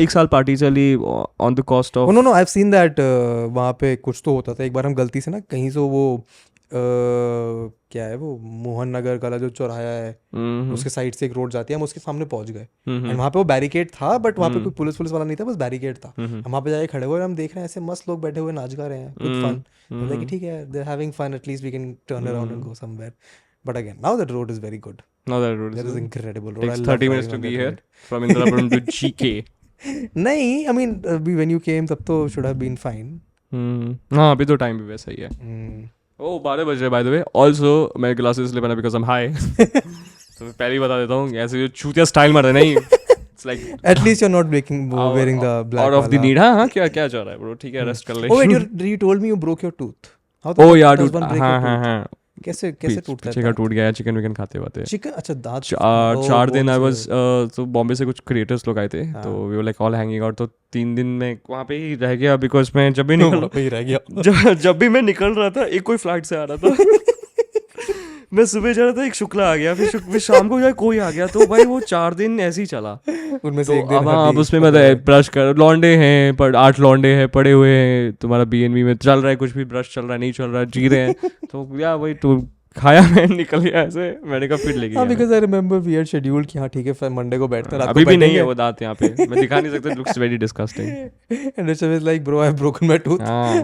[SPEAKER 1] 1 साल पार्टी चली on the cost of.
[SPEAKER 2] No I've seen that वहाँ पे कुछ तो होता था. एक बार हम गलती से ना कहीं से वो क्या है वो मोहन नगर का जो चौराहा है उसके साइड से एक रोड जाती है हम उसके सामने पहुंच गए. एंड वहाँ पे वो बैरिकेड था बट वहाँ पे कोई पुलिस वाला नहीं था बस बैरिकेड था. हम वहाँ पे जाके खड़े हुए हम देख रहे हैं ऐसे मस्त लोग बैठे हुए नाच गा रहे हैं. Good fun. ठीक है they are having fun at least we can turn around and go somewhere. But again, now that road is very good.
[SPEAKER 1] Now that road
[SPEAKER 2] is incredible road.
[SPEAKER 1] Takes 30 minutes to be here from Indrapuram to GK.
[SPEAKER 2] नहीं, I mean when you came तब तो should have been fine.
[SPEAKER 1] हाँ अभी तो time भी वैसा ही है. Oh 12 बज रहे by the way. Also मैं glasses ले बना because I'm high. तो मैं पहले ही बता देता हूँ ऐसे जो चूतिया स्टाइल मारते नहीं. It's like
[SPEAKER 2] at least you're not wearing the black.
[SPEAKER 1] Out of the need. हाँ क्या क्या चल रहा है bro. ठीक है रेस्ट कर ले.
[SPEAKER 2] Oh wait you told me you broke your tooth.
[SPEAKER 1] Oh yeah dude. हाँ
[SPEAKER 2] कैसे टूटता है?
[SPEAKER 1] पीछे का टूट गया. चिकन विकन खाते हुए.
[SPEAKER 2] चिकन अच्छा दांत
[SPEAKER 1] 4 दिन आई वाज तो बॉम्बे से कुछ क्रिएटर्स लोग आए थे तो we were like all hanging out. तो 3 दिन में वहाँ पे ही रह गया बिकॉज मैं जब भी मैं निकल रहा था एक कोई फ्लाइट से आ रहा था. मैं सुबह जा रहा था एक शुक्ला आ गया फिर शाम को जाए कोई आ गया. तो भाई वो 4 दिन ऐसे ही चला.
[SPEAKER 2] उनमें से
[SPEAKER 1] तो
[SPEAKER 2] एक दिन
[SPEAKER 1] अब उसमें मतलब ब्रश कर लौंडे हैं पर 8 लौंडे हैं पड़े हुए हैं. तुम्हारा BNB में चल रहा है कुछ भी ब्रश चल रहा है नहीं चल रहा है जी रहे हैं. तो या वही तो खाया मैं निकल गया ऐसे. मैंने कहा फिर लेके.
[SPEAKER 2] हाँ because I remember we had scheduled कि हाँ ठीक है फिर मंडे को बैठते हैं.
[SPEAKER 1] अभी भी नहीं है वो दांत यहाँ पे मैं दिखा नहीं सकता. Looks very disgusting.
[SPEAKER 2] And it's like bro I have broken my tooth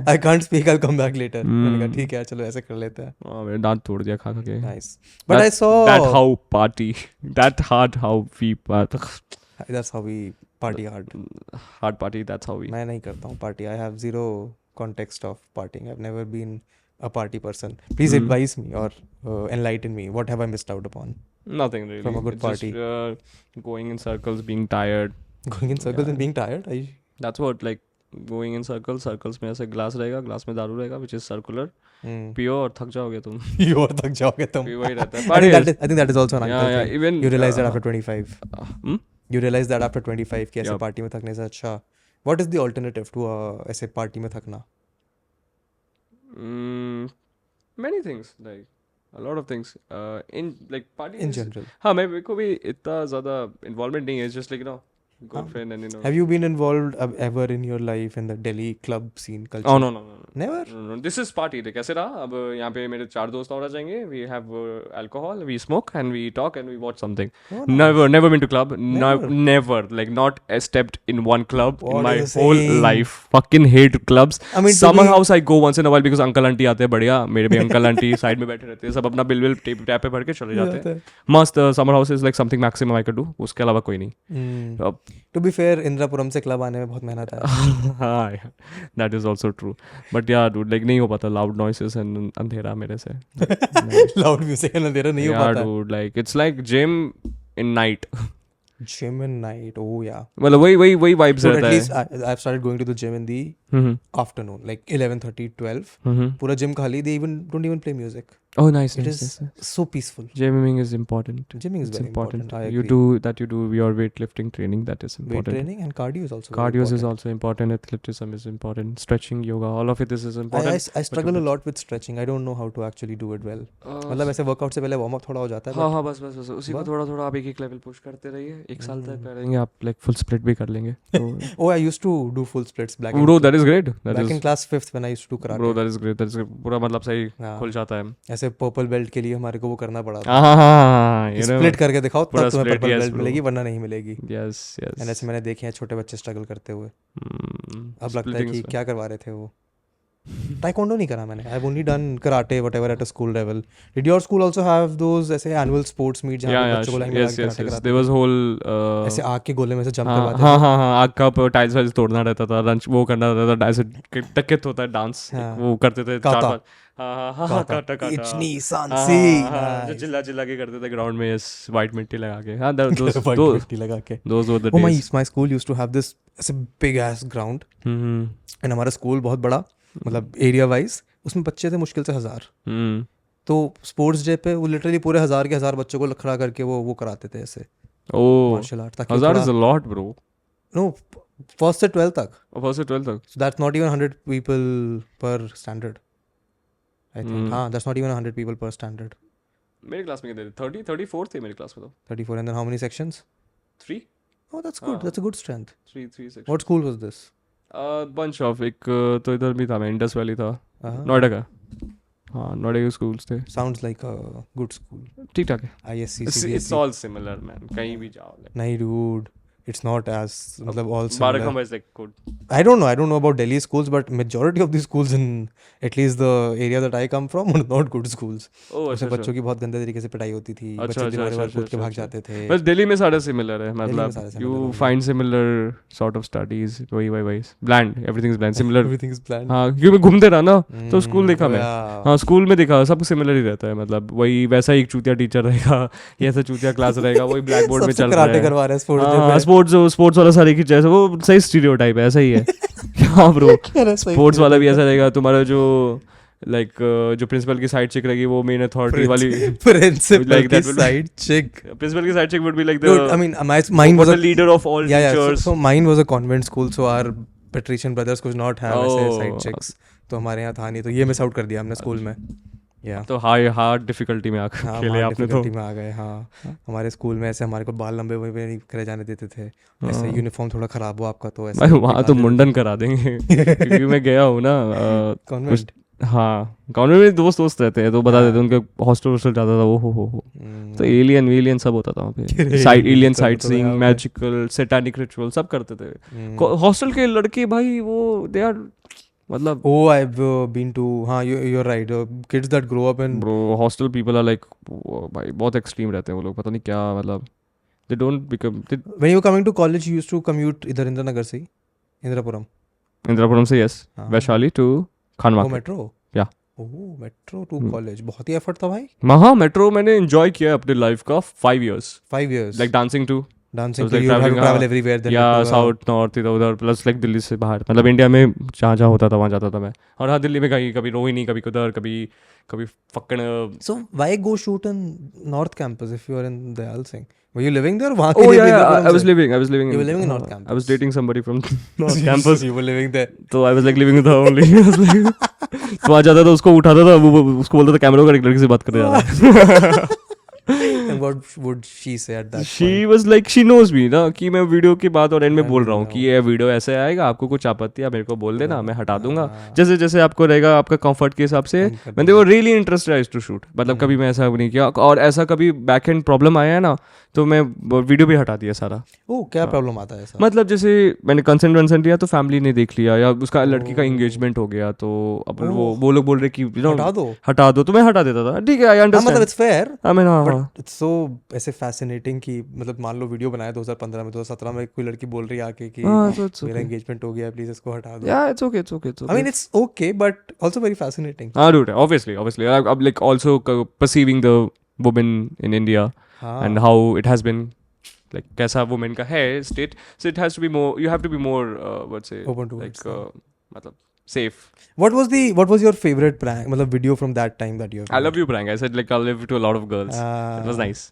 [SPEAKER 2] I can't speak I will come back later. मैंने कहा ठीक है चलो ऐसे कर लेते हैं.
[SPEAKER 1] हां मेरे दांत तोड़ दिया खा के.
[SPEAKER 2] Nice but I saw
[SPEAKER 1] that how party that hard how we
[SPEAKER 2] that's how we party hard
[SPEAKER 1] party that's how we.
[SPEAKER 2] मैं नहीं करता हूँ party. I have zero context of partying. I have never been a party person. Please advise me or enlighten me. What have I missed out upon?
[SPEAKER 1] Nothing really.
[SPEAKER 2] From a good party.
[SPEAKER 1] Just, going in circles, being tired.
[SPEAKER 2] Going in circles and being tired?
[SPEAKER 1] That's what like going in circles में ऐसे glass रहेगा glass में दारू रहेगा which is circular. पियो और थक जाओगे तुम.
[SPEAKER 2] पियो और थक जाओगे तुम.
[SPEAKER 1] वही रहता है.
[SPEAKER 2] I think that is also an uncle thing.
[SPEAKER 1] Yeah, even
[SPEAKER 2] you realize that after 25. You realize that after 25 कि ऐसे पार्टी में थकने से अच्छा. What is the alternative to ऐसे पार्टी में थकना?
[SPEAKER 1] Many things like a lot of things in like parties
[SPEAKER 2] in general?
[SPEAKER 1] हाँ मेरे को भी इतना ज़्यादा involvement नहीं है. It's just like girlfriend and
[SPEAKER 2] Have you been involved ever in your life in the Delhi club scene culture?
[SPEAKER 1] Oh no.
[SPEAKER 2] Never?
[SPEAKER 1] No. This is party. like कैसे रहा अब यहाँ पे मेरे 4 दोस्त और आ जाएंगे. We have alcohol, we smoke and we talk and we watch something.
[SPEAKER 2] Oh, nice.
[SPEAKER 1] Never been to club.
[SPEAKER 2] Never?
[SPEAKER 1] Never. Like not stepped in one club
[SPEAKER 2] What
[SPEAKER 1] in my
[SPEAKER 2] are you
[SPEAKER 1] whole
[SPEAKER 2] saying?
[SPEAKER 1] life. Fucking hate clubs.
[SPEAKER 2] I mean,
[SPEAKER 1] Summer house I go once in a while because uncle auntie आते हैं बढ़िया. मेरे भी uncle auntie side में बैठे रहते हैं. सब अपना बिल टैप पे भर के चले जाते हैं. मस्त. Summer house is like something maximum I could do. उसके अलावा कोई नहीं.
[SPEAKER 2] To be fair, इंद्रापुरम से क्लब आने में बहुत मेहनत है.
[SPEAKER 1] हाँ, that is also true. But yeah, dude, like नहीं हो पाता loud noises and अंधेरा मेरे से.
[SPEAKER 2] Loud music and अंधेरा नहीं हो
[SPEAKER 1] Yeah,
[SPEAKER 2] पाता.
[SPEAKER 1] dude, like it's like gym in night.
[SPEAKER 2] Gym and night, oh yeah.
[SPEAKER 1] मतलब वही vibes
[SPEAKER 2] So
[SPEAKER 1] रहता
[SPEAKER 2] at
[SPEAKER 1] है.
[SPEAKER 2] least I've started going to the gym in the afternoon, like 11:30, 12. पूरा gym खाली. They don't even play music.
[SPEAKER 1] Oh, nice.
[SPEAKER 2] It
[SPEAKER 1] nice,
[SPEAKER 2] is
[SPEAKER 1] nice.
[SPEAKER 2] so peaceful.
[SPEAKER 1] Gymming is important.
[SPEAKER 2] Gymming is
[SPEAKER 1] It's
[SPEAKER 2] very important. I
[SPEAKER 1] You
[SPEAKER 2] agree.
[SPEAKER 1] do your weightlifting training. That is
[SPEAKER 2] Weight
[SPEAKER 1] important.
[SPEAKER 2] training and cardio is also very
[SPEAKER 1] Cardio is
[SPEAKER 2] important.
[SPEAKER 1] also important. Athleticism is important. Stretching, yoga, all of it is important.
[SPEAKER 2] I struggle a lot with stretching. I don't know how to actually do it well. मतलब ऐसे workout से पहले warm up थोड़ा हो जाता है.
[SPEAKER 1] हाँ बस उसी को थोड़ा आप एक लेवल पुश करते रहिए. 1 साल तक करेंगे आप like full split भी कर लेंगे.
[SPEAKER 2] Oh, I used to do full splits back
[SPEAKER 1] Bro, that is great.
[SPEAKER 2] back in class 5th when I used to do karate.
[SPEAKER 1] Bro, that is great. पूरा मतलब सही खुल जाता है.
[SPEAKER 2] ऐसे पर्पल बेल्ट के लिए हमारे को वो करना पड़ा.
[SPEAKER 1] हाँ,
[SPEAKER 2] स्प्लिट करके दिखाओ तब तुम्हें
[SPEAKER 1] split,
[SPEAKER 2] purple
[SPEAKER 1] yes,
[SPEAKER 2] belt
[SPEAKER 1] bro.
[SPEAKER 2] मिलेगी वरना नहीं मिलेगी.
[SPEAKER 1] Yes.
[SPEAKER 2] एंड ऐसे मैंने देखे हैं छोटे बच्चे स्ट्रगल करते हुए. अब लगता है कि क्या करवा रहे थे वो. Taekwondo नहीं करा मैंने. I've only done karate whatever at a school level. Did your school also have those ऐसे annual sports meet जहाँ पे बच्चों को लाइन लगा के कराटे कराते?
[SPEAKER 1] There was whole
[SPEAKER 2] ऐसे आग के गोले में से जंप करवाते थे.
[SPEAKER 1] हाँ आग का टाइल्स वाइल्स तोड़ना रहता था. लंच वो करना रहता था. ऐसे टकित होता है डांस. वो करते थे 4-5. हाँ काटा.
[SPEAKER 2] इचनी सांसी.
[SPEAKER 1] जो चिल्ला के करते थे ग्राउंड में. यस वाइट मिट्टी लगा के. हाँ those
[SPEAKER 2] मिट्टी लगा के.
[SPEAKER 1] Those were the
[SPEAKER 2] Oh,
[SPEAKER 1] days.
[SPEAKER 2] my school used to have this ऐसे big ass ground. And हमारा स्कूल बहुत बड़ा मतलब एरिया वाइज. उसमें बच्चे थे मुश्किल से 1000. तो स्पोर्ट्स डे पे वो लिटरली पूरे 1000 के 1000 बच्चों को खड़ा करके वो कराते थे ऐसे martial art.
[SPEAKER 1] 1000 is a lot, bro.
[SPEAKER 2] No, first से 12 तक.
[SPEAKER 1] फर्स्ट से 12 तक.
[SPEAKER 2] So that's not even 100 people per standard. I think. हाँ, that's not even 100 people per standard.
[SPEAKER 1] मेरे क्लास में कितने थे? 34 थे मेरे क्लास में तो.
[SPEAKER 2] 34 and then how many sections?
[SPEAKER 1] 3.
[SPEAKER 2] Oh, that's good. That's a good strength.
[SPEAKER 1] 3 sections.
[SPEAKER 2] What school was this?
[SPEAKER 1] Bunch of एक तो इधर भी था. मैं इंडस वैली था. नोएडा का. हाँ नोएडा के स्कूल्स थे.
[SPEAKER 2] Sounds like a good school.
[SPEAKER 1] ठीक ठाक है.
[SPEAKER 2] ISC,
[SPEAKER 1] It's
[SPEAKER 2] CBSE.
[SPEAKER 1] all similar, man. कहीं भी जाओ.
[SPEAKER 2] नहीं dude. It's not as मतलब all similar.
[SPEAKER 1] Barakham is like good.
[SPEAKER 2] I don't know about Delhi schools, but majority of the schools in at least the area that I come from are not good schools. उसमें बच्चों की बहुत गंदे तरीके से पिटाई होती थी. बच्चे दिन कूद के भाग जाते थे.
[SPEAKER 1] बस दिल्ली में सारे सिमिलर है. मतलब you find similar sort of studies. वही bland. Everything is bland. Similar.
[SPEAKER 2] Everything is bland.
[SPEAKER 1] हाँ क्योंकि मैं घूमते रहा ना तो स्कूल देखा मैं. हाँ स्कूल में देखा सब सिमिलर ही रहता है. मतलब वही वैसा ही एक चूतिया टीचर रहेगा. ये ऐसा चूतिया क्लास रहेगा. वही ब्लैक बोर्ड में चल रहा है.
[SPEAKER 2] कराटे करवा रहे हैं
[SPEAKER 1] स्पोर्ट्स वाला सारे की जैसे वो सही स्टीरियोटाइप है. ऐसा ही है. क्या ब्रो. स्पोर्ट्स वाला भी ऐसा रहेगा. तुम्हारा जो लाइक जो प्रिंसिपल की साइड चिक रहेगी वो मेन अथॉरिटी वाली.
[SPEAKER 2] प्रिंसिपल की साइड चिक.
[SPEAKER 1] प्रिंसिपल की साइड चिक would be like the
[SPEAKER 2] I mean mine was
[SPEAKER 1] the leader of all teachers.
[SPEAKER 2] So mine was a convent school, so our patrician brothers could not have ऐसे side chicks. तो हमारे यहाँ था नहीं. तो ये मिस आउट कर दिया हमने स्कूल में.
[SPEAKER 1] तो हार्ड डिफिकल्टी में आकर खेले आपने तो.
[SPEAKER 2] में आ गए. हाँ हमारे स्कूल में ऐसे हमारे को बाल लंबे वही नहीं करे जाने देते थे. ऐसे यूनिफॉर्म थोड़ा खराब हो आपका तो ऐसे
[SPEAKER 1] वहाँ तो मुंडन करा देंगे. क्योंकि मैं गया हूँ ना
[SPEAKER 2] कॉन्वेंट.
[SPEAKER 1] हाँ कॉन्वेंट में दोस्त रहते हैं तो बता देते उनके हॉस्टल जाता था. वो हो तो एलियन सब होता था वहाँ पे. Side alien sight seeing magical satanic ritual सब करते थे. हॉस्टल के लड़के भाई वो दे आर मतलब.
[SPEAKER 2] Oh, I've been to. हाँ you're right. Kids that grow up in.
[SPEAKER 1] Bro, hostel people are like भाई बहुत extreme रहते हैं वो लोग. पता नहीं क्या मतलब. They don't become.
[SPEAKER 2] When you were coming to college, you used to commute इधर इंदिरा नगर से ही.
[SPEAKER 1] इंदिरापुरम से yes. Vaishali to Khan market.
[SPEAKER 2] Metro.
[SPEAKER 1] Yeah.
[SPEAKER 2] Metro to college. बहुत ही एफर्ट था भाई.
[SPEAKER 1] हाँ मेट्रो मैंने enjoy किया अपने लाइफ का 5 years.
[SPEAKER 2] 5 years.
[SPEAKER 1] Like dancing too.
[SPEAKER 2] Dancing to you have to travel everywhere. Then
[SPEAKER 1] yeah, south north इधर उधर plus like दिल्ली से बाहर. मतलब इंडिया में जहाँ होता था वहाँ जाता था मैं. और हाँ दिल्ली में कभी रोहिणी कभी कुदर कभी फक्कड़.
[SPEAKER 2] So why go shoot in North Campus if you are in Dayal Singh? Were you living there? वहाँ
[SPEAKER 1] Oh yeah, I was living.
[SPEAKER 2] You were living in North Campus.
[SPEAKER 1] I was dating somebody from North Campus.
[SPEAKER 2] You were living there.
[SPEAKER 1] So I was like living with her only. I was like तो आ जाता था, उसको उठाता था, वो उसको बोलता था कैमरा का एक लड़की से बात करने जा रहा है.
[SPEAKER 2] And what would she say at that
[SPEAKER 1] She
[SPEAKER 2] point?
[SPEAKER 1] was like, she knows me ना कि मैं वीडियो के बाद और एंड में
[SPEAKER 2] I
[SPEAKER 1] बोल रहा हूँ कि
[SPEAKER 2] know.
[SPEAKER 1] ये वीडियो ऐसे आएगा, आपको कुछ आपत्ति है मेरे को बोल देना, मैं हटा दूंगा
[SPEAKER 2] हाँ.
[SPEAKER 1] जैसे जैसे आपको रहेगा आपका कंफर्ट के हिसाब से.
[SPEAKER 2] हम कर
[SPEAKER 1] मैंने वो रियली इंटरेस्टेड टू शूट, मतलब कभी मैं ऐसा नहीं किया. और ऐसा कभी बैक एंड प्रॉब्लम आया है ना तो मैं वीडियो भी हटा दिया सारा.
[SPEAKER 2] ओह, क्या प्रॉब्लम आता है ऐसा?
[SPEAKER 1] मतलब जैसे मैंने कंसेंट वंसेंट लिया तो फैमिली ने देख लिया, या उसका लड़की का एंगेजमेंट हो गया, तो अब वो लोग बोल रहे कि हटा दो, तो मैं हटा देता था. ठीक है, आई अंडरस्टैंड.
[SPEAKER 2] मतलब इट्स फेयर.
[SPEAKER 1] आई मीन हाँ,
[SPEAKER 2] बट इट्स सो ऐसे फैसिनेटिंग कि मतलब मान लो वीडियो बनाया 2015 में, 2017 में कोई लड़की बोल रही है आके कि मेरा एंगेजमेंट हो गया, प्लीज इसको हटा दो.
[SPEAKER 1] या it's okay.
[SPEAKER 2] I mean it's okay but also very fascinating.
[SPEAKER 1] हाँ dude, obviously अब like also perceiving the woman in India and how it has been like कैसा woman का है state, so it has to be more, you have to be more what's say
[SPEAKER 2] Open towards
[SPEAKER 1] like मतलब safe.
[SPEAKER 2] What was your favorite prank, मतलब video from that time that you have
[SPEAKER 1] I
[SPEAKER 2] made?
[SPEAKER 1] love you prank. I said like I love you to a lot of girls. It was nice.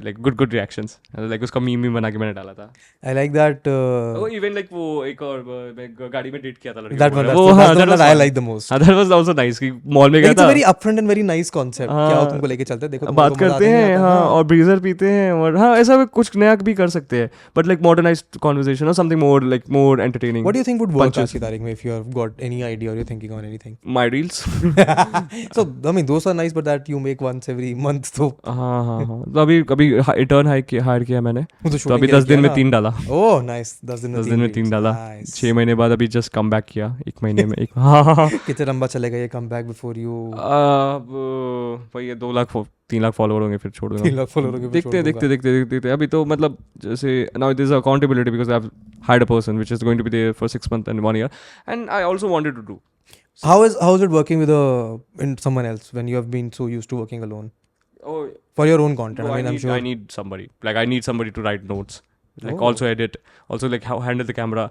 [SPEAKER 1] Like good reactions. Like उसका meme बना के मैंने डाला था.
[SPEAKER 2] I like that.
[SPEAKER 1] Oh, even like वो एक और मैं गाड़ी में डेट किया था लड़की.
[SPEAKER 2] That one,
[SPEAKER 1] वो
[SPEAKER 2] that's
[SPEAKER 1] हाँ,
[SPEAKER 2] the one that I
[SPEAKER 1] fun.
[SPEAKER 2] like the most.
[SPEAKER 1] That was also nice कि मॉल में गया
[SPEAKER 2] It's
[SPEAKER 1] था.
[SPEAKER 2] a very upfront and very nice concept. क्या हो तुमको लेके चलते हैं, देखो तुमको
[SPEAKER 1] बात
[SPEAKER 2] तो मजा
[SPEAKER 1] करते
[SPEAKER 2] आता नहीं
[SPEAKER 1] हैं
[SPEAKER 2] आता.
[SPEAKER 1] हाँ, और ब्रीजर पीते हैं, और हाँ ऐसा भी कुछ नया भी कर सकते हैं, बट लाइक मॉडर्नाइज्ड कन्वर्सेशन और something more entertaining.
[SPEAKER 2] What do you think would work
[SPEAKER 1] Punches.
[SPEAKER 2] आज की तारीख में, if you have got any idea or you're thinking on anything?
[SPEAKER 1] My reels.
[SPEAKER 2] So I mean those are nice, but that you make once every month, तो
[SPEAKER 1] हाँ तो अभी intern hire किया मैंने,
[SPEAKER 2] तो
[SPEAKER 1] तो अभी 10 दिन में 3 डाला.
[SPEAKER 2] Oh nice. 10 दिन में 3
[SPEAKER 1] डाला. 6 महीने बाद अभी जस्ट कम बैक किया, 1 महीने में एक. हाँ
[SPEAKER 2] कितने लंबा चलेगा ये कम बैक बिफोर यू?
[SPEAKER 1] अब भाई ये 3 लाख फॉलोवर होंगे फिर छोड़ दूंगा.
[SPEAKER 2] 3 लाख फॉलोवर होंगे
[SPEAKER 1] देखते अभी तो मतलब जैसे now this accountability because I have hired a person which is going to be there for 6 months and 1 year, and I also wanted to do.
[SPEAKER 2] How is it working with someone else when you have been so used to working alone?
[SPEAKER 1] Oh,
[SPEAKER 2] For your own content,
[SPEAKER 1] bro,
[SPEAKER 2] I mean, I'm sure.
[SPEAKER 1] I need somebody. Like I need somebody to write notes. Like also edit, also like how handle the camera.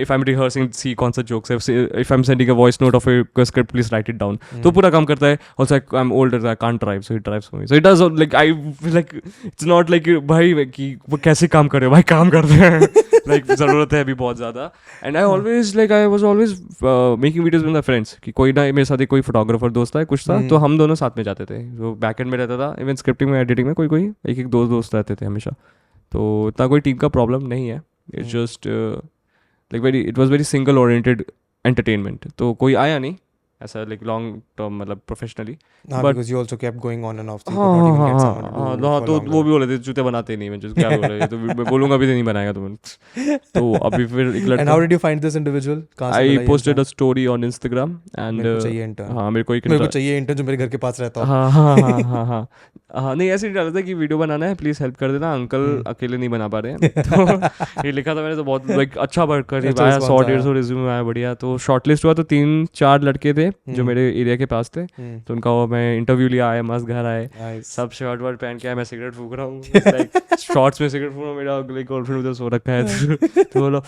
[SPEAKER 1] If I'm rehearsing, see concert jokes. If I'm sending a voice note of a script, please write it down. तो पूरा काम करता है. Also I'm older, I can't drive, so he drives for me. So it does like I feel like it's not like भाई कि वो कैसे काम कर रहे हो, भाई काम करते हैं. Like ज़रूरत है अभी बहुत ज़्यादा. And I always like I was always making videos with my friends कि कोई ना मेरे साथ कोई फोटोग्राफर दोस्त था कुछ था, तो हम दोनों साथ में जाते थे. तो बैक एंड में रहता था, इवन स्क्रिप्टिंग में एडिटिंग में कोई एक दोस्त रहते थे हमेशा. तो इतना कोई टीम का प्रॉब्लम नहीं है. It's just like it was very single oriented entertainment. तो कोई आया नहीं ऐसा लाइक लॉन्ग टर्म मतलब professionally.
[SPEAKER 2] But because you also kept going on and off, so you could not even get someone to do it for
[SPEAKER 1] तो
[SPEAKER 2] longer.
[SPEAKER 1] वो भी बोले थे जूते बनाते नहीं मैं क्या बोल रहे हैं, तो मैं बोलूँगा भी नहीं बनाएगा तुम. तो अभी फिर एक
[SPEAKER 2] And
[SPEAKER 1] लड़का.
[SPEAKER 2] how did you find this individual? कहाँ से
[SPEAKER 1] I
[SPEAKER 2] मिला ये
[SPEAKER 1] posted a
[SPEAKER 2] इंसान?
[SPEAKER 1] story on Instagram and
[SPEAKER 2] मेरे को चाहिए intern.
[SPEAKER 1] हाँ मेरे को
[SPEAKER 2] चाहिए intern जो मेरे घर के पास रहता हो.
[SPEAKER 1] हाँ नहीं ऐसे ही डाला था कि वीडियो बनाना है, प्लीज हेल्प कर देना, अंकल अकेले नहीं बना पा रहे हैं. तो ये लिखा था मैंने, तो बहुत लाइक अच्छा वर्क कर
[SPEAKER 2] अच्छा
[SPEAKER 1] आया.
[SPEAKER 2] response
[SPEAKER 1] 100-150 रिज्यूमे आया बढ़िया. तो शॉर्टलिस्ट हुआ तो 3-4 लड़के थे जो मेरे एरिया के पास थे. तो उनका मैं इंटरव्यू लिया, आए मस्त घर आए.
[SPEAKER 2] Nice.
[SPEAKER 1] सब शर्ट वर्ट पहन के आए, मैं सिगरेट फूक रहा हूँ शॉर्ट्स में सिगरेट फूक रहा हूँ. मेरा गर्लफ्रेंड उधर सो रखा है. तो बोलो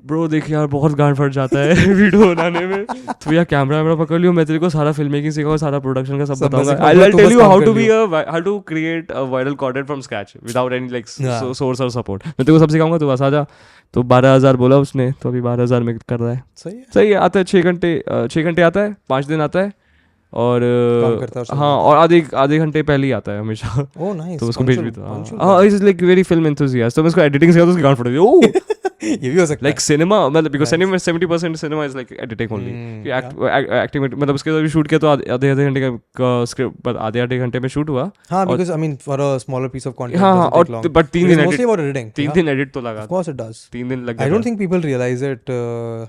[SPEAKER 1] ब्रो देख यार बहुत गांड फट जाता है वीडियो बनाने में, तो यार कैमरा पकड़ लियो, मैं तेरे को सारा फिल्म मेकिंग सिखाऊंगा, सारा प्रोडक्शन का सब बताऊंगा. I'll tell you how to create a viral content from scratch without any like source or support. मैं तेरे को सब सिखाऊंगा, तो बस आ जा. तो 12,000 बोला उसने, तो अभी 12,000 में कर रहा है. सही है. आता है 6 घंटे आता है, 5 दिन आता है. और हाँ और आधे घंटे पहले ही आता है हमेशा. तो उसको भेज भी था. हाँ is like very film enthusiast. तो मैं उसको एडिटिंग सिखा तो उसकी गांड फट गई.
[SPEAKER 2] ये भी हो सकता है.
[SPEAKER 1] लाइक सिनेमा मतलब because cinema 70% cinema is like editing only. Acting मतलब उसके बाद शूट किया तो आधे घंटे का स्क्रिप्ट आधे घंटे में शूट हुआ.
[SPEAKER 2] हाँ because I mean for a smaller piece of content.
[SPEAKER 1] हाँ और बट 3 दिन एडिट. 3 दिन एडिट तो लगा.
[SPEAKER 2] Of course it does.
[SPEAKER 1] 3 दिन लग गए.
[SPEAKER 2] I don't think people realize it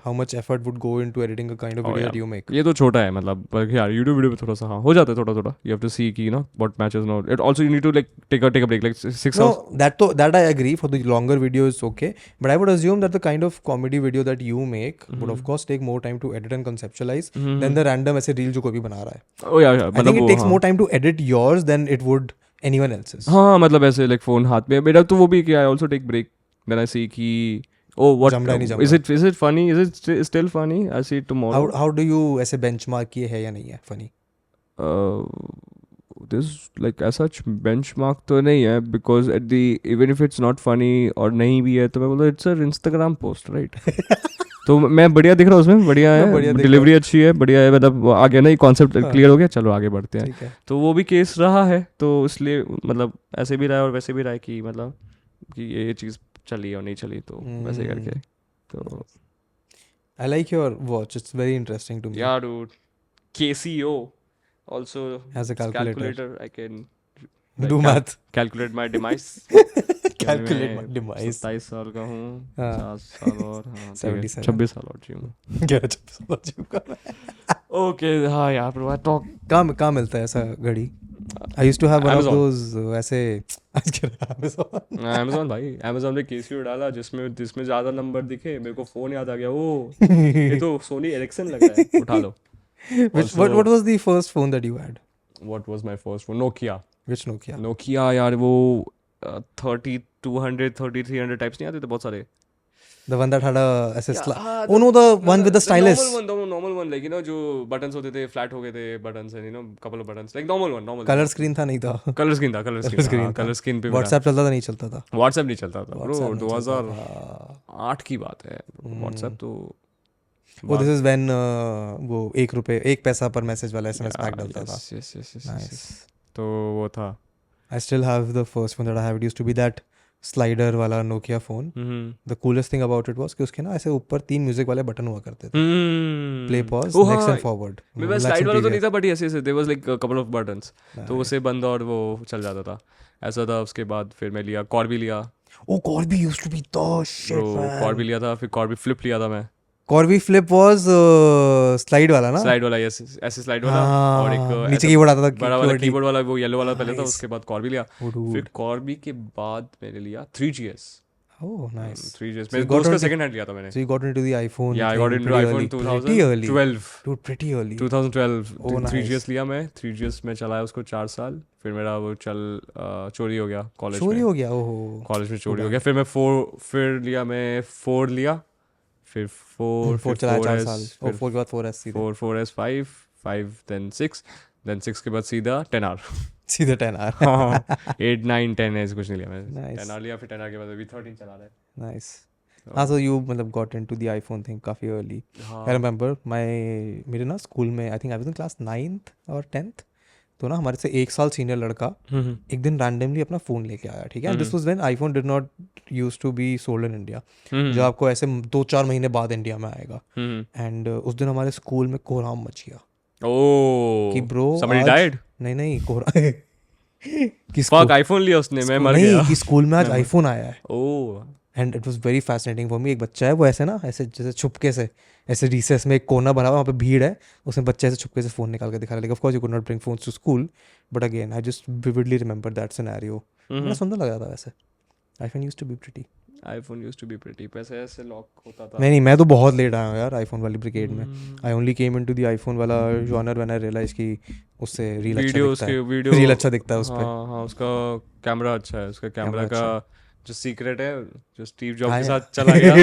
[SPEAKER 2] how much effort would go into editing a kind of video that you make.
[SPEAKER 1] ये तो छोटा है मतलब यार यूट्यूब वीडियो में थोड़ा सा हाँ हो जाता है थोड़ा. You have to see कि ना what matches not. It also you need to like take a break like 6 hours.
[SPEAKER 2] No, that I agree. For the longer video is okay, but I would assume that the kind of comedy video that you make would of course take more time to edit and conceptualize than the random ऐसे reel जो कोई भी बना रहा है.
[SPEAKER 1] Oh yeah.
[SPEAKER 2] I think it takes more time to edit yours than it would anyone else's.
[SPEAKER 1] हाँ मतलब ऐसे like phone हाथ में मेरा तो वो भी कि I also take break then I see कि oh what is it funny, is it still funny, I see it tomorrow.
[SPEAKER 2] How do you ऐसे benchmark ये है या नहीं है funny?
[SPEAKER 1] This like as such benchmark तो नहीं है because even if it's not funny और नहीं भी है तो मैं बोलूँ it's an Instagram post right. तो मैं बढ़िया दिख रहा हूँ उसमें, बढ़िया है, डिलीवरी अच्छी है, बढ़िया है, मतलब आ गया ना ये कॉन्सेप्ट क्लियर हो गया, चलो आगे बढ़ते हैं। तो वो भी केस रहा है, तो इसलिए मतलब ऐसे भी रहा है और वैसे भी रहा है कि मतलब कि ये चीज़ चली और नहीं चली, तो वैसे करके। तो
[SPEAKER 2] I like your watch. It's very interesting to me.
[SPEAKER 1] yeah dude, KCO also
[SPEAKER 2] Has a calculator.
[SPEAKER 1] I can
[SPEAKER 2] Do math.
[SPEAKER 1] calculate my demise.
[SPEAKER 2] Calculate my demise.
[SPEAKER 1] 27 साल का हूँ,
[SPEAKER 2] हाँ।
[SPEAKER 1] 50 साल और, हाँ
[SPEAKER 2] 77.
[SPEAKER 1] 26 साल और जीऊँ।
[SPEAKER 2] 11
[SPEAKER 1] ओके हाँ यार ब्रो, टॉक
[SPEAKER 2] कहाँ मिलता है ऐसा घड़ी? I used to have one of
[SPEAKER 1] Amazon.
[SPEAKER 2] those ऐसे आज कह रहा Amazon.
[SPEAKER 1] अमेजोन भाई, अमेजोन पे केसीओ डाला जिसमें ज्यादा नंबर दिखे, मेरे को फोन याद आ गया, ओ ये तो सोनी एरिक्सन लग रहा है, उठा लो।
[SPEAKER 2] What was the first phone that you had?
[SPEAKER 1] What was my first phone? Nokia.
[SPEAKER 2] Which Nokia?
[SPEAKER 1] Nokia यार वो 3200 3300 टाइप्स नहीं आते थे बहुत सारे?
[SPEAKER 2] The one that had a ऐसे oh no, the one with the stylus.
[SPEAKER 1] Normal one, like you know जो buttons होते थे, flat हो गए थे buttons, and you know couple of buttons, like normal one.
[SPEAKER 2] Color screen था नहीं था?
[SPEAKER 1] Color screen था, color screen पे
[SPEAKER 2] WhatsApp चलता था नहीं चलता था?
[SPEAKER 1] WhatsApp नहीं चलता था bro, 2008 की बात है WhatsApp तो।
[SPEAKER 2] Oh, this is when वो एक पैसा पर मैसेज वाला SMS पैक डालता था।
[SPEAKER 1] Nice. तो वो था।
[SPEAKER 2] I still have the first phone that I have. It used to be that slider वाला Nokia phone. The coolest thing about it was कि उसके ना ऐसे ऊपर 3 म्यूजिक वाले बटन हुआ करते थे, play pause next and forward.
[SPEAKER 1] मेरे पास स्लाइड वाला तो नहीं था, बट ऐसे ऐसे there was like a couple of buttons, तो उसे बंद और वो चल जाता था, ऐसा था। उसके बाद फिर मैं लिया कॉर्बी लिया।
[SPEAKER 2] Oh Corby used to be the shit man.
[SPEAKER 1] Corby लिया था, फिर कॉर्बी फ्लिप लिया था मैं।
[SPEAKER 2] कॉर्बी फ्लिप वाज स्लाइड वाला ना?
[SPEAKER 1] स्लाइड वाला, यस, ऐसे स्लाइड वाला। और एक
[SPEAKER 2] नीचे कीबोर्ड आता था,
[SPEAKER 1] बड़ा वाला कीबोर्ड वाला, वो येलो वाला पहले था, उसके बाद कॉर्बी लिया। फिर कॉर्बी के बाद मैंने लिया 3GS।
[SPEAKER 2] Oh, nice.
[SPEAKER 1] 3GS मेरे दोस्त का सेकंड हैंड लिया था मैंने।
[SPEAKER 2] So you got into the iPhone?
[SPEAKER 1] Yeah, I got into iPhone 2012.
[SPEAKER 2] Dude, pretty early.
[SPEAKER 1] 2012
[SPEAKER 2] Oh, nice.
[SPEAKER 1] 3GS लिया मैं। 3GS में चलाया उसको 4 साल, फिर मेरा वो चोरी हो गया कॉलेज में।
[SPEAKER 2] चोरी हो गया? ओहो।
[SPEAKER 1] कॉलेज में चोरी हो गया। फिर मैं 4 लिया, मैं 4 लिया, फिर 4
[SPEAKER 2] चलाया 4 साल। और 4 के बाद 4S सीधा।
[SPEAKER 1] 4S 5 then 6 के बाद सीधा 10R।
[SPEAKER 2] सीधा 10R।
[SPEAKER 1] 8 9 10 ऐसे कुछ नहीं लिया मैंने।
[SPEAKER 2] Nice.
[SPEAKER 1] 10R लिया, फिर 10R के बाद अभी 13 चला रहा है।
[SPEAKER 2] Nice. So you मतलब got into the iPhone thing काफी early. I remember मेरे ना स्कूल में, I think I was in class 9th और 10th, तो ना हमारे से 1 साल सीनियर लड़का एक दिन रैंडमली अपना फ़ोन लेके आया, ठीक है। This was when iPhone did not use to be sold in India, जो आपको ऐसे 2-4 महीने बाद इंडिया में आएगा। एंड उस दिन हमारे स्कूल में कोहराम मच गया।
[SPEAKER 1] ओह,
[SPEAKER 2] कि ब्रो
[SPEAKER 1] somebody died?
[SPEAKER 2] नहीं कोहराम कि
[SPEAKER 1] फक आईफोन लिया उसने, मैं मर गया।
[SPEAKER 2] नहीं कि स्कूल में आज आईफोन आया है।
[SPEAKER 1] Oh,
[SPEAKER 2] and it was very fascinating for me. एक बच्चा है वो ऐसे ना ऐसे जैसे छुपके से ऐसे रिसेस में एक कोना बना हुआ, वहाँ पे भीड़ है, उसमें बच्चे ऐसे छुपके से फ़ोन निकाल के दिखा रहा है। Like of course you could not bring phones to school, but again I just vividly remember that scenario. बड़ा सुंदर लग रहा था वैसे। IPhone used to be pretty.
[SPEAKER 1] IPhone used to be pretty. पैसे ऐसे लॉक होता था।
[SPEAKER 2] नहीं मैं तो बहुत लेट आया हूँ यार आईफोन वाली ब्रिगेड में। I only came into the iPhone वाला जॉनर व्हेन आई रियलाइज कि उससे रील अच्छा दिखता है उस पे।
[SPEAKER 1] हाँ, उसका कैमरा अच्छा है, उसका कैमरा का जो सीक्रेट है, जो स्टीव जॉब के साथ चला गया,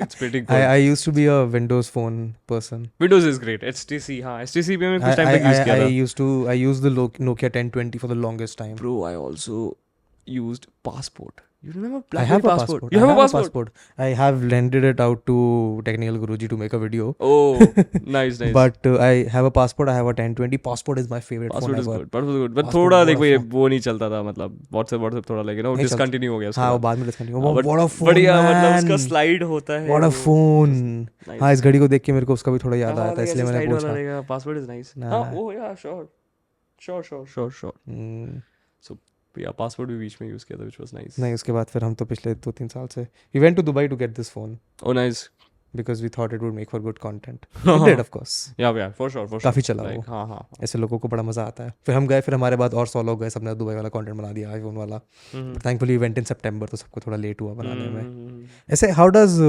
[SPEAKER 1] it's pretty good.
[SPEAKER 2] I used to be a Windows phone person.
[SPEAKER 1] Windows is great. HTC, हाँ HTC पे मैं कुछ टाइम तक यूज किया था।
[SPEAKER 2] I used the Nokia 1020 for the longest time.
[SPEAKER 1] Bro, I also used passport. You remember
[SPEAKER 2] I
[SPEAKER 1] BlackBerry
[SPEAKER 2] have a
[SPEAKER 1] passport?
[SPEAKER 2] passport.
[SPEAKER 1] You
[SPEAKER 2] I
[SPEAKER 1] have a
[SPEAKER 2] have
[SPEAKER 1] passport?
[SPEAKER 2] I have lended it out to Technical Guruji to make a video.
[SPEAKER 1] Oh, nice.
[SPEAKER 2] But I have a passport. I have a 1020. Passport is my favorite
[SPEAKER 1] passport
[SPEAKER 2] phone
[SPEAKER 1] is
[SPEAKER 2] ever.
[SPEAKER 1] good. Passport is good. But
[SPEAKER 2] Passport
[SPEAKER 1] थोड़ा
[SPEAKER 2] बड़ा
[SPEAKER 1] like
[SPEAKER 2] phone.
[SPEAKER 1] वो नहीं चलता था, मतलब WhatsApp थोड़ा like you know discontinue हो गया उसका।
[SPEAKER 2] हाँ वो बाद में discontinue हुआ। What a phone,
[SPEAKER 1] बढ़िया, मतलब
[SPEAKER 2] man.
[SPEAKER 1] उसका slide होता है।
[SPEAKER 2] What a phone.
[SPEAKER 1] Nice.
[SPEAKER 2] हाँ इस घड़ी को देख के मेरे को उसका भी थोड़ा याद आया था, इसलिए मैंने पूछा।
[SPEAKER 1] Passport is nice. हाँ, oh yeah, sure. So yeah, passport भी बीच में यूज किया था, which was nice.
[SPEAKER 2] नहीं उसके बाद फिर हम तो पिछले 2-3 साल से we went to Dubai to get this phone.
[SPEAKER 1] Oh nice.
[SPEAKER 2] Because we thought it would make for good content. It did of course.
[SPEAKER 1] Yeah, for sure.
[SPEAKER 2] काफी चला
[SPEAKER 1] like,
[SPEAKER 2] वो।
[SPEAKER 1] हाँ।
[SPEAKER 2] ऐसे लोगों को बड़ा मजा आता है। फिर हम गए, फिर हमारे बाद और 100 लोग गए, सबने दुबई वाला कंटेंट बना दिया आईफोन वाला। थैंकफुली इवेंट इन सितंबर, तो सबको थोड़ा लेट हुआ बनाने में। ऐसे how does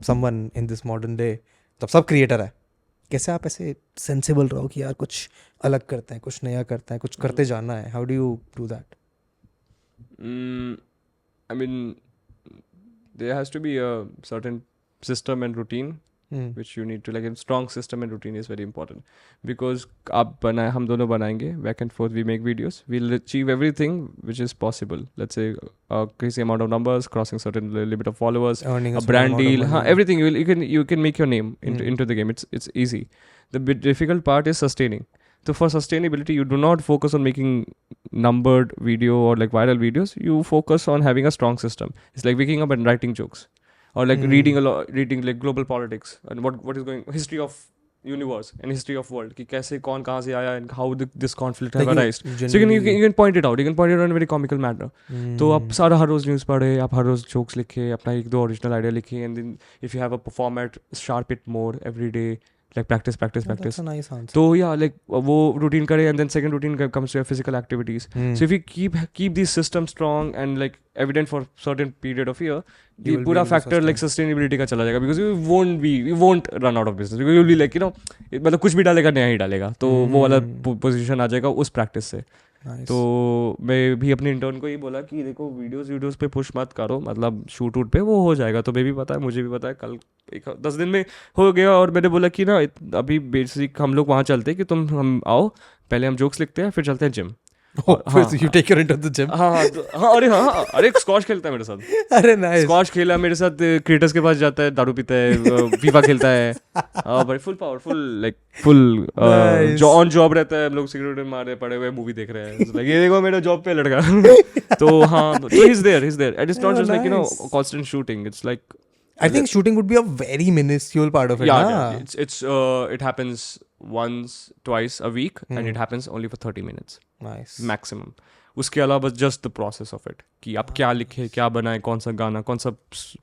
[SPEAKER 2] someone in this modern day, तब सब क्रिएटर है, कैसे आप ऐसे सेंसिबल रहो कि यार कुछ अलग करते हैं, कुछ नया करते हैं, कुछ करते जाना है? How do you do that?
[SPEAKER 1] I mean, there has to be a certain system and routine which you need to like a strong system and routine is very important because हम दोनों बनाएंगे back and forth we make videos we'll achieve everything which is possible let's say a crazy amount of numbers crossing certain limit of followers
[SPEAKER 2] Earning
[SPEAKER 1] a brand deal everything you can make your name into the game it's easy the bit difficult part is sustaining so for sustainability you do not focus on making numbered video or like viral videos you focus on having a strong system it's like waking up and writing jokes or like reading like global politics and what is going history of universe and history of world कि कैसे कौन कहाँ से आया and how this conflict have arisen so you can point it out in a very comical manner तो आप सारा हर रोज news पढ़े आप हर रोज जोक्स लिखे अपना एक दो ओरिजिनल आइडिया लिखे and then if you have a format sharp it more every day like practice
[SPEAKER 2] that's a nice answer.
[SPEAKER 1] so yeah like वो routine करे and then second routine comes to your physical activities so if you keep these systems strong and like evident for certain period of year the पूरा factor like sustainability का चला जाएगा because you won't run out of business because you'll be like you know मतलब कुछ भी डालेगा नया ही डालेगा तो वो वाला position आ जाएगा उस practice से तो मैं भी अपने इंटर्न को ही बोला कि देखो वीडियोस पे पुश मत करो मतलब शूट वूट पे वो हो जाएगा तो मैं भी पता है मुझे भी पता है कल 10 दिन में हो गया और मैंने बोला कि ना अभी बेसिक हम लोग वहाँ चलते कि हम आओ पहले हम जोक्स लिखते हैं फिर चलते हैं gym
[SPEAKER 2] you take her into the gym
[SPEAKER 1] अरे स्क्वॉश खेलता है मेरे साथ
[SPEAKER 2] अरे नाइस
[SPEAKER 1] स्क्वॉश खेला मेरे साथ क्रिएटर्स के पास जाता है दारू पीता है फीफा खेलता है भाई full powerful like full on job रहता है हम लोग सिक्योरिटी में मारे पड़े हुए मूवी देख रहे हैं लाइक ये देखो मेरा जॉब पे लड़का तो हाँ तो he is there and it's not just like you know constant shooting it's like
[SPEAKER 2] I think shooting would be a very minuscule part of it.
[SPEAKER 1] Yeah. It happens once, twice a week, and it happens only for 30 minutes.
[SPEAKER 2] Nice.
[SPEAKER 1] Maximum. उसके अलावा बस just the process of it कि आप क्या लिखे क्या बनाए कौन सा गाना कौन सा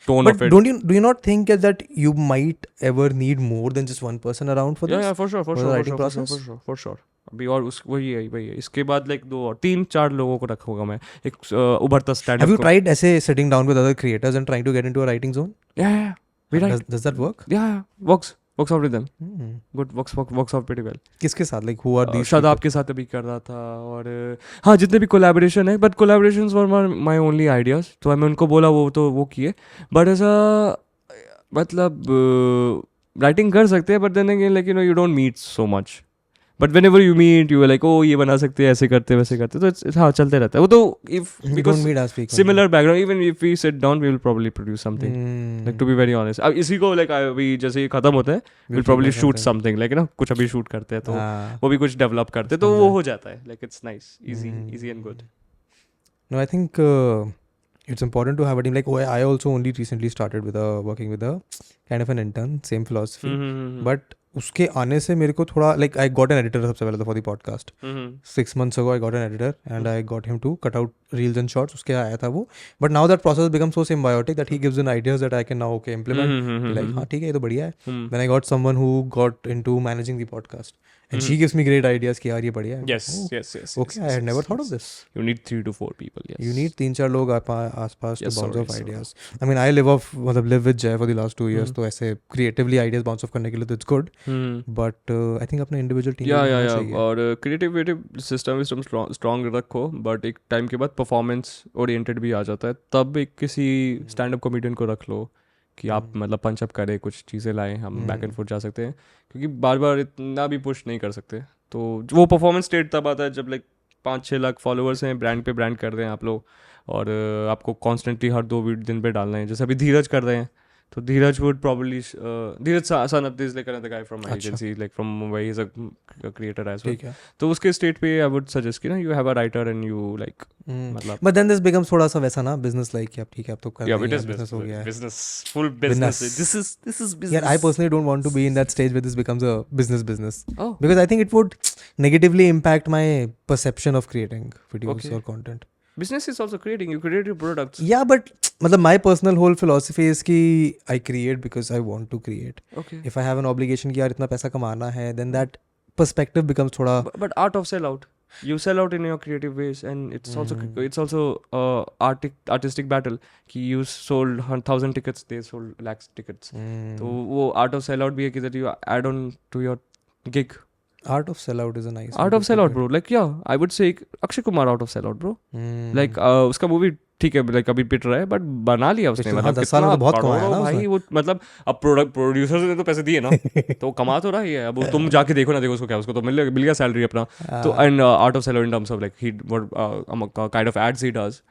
[SPEAKER 1] tone of it.
[SPEAKER 2] But do you not think that you might ever need more than just one person around for this?
[SPEAKER 1] Yeah, for sure. For sure. अभी और वही है इसके बाद लाइक 2-3-4 लोगों को रखूंगा मैं एक उभरता स्टैंड
[SPEAKER 2] Have you tried ऐसे sitting down with other creators and trying to get into a writing zone?
[SPEAKER 1] Yeah. We tried.
[SPEAKER 2] Does that work?
[SPEAKER 1] Yeah. Works out with them. Good. Works out pretty well.
[SPEAKER 2] किसके साथ like who are these?
[SPEAKER 1] Shadab के साथ अभी कर रहा था और हाँ जितने भी कोलैबोरेशन है but collaborations were my only ideas तो मैं उनको बोला वो किए but ऐसा मतलब राइटिंग कर सकते हैं but then again like you know you don't meet so much but whenever you meet you are like oh ये बना सकते हैं ऐसे करते वैसे करते तो it's हाँ चलते रहता है वो तो if because similar background even if we sit down we will probably produce something like to be very honest अब इसी को like अभी जैसे ये खत्म होता है we'll probably shoot something like you know कुछ अभी shoot करते हैं तो वो भी कुछ develop करते हैं तो वो हो जाता है like it's nice easy and good.
[SPEAKER 2] No, I think it's important to have a team like I also only recently started with working with a kind of an intern same philosophy but उसके आने से मेरे को थोड़ा like I got an editor सबसे पहले तो for the podcast 6 months ago I got an editor and I got him to cut out reels and shorts उसके आया था वो but now that process becomes so symbiotic that he gives in ideas that I can now implement like हाँ ठीक है ये तो बढ़िया है then I got someone who got into managing the podcast and she gives me great ideas कि यार ये बढ़िया है
[SPEAKER 1] yes
[SPEAKER 2] okay I had never thought of this
[SPEAKER 1] you need 3 to 4 people yes
[SPEAKER 2] you need 3-4 लोग आसपास to bounce off ideas I mean I live with Jay for the last 2 years तो ऐसे creatively ideas bounce off करने के लिए तो it's good but I think अपने individual team
[SPEAKER 1] yeah और creative system strong रखो but एक time के बाद performance oriented भी आ जाता है तब एक किसी stand up comedian को रख लो कि आप मतलब पंच अप करें कुछ चीज़ें लाएं हम बैक एंड फोर्थ जा सकते हैं क्योंकि बार बार इतना भी पुश नहीं कर सकते तो वो परफॉर्मेंस स्टेट तब आता है जब लाइक 5-6 लाख फॉलोअर्स हैं ब्रांड पे ब्रांड कर रहे हैं आप लोग और आपको कॉन्स्टेंटली हर 2 दिन पे डालना है जैसे अभी धीरज कर रहे हैं तो धीरज would probably Dheeraj Sanat is like another guy from my agency like from Mumbai he's a creator as well तो उसके स्टेट पे I would suggest कि ना you have a writer and you like मतलब
[SPEAKER 2] but then this becomes थोड़ा सा वैसा ना business like कि अब ठीक है अब तो कर
[SPEAKER 1] yeah it is business हो गया है business full business this is business
[SPEAKER 2] yeah I personally don't want to be in that stage where this becomes a business because I think it would negatively impact my perception of creating videos or content.
[SPEAKER 1] Business is also creating. You create your products.
[SPEAKER 2] Yeah, but मतलब my personal whole philosophy is कि I create because I want to create.
[SPEAKER 1] Okay.
[SPEAKER 2] If I have an obligation कि यार इतना पैसा कमाना है, then that perspective becomes थोड़ा.
[SPEAKER 1] But art of sell out. You sell out in your creative ways, and it's also artistic battle. कि you sold 1,000 tickets, they sold lakhs tickets. तो वो art of sell out भी है कि that you add on to your gig.
[SPEAKER 2] Art of Sellout is a nice
[SPEAKER 1] Art of Sellout, bro. Like, yeah, I would say Akshay Kumar Out of Sellout, bro. Like, उसका movie ठीक है, like अभी पिट रहा है, but बना लिया उसने. मतलब
[SPEAKER 2] 10 साल में तो बहुत कमाया ना
[SPEAKER 1] भाई वो, मतलब अब प्रोड्यूसर ने तो पैसे दिए ना, तो कमा तो रहा ही है. अब तुम जाके देखो ना, देखो उसको क्या, उसको तो मिल गया सैलरी अपना. तो and Art of Sellout in terms of like he what kind of ads he does,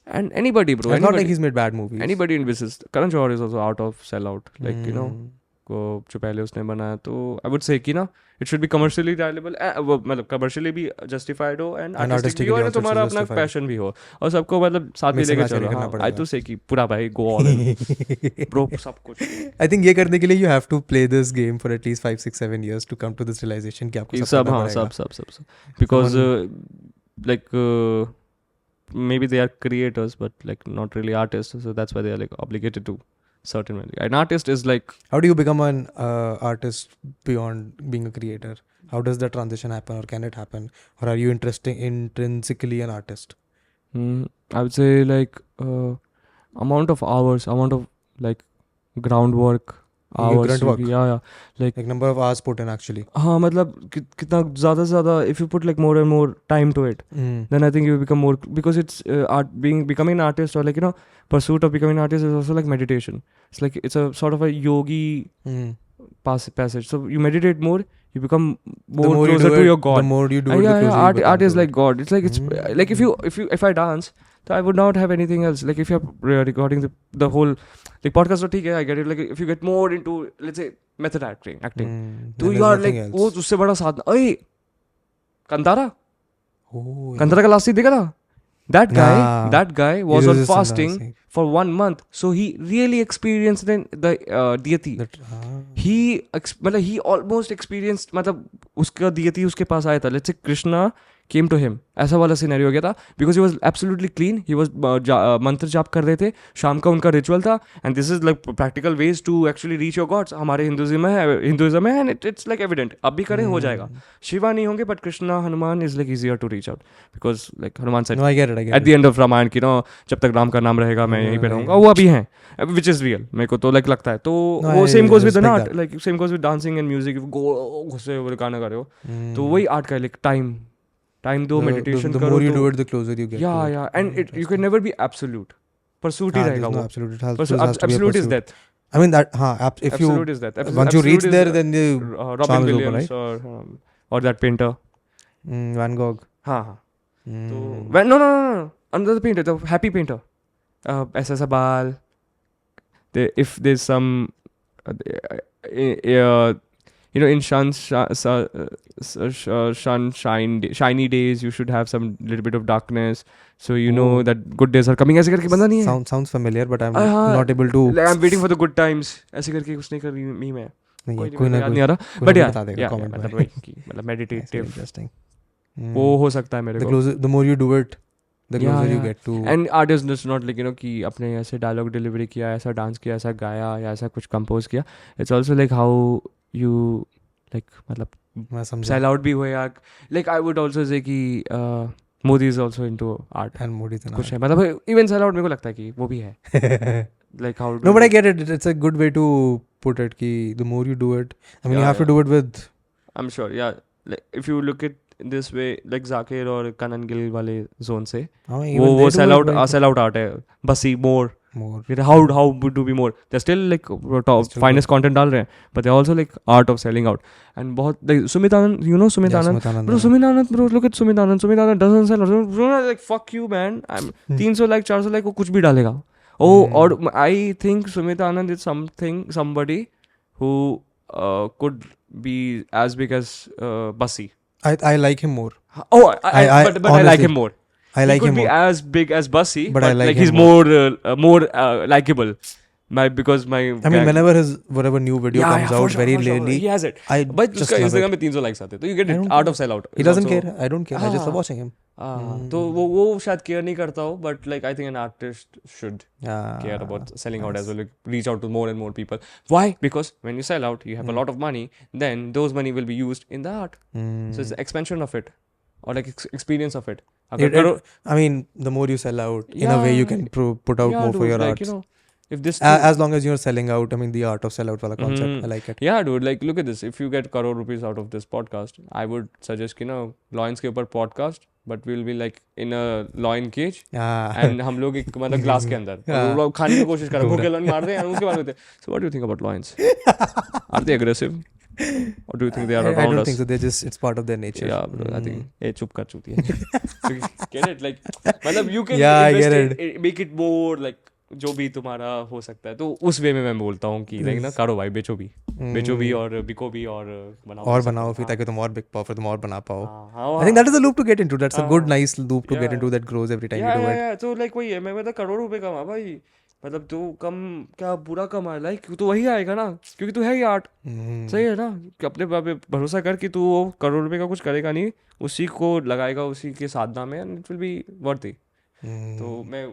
[SPEAKER 1] and anybody, bro.
[SPEAKER 2] It's not like he's made bad movies.
[SPEAKER 1] Anybody in business. Karan Johar is also Out of Sellout, like you know. को जो पहले उसने बनाया, तो I would say कि ना it should be commercially valuable, मतलब commercially भी जस्टिफाइड हो एंड आर्टिस्टिक भी हो, और तुम्हारा अपना पैशन भी हो, और सबको मतलब साथ में लेके चलो. आई तो से कि पूरा भाई गो ऑल ब्रो, सब कुछ.
[SPEAKER 2] आई थिंक ये करने के लिए you have to play this game for at least 5 6 7 years to come to this realisation कि आपको सब करना पड़ेगा.
[SPEAKER 1] सब because like maybe they are creators but like not really artists, so that's why they are like obligated to certain way. An artist is like,
[SPEAKER 2] how do you become an artist beyond being a creator? How does the transition happen, or can it happen, or are you intrinsically an artist?
[SPEAKER 1] I would say like amount of hours, amount of like groundwork hours, yeah, like
[SPEAKER 2] number of hours put in actually.
[SPEAKER 1] हाँ, मतलब कितना ज़्यादा से ज़्यादा if you put like more and more time to it, then I think you become more, because it's becoming an artist, or like you know, pursuit of becoming an artist is also like meditation. It's like it's a sort of a yogi passage. So you meditate more, you become more closer to your God.
[SPEAKER 2] The more you do it, the closer
[SPEAKER 1] art is like God. It's like like if I dance, so I would not have anything else. Like if you're recording the whole like podcast, so ठीक है, I get it. Like if you get more into, let's say, method acting, तो you are like वो उससे बड़ा साधना. अरे कंतारा का last scene देखा था? That guy was on fasting for 1 month, so he really experienced the deity. He almost experienced, मतलब उसका deity उसके पास आया था. Let's say Krishna came to him, ऐसा वाला सिनेरियो हो गया था, because he was absolutely clean. He was मंत्र जाप कर रहे थे, शाम का उनका रिचुअल था, and this is like practical ways to actually reach your gods. हमारे हिंदुइज्म में and it's like evident. अब भी करें हो जाएगा. शिवा नहीं होंगे, but Krishna, Hanuman is like easier to reach out, because like Hanuman said,
[SPEAKER 2] no, I get it.
[SPEAKER 1] At the end of Ramayana, कि ना जब तक राम का नाम रहेगा मैं यहीं पे रहूँगा, वो अभी हैं, which is real. मेरे को तो like लगता है. तो वो same goes with the art, like same goes with dancing and music. गुस्से गाना गा रहे हो, तो वही art का like time दो, meditation करो.
[SPEAKER 2] The more you do it, the closer you get.
[SPEAKER 1] Yeah, and you can never be absolute. Pursuit ही रहेगा वो. Absolute is death.
[SPEAKER 2] I mean that, if you
[SPEAKER 1] absolute is death.
[SPEAKER 2] Once you reach there, then the
[SPEAKER 1] Robin Williams or that painter.
[SPEAKER 2] Van Gogh.
[SPEAKER 1] हाँ. तो no, another painter, the happy painter. ऐसा बाल. If there's some you know, in shiny days, you should have some little bit of darkness, so you know that good days are coming. ऐसे करके बंदा नहीं है.
[SPEAKER 2] Sounds familiar, but I'm not able to.
[SPEAKER 1] Like, I'm waiting for the good times. ऐसे करके उसने कर meme है.
[SPEAKER 2] कोई ना
[SPEAKER 1] नहीं आ रहा. But yeah, मतलब meditative.
[SPEAKER 2] Interesting.
[SPEAKER 1] वो हो सकता है मेरे को.
[SPEAKER 2] The more you do it, the closer you get to.
[SPEAKER 1] And artist does not like, you know, कि अपने ऐसे dialogue delivery किया, ऐसा dance किया, ऐसा गाया, या ऐसा कुछ compose किया. It's also like how you like, मतलब sell out भी हो, या like I would also say कि Modi is also into art.
[SPEAKER 2] And Modi is
[SPEAKER 1] कुछ है, मतलब even sell out मेरे को लगता है कि वो भी है. Like how
[SPEAKER 2] no, but I get it. It's a good way to put it कि the more you do it, I mean, you have to do it with.
[SPEAKER 1] I'm sure, yeah. Like if you look at this way, like Zakir और Kanan Gill वाले zone से, वो sell out art है. बसी more. How would do be more? They're still like top finest content डाल रहे हैं, but they're also like art of selling out. And बहुत like Sumit Anand, you know Sumit Anand? Bro, Sumit Anand, bro, look at Sumit Anand. Sumit Anand doesn't sell out. Bro, like fuck you, man. I'm 300 like 400 like वो कुछ भी डालेगा. Or I think Sumit Anand is somebody who could be as big as Basi.
[SPEAKER 2] I like him more.
[SPEAKER 1] But I like him more.
[SPEAKER 2] I like
[SPEAKER 1] he
[SPEAKER 2] him
[SPEAKER 1] could be
[SPEAKER 2] more.
[SPEAKER 1] as big as Basi,
[SPEAKER 2] but I like him
[SPEAKER 1] he's more likable. Because my
[SPEAKER 2] I mean, whenever his whatever new video comes out,
[SPEAKER 1] sure,
[SPEAKER 2] very
[SPEAKER 1] for sure.
[SPEAKER 2] rarely
[SPEAKER 1] he has it.
[SPEAKER 2] But
[SPEAKER 1] उसका Instagram में 300 likes आते हैं, तो you get it. Art of sellout.
[SPEAKER 2] He doesn't care. I don't care. I just love watching him.
[SPEAKER 1] तो वो शायद care नहीं करता हो, but like I think an artist should care about selling out as well, like reach out to more and more people. Why? Because when you sell out, you have a lot of money, then those money will be used in the art. So it's the expansion of it, or like experience of it.
[SPEAKER 2] I mean, the more you sell out, in a way you can put out more for your art.
[SPEAKER 1] You know, if this
[SPEAKER 2] As long as you're selling out, I mean, the art of sell out wala concept, I like it.
[SPEAKER 1] Yeah dude, like look at this, if you get crore rupees out of this podcast, I would suggest कि ना lions के ऊपर podcast, but we'll be like in a lion cage and हम लोग एक मतलब glass के अंदर और वो लोग खाने की कोशिश कर रहे हैं, भूखे lion मार रहे हैं और उसके बाद होते हैं. So what do you think about lions? Are they aggressive? Or do you think they are around us?
[SPEAKER 2] I don't think so. It's part of their nature.
[SPEAKER 1] Yeah, bro. I think चुप कर चूती है. Get it? Like मतलब you can
[SPEAKER 2] invest
[SPEAKER 1] it, make it more like जो भी तुम्हारा हो सकता है, तो उस वे में मैं बोलता हूँ कि लाइक ना करो भाई, बेचो भी और बिको भी और बनाओ
[SPEAKER 2] फिर ताकि तुम और बिक पाओ, फिर तुम और बना पाओ. I think that is a loop to get into. That's a good nice loop to get into that grows every time you do it.
[SPEAKER 1] Yeah. तो लाइक वही है, मैं मतलब करोड़ रुपए कमा भाई, मतलब तू कम क्या बुरा कमा, लाइक तू वही आएगा ना, क्योंकि तू है ही आर्ट. सही है ना, कि अपने पे भरोसा कर कि तू करोड़ रुपए का कुछ करेगा नहीं, उसी को लगाएगा उसी के साधना में, and it will be worthy. तो मैं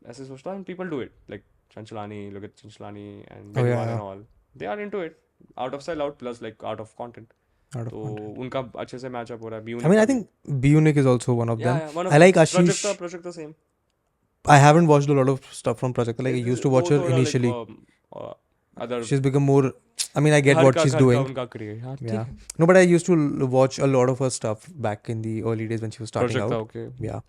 [SPEAKER 1] ऐसे सोचता हूँ, people do it, like Chanchalani, look at Chanchalani and Benwan and all, they are into it, out of sell out plus like out of content. तो उनका अच्छे से मैच अप हो रहा है.
[SPEAKER 2] I mean, I think Bionic is also one of them.
[SPEAKER 1] One of
[SPEAKER 2] I like Ashish.
[SPEAKER 1] Project same.
[SPEAKER 2] I haven't watched a lot of stuff from Project. Like I used to watch her initially.
[SPEAKER 1] Other
[SPEAKER 2] she's become more. I mean, I get what she's doing. Yeah. No, but I used to watch a lot of her stuff back in the early days when she was starting out.
[SPEAKER 1] Okay.
[SPEAKER 2] Yeah.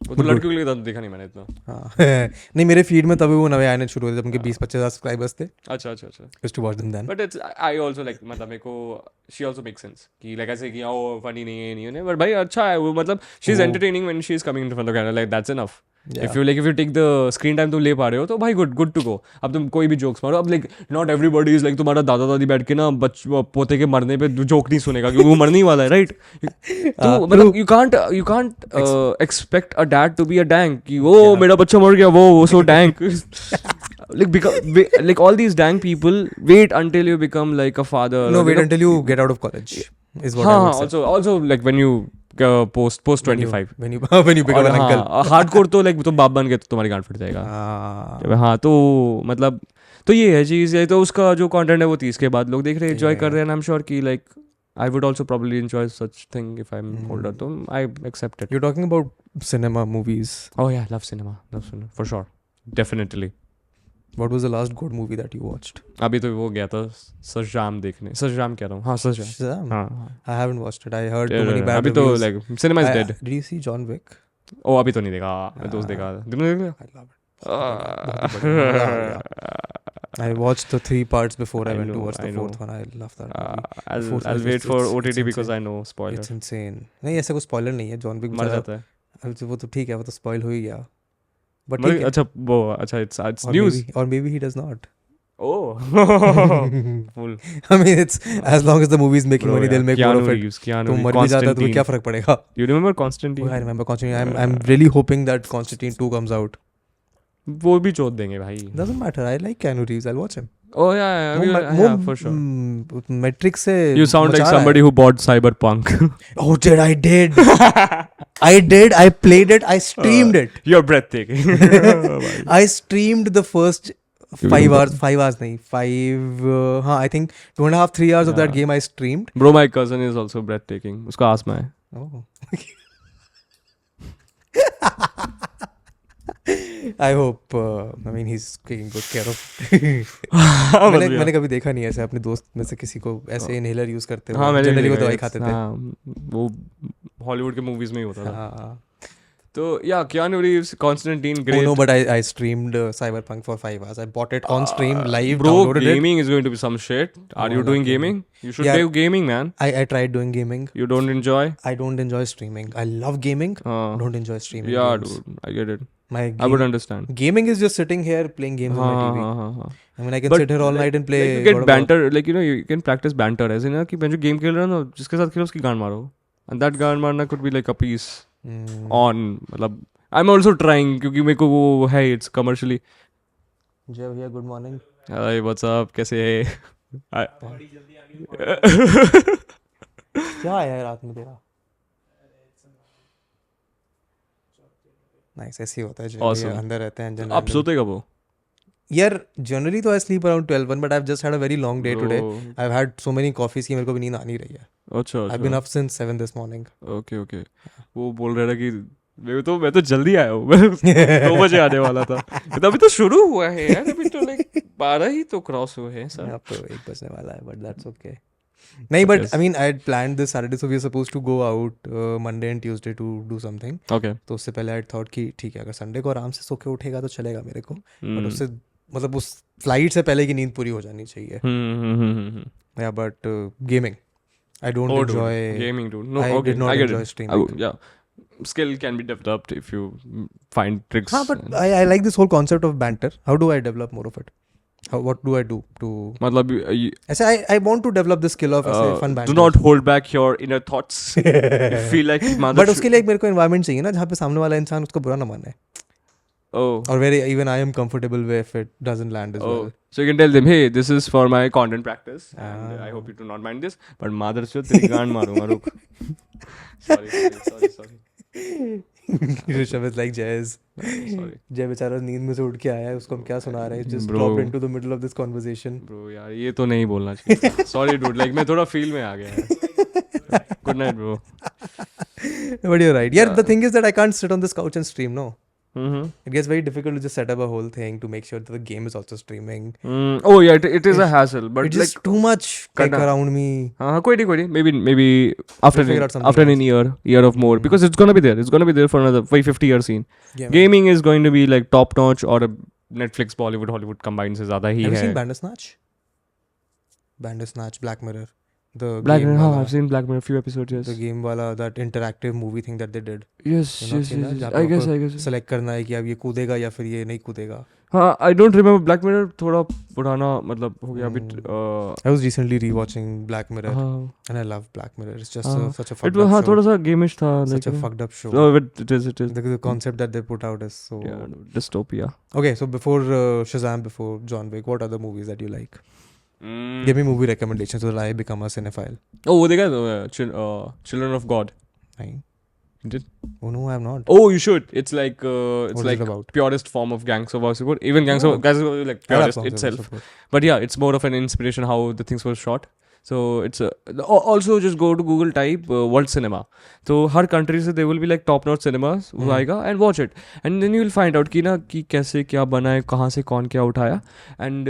[SPEAKER 1] वो तो लड़कियों के लिए देखा नहीं मैंने इतना.
[SPEAKER 2] हाँ नहीं, मेरे फीड में तभी वो नवे आने शुरू हुए थे जब उनके 20-25 सब्सक्राइबर्स थे.
[SPEAKER 1] अच्छा.
[SPEAKER 2] Used to watch them then.
[SPEAKER 1] But it's I also like, मतलब मेरे को she also makes sense कि like ऐसे कि वो funny नहीं है, but भाई अच्छा है वो, मतलब she's entertaining when she's coming in front of the camera, like that's enough. Yeah. If you take the screen time तुम ले पा रहे हो तो भाई good to go. अब तुम कोई भी jokes मारो, अब like not everybody is like तुम्हारा दादा दादी बैठ के ना पोते के मरने पे जोक नहीं सुनेगा क्योंकि वो मरने ही वाला है, right? तो मतलब you can't expect a dad to be a dank कि वो मेरा बच्चा मर गया वो so dank. like all these dank people wait until you become like a father.
[SPEAKER 2] No, wait until you get out of college is what I would say.
[SPEAKER 1] Also like when you post 25
[SPEAKER 2] when you become an uncle.
[SPEAKER 1] Hardcore तो like तुम बाप बन गए तो तुम्हारी गांड फट जाएगा. हाँ तो मतलब तो ये है चीज़ है. तो उसका जो कंटेंट है वो 30 के बाद लोग देख रहे हैं, एंजॉय कर रहे हैं. आई एम श्योर कि like I would also probably enjoy such thing if I am older, तो I accept it.
[SPEAKER 2] You're talking about cinema movies.
[SPEAKER 1] Oh yeah, love cinema for sure, definitely.
[SPEAKER 2] What was the last good movie that you watched?
[SPEAKER 1] अभी तो वो गया था सजराम देखने. सजराम कह रहा हूँ. हाँ सजराम. हाँ.
[SPEAKER 2] I haven't watched it. I heard too many bad
[SPEAKER 1] अभी
[SPEAKER 2] reviews.
[SPEAKER 1] तो like cinema is dead.
[SPEAKER 2] Did you see John Wick?
[SPEAKER 1] Oh अभी तो नहीं देखा. मैं दोस्त देखा. तुमने देखा?
[SPEAKER 2] I love it. I watched the 3 parts before I went to watch the 4th one. I love that movie.
[SPEAKER 1] I'll wait for OTT because I know spoiler.
[SPEAKER 2] It's insane. नहीं ऐसा कोई spoiler नहीं है. John Wick
[SPEAKER 1] मर जाता है.
[SPEAKER 2] वो तो ठीक है, वो तो spoil हो ही गया. But
[SPEAKER 1] अच्छा it's news.
[SPEAKER 2] Maybe he does not.
[SPEAKER 1] Oh. Full.
[SPEAKER 2] I mean, it's as long as the movie is making money, they'll make more of it.
[SPEAKER 1] तो
[SPEAKER 2] मर भी जाता तो क्या फर्क पड़ेगा?
[SPEAKER 1] You remember Constantine?
[SPEAKER 2] Oh, I remember Constantine. I'm really hoping that Constantine 2 comes out.
[SPEAKER 1] वो भी चोद देंगे भाई.
[SPEAKER 2] Doesn't matter. I like Keanu Reeves. I'll watch him.
[SPEAKER 1] Oh yeah, for sure.
[SPEAKER 2] Matrix से
[SPEAKER 1] You sound like somebody who bought Cyberpunk.
[SPEAKER 2] Oh, dude, I did. I played it. I streamed it.
[SPEAKER 1] You're breathtaking.
[SPEAKER 2] I streamed the first 5 hours. 5 hours nahi. 5. I think 2.5-3 hours of that game I streamed.
[SPEAKER 1] Bro, my cousin is also breathtaking. उसका आसमा है.
[SPEAKER 2] Oh. I hope. I mean, he's taking good care of. मैंने कभी देखा नहीं ऐसे अपने दोस्त में से किसी को ऐसे इनहेलर यूज करते हुए. हाँ, जनरली वो दवाई खाते थे.
[SPEAKER 1] वो हॉलीवुड के मूवीज में ही होता था. तो yeah, Keanu Reeves, Constantine, great.
[SPEAKER 2] Oh no, but I streamed Cyberpunk for 5 hours. I bought it on stream live.
[SPEAKER 1] Bro,
[SPEAKER 2] downloaded
[SPEAKER 1] gaming is going to be some shit. Are you doing gaming? You should do gaming, man.
[SPEAKER 2] I tried doing gaming.
[SPEAKER 1] You don't enjoy?
[SPEAKER 2] I don't enjoy streaming. I love gaming. Don't enjoy streaming.
[SPEAKER 1] Yeah,
[SPEAKER 2] games.
[SPEAKER 1] dude, I get it.
[SPEAKER 2] I
[SPEAKER 1] would understand.
[SPEAKER 2] Gaming is just sitting here playing games on my TV. I mean, I can sit here all night and play.
[SPEAKER 1] Like you get banter, like you can practice banter. ऐसे ना कि मैं जो game खेल रहा हूँ ना, जिसके साथ खेलो उसकी गांड मारो. And that गांड मारना could be like a piece on. मतलब I'm also trying क्योंकि मेरे को वो है, it's commercially.
[SPEAKER 2] जय भैया, good morning.
[SPEAKER 1] Hi, what's up? कैसे है?
[SPEAKER 2] क्या आया है रात में तेरा? नाइस, ऐसे ही होता है जब अंदर रहते हैं जनरली.
[SPEAKER 1] आप सोते कब हो?
[SPEAKER 2] यार जनरली तो I sleep around 12 but I have just had a very long day today. I have had so many coffees कि मेरे को भी नींद आ नहीं रही है.
[SPEAKER 1] अच्छा.
[SPEAKER 2] I have been up since 7 this morning.
[SPEAKER 1] Okay. वो बोल रहा था कि मैं तो जल्दी आया हूँ. मैं 2 बजे आने वाला था. तो अभी तो शुरू हुआ है यार. अभी तो like 12 ही तो क्रॉस हुए हैं सर.
[SPEAKER 2] अब तो 1 बजने वाला है, but that's okay. नहीं, but I mean I had planned this Saturday, so we were supposed to go out Monday and Tuesday to do something.
[SPEAKER 1] Okay.
[SPEAKER 2] तो उससे पहले I thought कि ठीक है, अगर संडे को आराम से सो के उठेगा तो चलेगा मेरे को, but उससे मतलब उस फ्लाइट से पहले की नींद पूरी हो जानी चाहिए. Yeah, but gaming, I don't enjoy
[SPEAKER 1] gaming, dude. No,
[SPEAKER 2] I
[SPEAKER 1] okay,
[SPEAKER 2] did not
[SPEAKER 1] I get
[SPEAKER 2] enjoy
[SPEAKER 1] it.
[SPEAKER 2] streaming.
[SPEAKER 1] Yeah, skill can be developed if you find tricks.
[SPEAKER 2] हाँ, but I like this whole concept of banter. How do I develop more of it? What do I do to
[SPEAKER 1] मतलब
[SPEAKER 2] ऐसे I want to develop the skill of ऐसे fun banter.
[SPEAKER 1] do not hold back your inner thoughts. You feel like mother.
[SPEAKER 2] But उसके लिए एक मेरे को environment चाहिए ना, जहाँ पे सामने वाला इंसान उसको बुरा ना माने.
[SPEAKER 1] Oh.
[SPEAKER 2] Or where even I am comfortable with if it doesn't land as well.
[SPEAKER 1] So you can tell them, hey, this is for my content practice, and I hope you do not mind this. But mother से तेरी गांड मारूंगा रुक. Sorry.
[SPEAKER 2] Rishabh is like Jay's.
[SPEAKER 1] Sorry.
[SPEAKER 2] जय बेचारा नींद में से उठ के आया है, उसको हम क्या सुना रहे हैं? Just dropped into the middle of this conversation.
[SPEAKER 1] Bro यार ये तो नहीं बोलना चाहिए. Sorry dude, like मैं थोड़ा feel में आ गया है. Good night bro.
[SPEAKER 2] But you're right. Yeah, the thing is that I can't sit on this couch and stream, no. It gets very difficult to just set up a whole thing to make sure that the game is also streaming.
[SPEAKER 1] Oh yeah, it is a hassle, but
[SPEAKER 2] it's
[SPEAKER 1] like
[SPEAKER 2] just too much tech around me.
[SPEAKER 1] कोई नहीं. Maybe after
[SPEAKER 2] figure out something
[SPEAKER 1] after an year of more, because it's gonna be there. It's gonna be there for another 50 years scene.
[SPEAKER 2] Yeah,
[SPEAKER 1] Gaming is going to be like top notch, or a Netflix, Bollywood, Hollywood combined से ज़्यादा ही है.
[SPEAKER 2] Have you seen Bandersnatch? Bandersnatch, Black Mirror. The
[SPEAKER 1] Black
[SPEAKER 2] game
[SPEAKER 1] Mirror,
[SPEAKER 2] wala,
[SPEAKER 1] I've seen Black Mirror, few episodes, yes.
[SPEAKER 2] The game wala, that interactive movie thing that they did.
[SPEAKER 1] Yes. I guess.
[SPEAKER 2] Select करना है कि अब ये कूदेगा या फिर ये नहीं कूदेगा.
[SPEAKER 1] हाँ, I don't remember Black Mirror. थोड़ा पुराना मतलब हो गया bit.
[SPEAKER 2] I was recently rewatching Black Mirror, and I love Black Mirror. It's just such a fucked up show.
[SPEAKER 1] थोड़ा सा gameish था.
[SPEAKER 2] Such a fucked up show.
[SPEAKER 1] Oh, it is.
[SPEAKER 2] The concept that they put out is so.
[SPEAKER 1] Yeah, dystopia.
[SPEAKER 2] Okay, so before Shazam, before John Wick, what other movies that you like? Give me movie recommendations so that I become a cinephile.
[SPEAKER 1] Oh, वो देखा है Children of God.
[SPEAKER 2] नहीं.
[SPEAKER 1] Did?
[SPEAKER 2] Oh no, I have not.
[SPEAKER 1] Oh, you should. It's like it's
[SPEAKER 2] what
[SPEAKER 1] like
[SPEAKER 2] is it about?
[SPEAKER 1] Purest form of Gangs of Wasseypur. Even Gangs of Wasseypur like purest itself. But yeah, it's more of an inspiration how the things were shot. So it's also just go to Google, type world cinema. So her country से they will be like top notch cinemas वो आएगा and watch it, and then you will find out कि ना कि कैसे क्या बना है, कहाँ से कौन क्या उठाया, and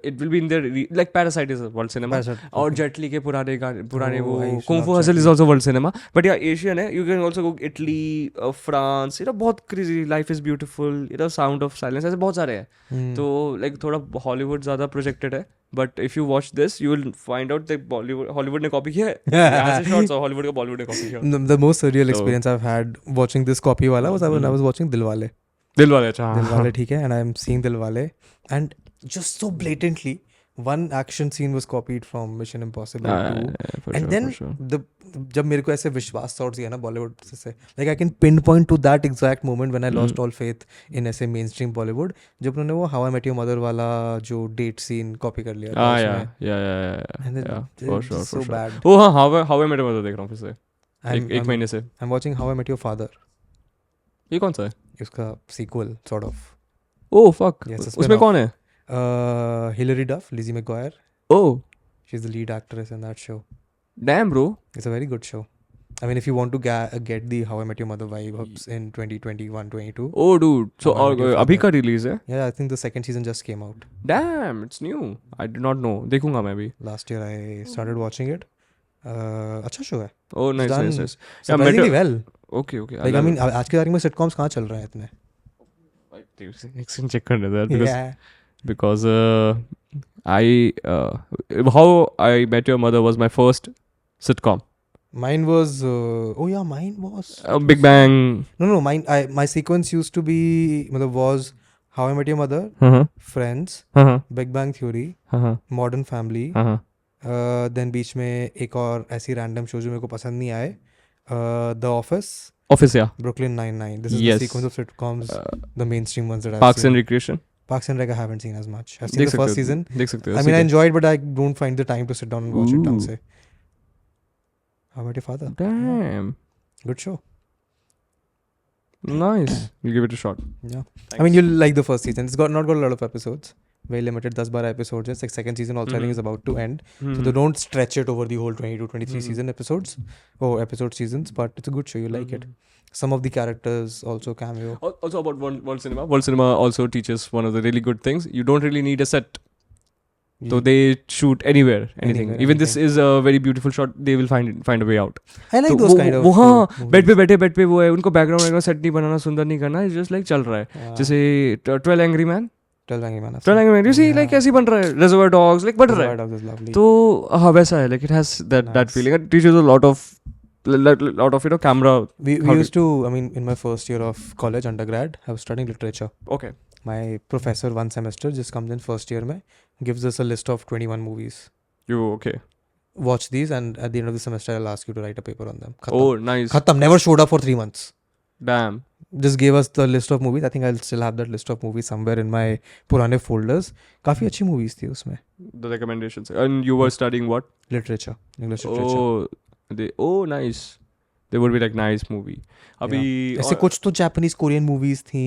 [SPEAKER 1] it will be in their like Parasite is a world cinema. और Jet Li के पुराने वो Kung Fu Hustle is also world cinema. But yeah, Asian है. You can also go Italy, France. You know बहुत crazy. Life is beautiful. You know Sound of Silence. ऐसे बहुत सारे हैं. तो like थोड़ा Hollywood ज़्यादा projected है. But if you watch this, you will find out that Hollywood ने copy किया है. यहाँ से shots और Hollywood का Bollywood ने copy किया.
[SPEAKER 2] The most surreal experience I've had watching this copy wala was when I was watching Dilwale.
[SPEAKER 1] अच्छा.
[SPEAKER 2] Dilwale ठीक है, and I'm seeing Dilwale, and just so blatantly one action scene was copied from Mission Impossible 2. And then जब मेरे को ऐसे विश्वास thoughts दिया ना Bollywood से, like I can pinpoint to that exact moment when I lost all faith in ऐसे mainstream Bollywood, जब उन्होंने वो How I Met Your Mother वाला जो date scene copy कर लिया था उसमें.
[SPEAKER 1] Yeah, for sure.
[SPEAKER 2] So bad.
[SPEAKER 1] Oh हाँ, How I Met Your Mother देख रहा हूँ फिर से. एक महीने से.
[SPEAKER 2] I'm watching How I Met Your Father.
[SPEAKER 1] ये कौन सा है?
[SPEAKER 2] इसका sequel sort of.
[SPEAKER 1] Oh fuck. उसमें कौन है?
[SPEAKER 2] Hilary Duff, Lizzie McGuire.
[SPEAKER 1] Oh.
[SPEAKER 2] She's the lead actress in that show.
[SPEAKER 1] Damn, bro.
[SPEAKER 2] It's a very good show. I mean, if you want to get the How I Met Your Mother vibes in 2021-22.
[SPEAKER 1] Oh, dude. So, abhi ka release hai?
[SPEAKER 2] Yeah, I think the second season just came out.
[SPEAKER 1] Damn, it's new. I did not know. Dekhunga main bhi.
[SPEAKER 2] Last year I started watching it. अच्छा show है.
[SPEAKER 1] Oh, nice.
[SPEAKER 2] Surprisingly well.
[SPEAKER 1] Okay.
[SPEAKER 2] Like, I mean, आज के तारीख में sitcoms कहाँ चल रहा है इतने?
[SPEAKER 1] एक check करने दे because How I Met Your Mother was my first sitcom.
[SPEAKER 2] Mine was mine was
[SPEAKER 1] Big Bang.
[SPEAKER 2] No, my sequence used to be was How I Met Your Mother, Friends, Big Bang Theory, Modern Family, then बीच में एक और ऐसी random show जो मेरे को पसंद नहीं आए, The Office, yeah, Brooklyn Nine-Nine. This is the sequence of sitcoms, the mainstream ones that I've
[SPEAKER 1] Parks
[SPEAKER 2] seen.
[SPEAKER 1] and Recreation.
[SPEAKER 2] Parks and Rec I haven't seen as much. I've seen the first season.
[SPEAKER 1] I
[SPEAKER 2] mean, I enjoyed, but I don't find the time to sit down and watch it. ढंग से. How About Your Father?
[SPEAKER 1] Damn.
[SPEAKER 2] Good show.
[SPEAKER 1] Nice. You'll give it a shot.
[SPEAKER 2] Yeah. Thanks. I mean, you'll like the first season. It's not got a lot of episodes, very limited 10-12 episodes. It's like second season also I think is about to end. So they don't stretch it over the whole 22-23 season episodes or episode seasons, but it's a good show. You like it. Some of the characters also cameo.
[SPEAKER 1] Also about World Cinema. World Cinema also teaches one of the really good things. You don't really need a set. So they shoot anywhere, anything. Even this is a very beautiful shot. They will find a way out.
[SPEAKER 2] I like those kind of.
[SPEAKER 1] वो हाँ bed पे वो है उनको background वगैरह set नहीं बनाना सुंदर नहीं करना it's just like चल रहा है जैसे 12 Angry Men
[SPEAKER 2] 12 Angry Men
[SPEAKER 1] you see like ऐसे बन रहा है Reservoir Dogs like बढ़ रहा है तो हाँ वैसा है like it has that feeling. It teaches a lot of you know camera.
[SPEAKER 2] We used to, I mean, in my first year of college undergrad I was studying literature.
[SPEAKER 1] Okay.
[SPEAKER 2] My professor one semester just comes in first year में gives us a list of 21 movies.
[SPEAKER 1] Okay.
[SPEAKER 2] Watch these and at the end of the semester I'll ask you to write a paper on them. Khatam.
[SPEAKER 1] Oh, nice.
[SPEAKER 2] Khatam. Never showed up for 3 months.
[SPEAKER 1] Damn.
[SPEAKER 2] Just gave us the list of movies. I think I'll still have that list of movies somewhere in my पुराने folders. काफी अच्छी movies थी उसमें.
[SPEAKER 1] The recommendations. And you were studying what?
[SPEAKER 2] Literature. English literature.
[SPEAKER 1] Oh, nice. They would be like nice movie. अभी
[SPEAKER 2] ऐसे कुछ तो Japanese Korean movies थी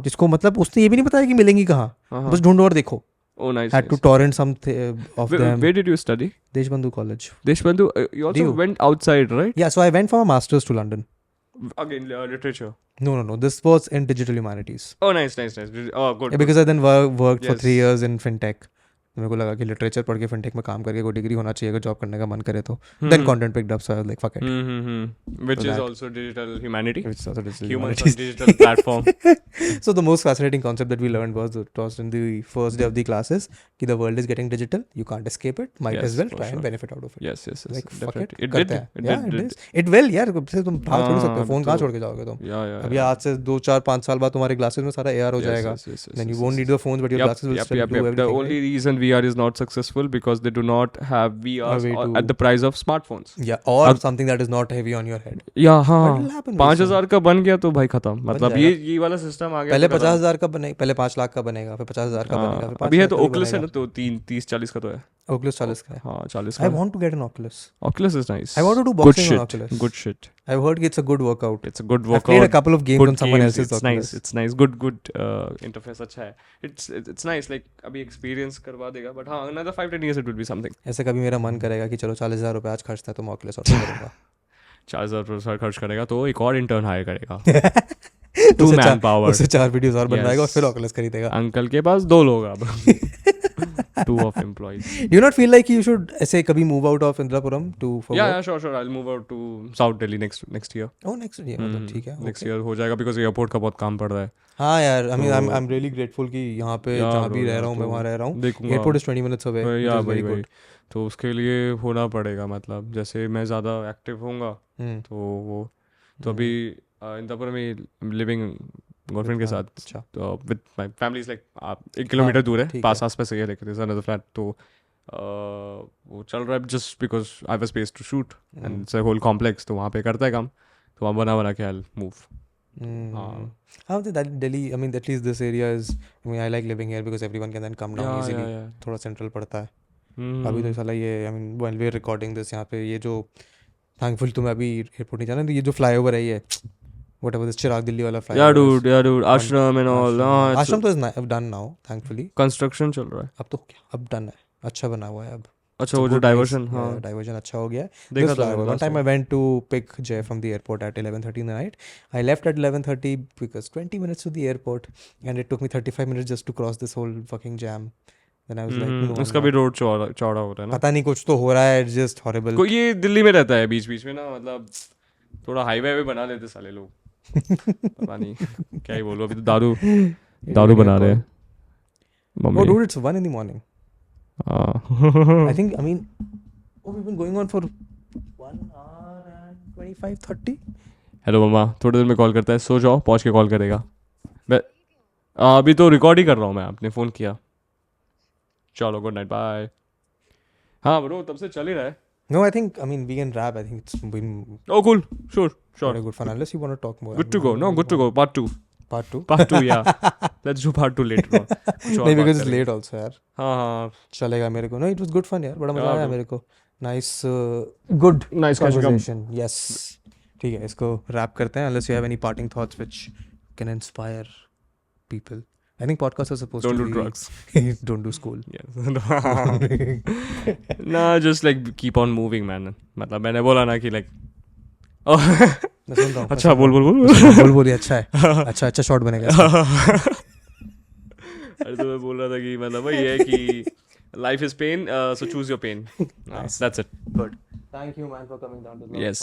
[SPEAKER 2] जिसको मतलब उसने ये भी नहीं बताया कि मिलेंगी कहाँ बस ढूंढो और देखो.
[SPEAKER 1] Oh, nice.
[SPEAKER 2] Had to torrent some of them.
[SPEAKER 1] Where did you study?
[SPEAKER 2] Deshbandhu College.
[SPEAKER 1] Deshbandhu. You also went outside, right?
[SPEAKER 2] Yeah, so I went for a master's to London.
[SPEAKER 1] Again, literature.
[SPEAKER 2] No. This was in digital humanities.
[SPEAKER 1] Oh, nice. Oh, good.
[SPEAKER 2] Yeah, because I then worked for 3 years in fintech. मेरे को लगा कि literature पढ़ K fintech में काम करके कोई degree होना चाहिए अगर जॉब करने का मन करे तो then content picked up so I was like fuck it
[SPEAKER 1] which is also digital humanity,
[SPEAKER 2] which is also digital
[SPEAKER 1] humans
[SPEAKER 2] humanities.
[SPEAKER 1] on digital platform.
[SPEAKER 2] So the most fascinating concept that we learned was in the first day of the classes कि the world is getting digital, you can't escape it, might as well try and benefit out of it.
[SPEAKER 1] Yes,
[SPEAKER 2] like fuck it,
[SPEAKER 1] it did.
[SPEAKER 2] It will यार तुम भाग छोड़ सकते हो phone कहाँ छोड़ के जाओगे तुम. अभी आज से 2-4-5 साल बाद तुम्हारे क्लासेस में सारा AR हो जाएगा, then you won't need the phones but your classes will still do everything.
[SPEAKER 1] The only reason VR is not successful because they do not have VR at the price of smartphones.
[SPEAKER 2] Yeah, or something that is not heavy on your head.
[SPEAKER 1] Yeah, हाँ 5,000 का बन गया तो भाई खत्म. मतलब ये वाला सिस्टम आ गया.
[SPEAKER 2] पहले 50,000 का बनेगा, पहले 5 लाख का बनेगा, फिर 50,000 का बनेगा, फिर 5
[SPEAKER 1] अभी है तो Oculus है ना तो 30-40 का तो है.
[SPEAKER 2] Oculus 40 का है.
[SPEAKER 1] हाँ 40 का.
[SPEAKER 2] I want to get an Oculus.
[SPEAKER 1] Oculus is nice.
[SPEAKER 2] I want to do boxing on Oculus.
[SPEAKER 1] Good shit.
[SPEAKER 2] I've heard it's a good workout.
[SPEAKER 1] It's a good workout.
[SPEAKER 2] I've played a couple of games on someone else's Oculus.
[SPEAKER 1] It's nice. Good interface अच्छा है. It's nice like अभी experience करवा देगा but हाँ another 5-10 years it will be something.
[SPEAKER 2] ऐसे कभी मेरा मन करेगा कि चलो 40,000 रुपए आज खर्चता है तो मैं Oculus ऑर्डर करूँगा.
[SPEAKER 1] 40,000 खर्च करेगा तो एक और इंटर्न हायर करेगा. 2 man power.
[SPEAKER 2] उससे 4 वीडियोस और बनवाएगा और फिर Oculus खरीदेगा.
[SPEAKER 1] अंकल के पास 2 लोग अब. 2 of employees.
[SPEAKER 2] Do you not feel like you should ऐसे कभी move out of Indrapuram to for
[SPEAKER 1] Yeah, sure. I'll move out to South Delhi next year.
[SPEAKER 2] Oh, next year. मतलब ठीक है.
[SPEAKER 1] Next year हो जाएगा because airport का बहुत काम पड़ रहा है.
[SPEAKER 2] हाँ यार, I mean I'm really grateful कि यहाँ पे जहाँ भी रह रहा हूँ मैं वहाँ रह रहा हूँ. Airport is 20 minutes away.
[SPEAKER 1] Yeah, very good. तो उसके लिए होना पड़ेगा मतलब जैसे मैं ज़्यादा एक्टिव होऊंगा तो वो तो अभी इंद्रपुर में लिविंग गर्लफ्रेंड के साथ तो with my family is like 1 kilometre दूर है आस पास है लेकिन अनदर फ्लैट तो वो चल रहा है just because I have a space to shoot and it's a whole complex तो वहाँ पे करता है काम तो वहाँ बना के I move.
[SPEAKER 2] How did that Delhi? I mean, at least this area is. I mean, I like living here because everyone can then come down easily. थोड़ा central पड़ता है. अभी तो साला ये I mean while we're recording this यहाँ पे ये जो thankful तुम्हें अभी एयरपोर्ट नहीं जाना तो ये जो फ्लाईओवर है ये whatever this चिराग दिल्ली वाला flyover.
[SPEAKER 1] Yeah, dude. Ashram and all.
[SPEAKER 2] Ashram तो is done now, thankfully.
[SPEAKER 1] Construction चल रहा है.
[SPEAKER 2] अब तो क्या? अब done है. अच्छा बना हुआ है अब.
[SPEAKER 1] अच्छा वो जो डाइवर्जन
[SPEAKER 2] डाइवर्जन अच्छा हो गया. देखा था one time I went to pick Jay from the airport at 11:30 in the night. I left at 11:30 because 20 minutes to the airport and it took me 35 minutes just to cross this whole fucking jam. Then I was like no,
[SPEAKER 1] उसका भी road चौड़ा होता है ना.
[SPEAKER 2] पता नहीं कुछ तो हो रहा है. It's just horrible.
[SPEAKER 1] को ये दिल्ली में रहता है बीच में ना मतलब थोड़ा हाईवे बना लेते साले लोग. पता नहीं क्या ही बोलो अभी तो दारू बना रहे हैं.
[SPEAKER 2] Oh dude, it's 1 in the morning. I think, I mean, we've been going on for 1 hour and 25-30.
[SPEAKER 1] Hello मम्मा थोड़ी देर में कॉल करता है सो जाओ पहुँच के कॉल करेगा. अभी तो रिकॉर्ड ही कर रहा हूँ मैं आपने फ़ोन किया. चलो गुड नाइट बाय. हाँ ब्रो तब से चल ही रहा है.
[SPEAKER 2] No, I think, I mean, we can wrap. I think it's been
[SPEAKER 1] cool. Sure.
[SPEAKER 2] very good fun. Unless you want to talk more.
[SPEAKER 1] Good to go. No, good to go. Part 2. Part 2, yeah. Let's do part 2 later on.
[SPEAKER 2] नहीं because it's late also यार.
[SPEAKER 1] हाँ
[SPEAKER 2] चलेगा मेरे को. No, it was good fun यार. बड़ा मजा आया मेरे को. Nice, good conversation. Yes. ठीक है इसको wrap करते हैं. Unless you have any parting thoughts which can inspire people. I think podcasts are supposed
[SPEAKER 1] Don't
[SPEAKER 2] to
[SPEAKER 1] do
[SPEAKER 2] be
[SPEAKER 1] drugs.
[SPEAKER 2] don't do school.
[SPEAKER 1] Yes. Nah, just like keep on moving, man. मतलब मैंने बोला ना कि like
[SPEAKER 2] मैं सुन रहा हूँ
[SPEAKER 1] अच्छा बोल
[SPEAKER 2] बोल अच्छा है अच्छा शॉट बनेगा इसका।
[SPEAKER 1] अरे तो मैं बोल रहा था कि मतलब वही है कि life is pain, so choose your pain.
[SPEAKER 2] Nice.
[SPEAKER 1] That's it.
[SPEAKER 2] Good. Thank you, man, for coming down to the
[SPEAKER 1] Yes.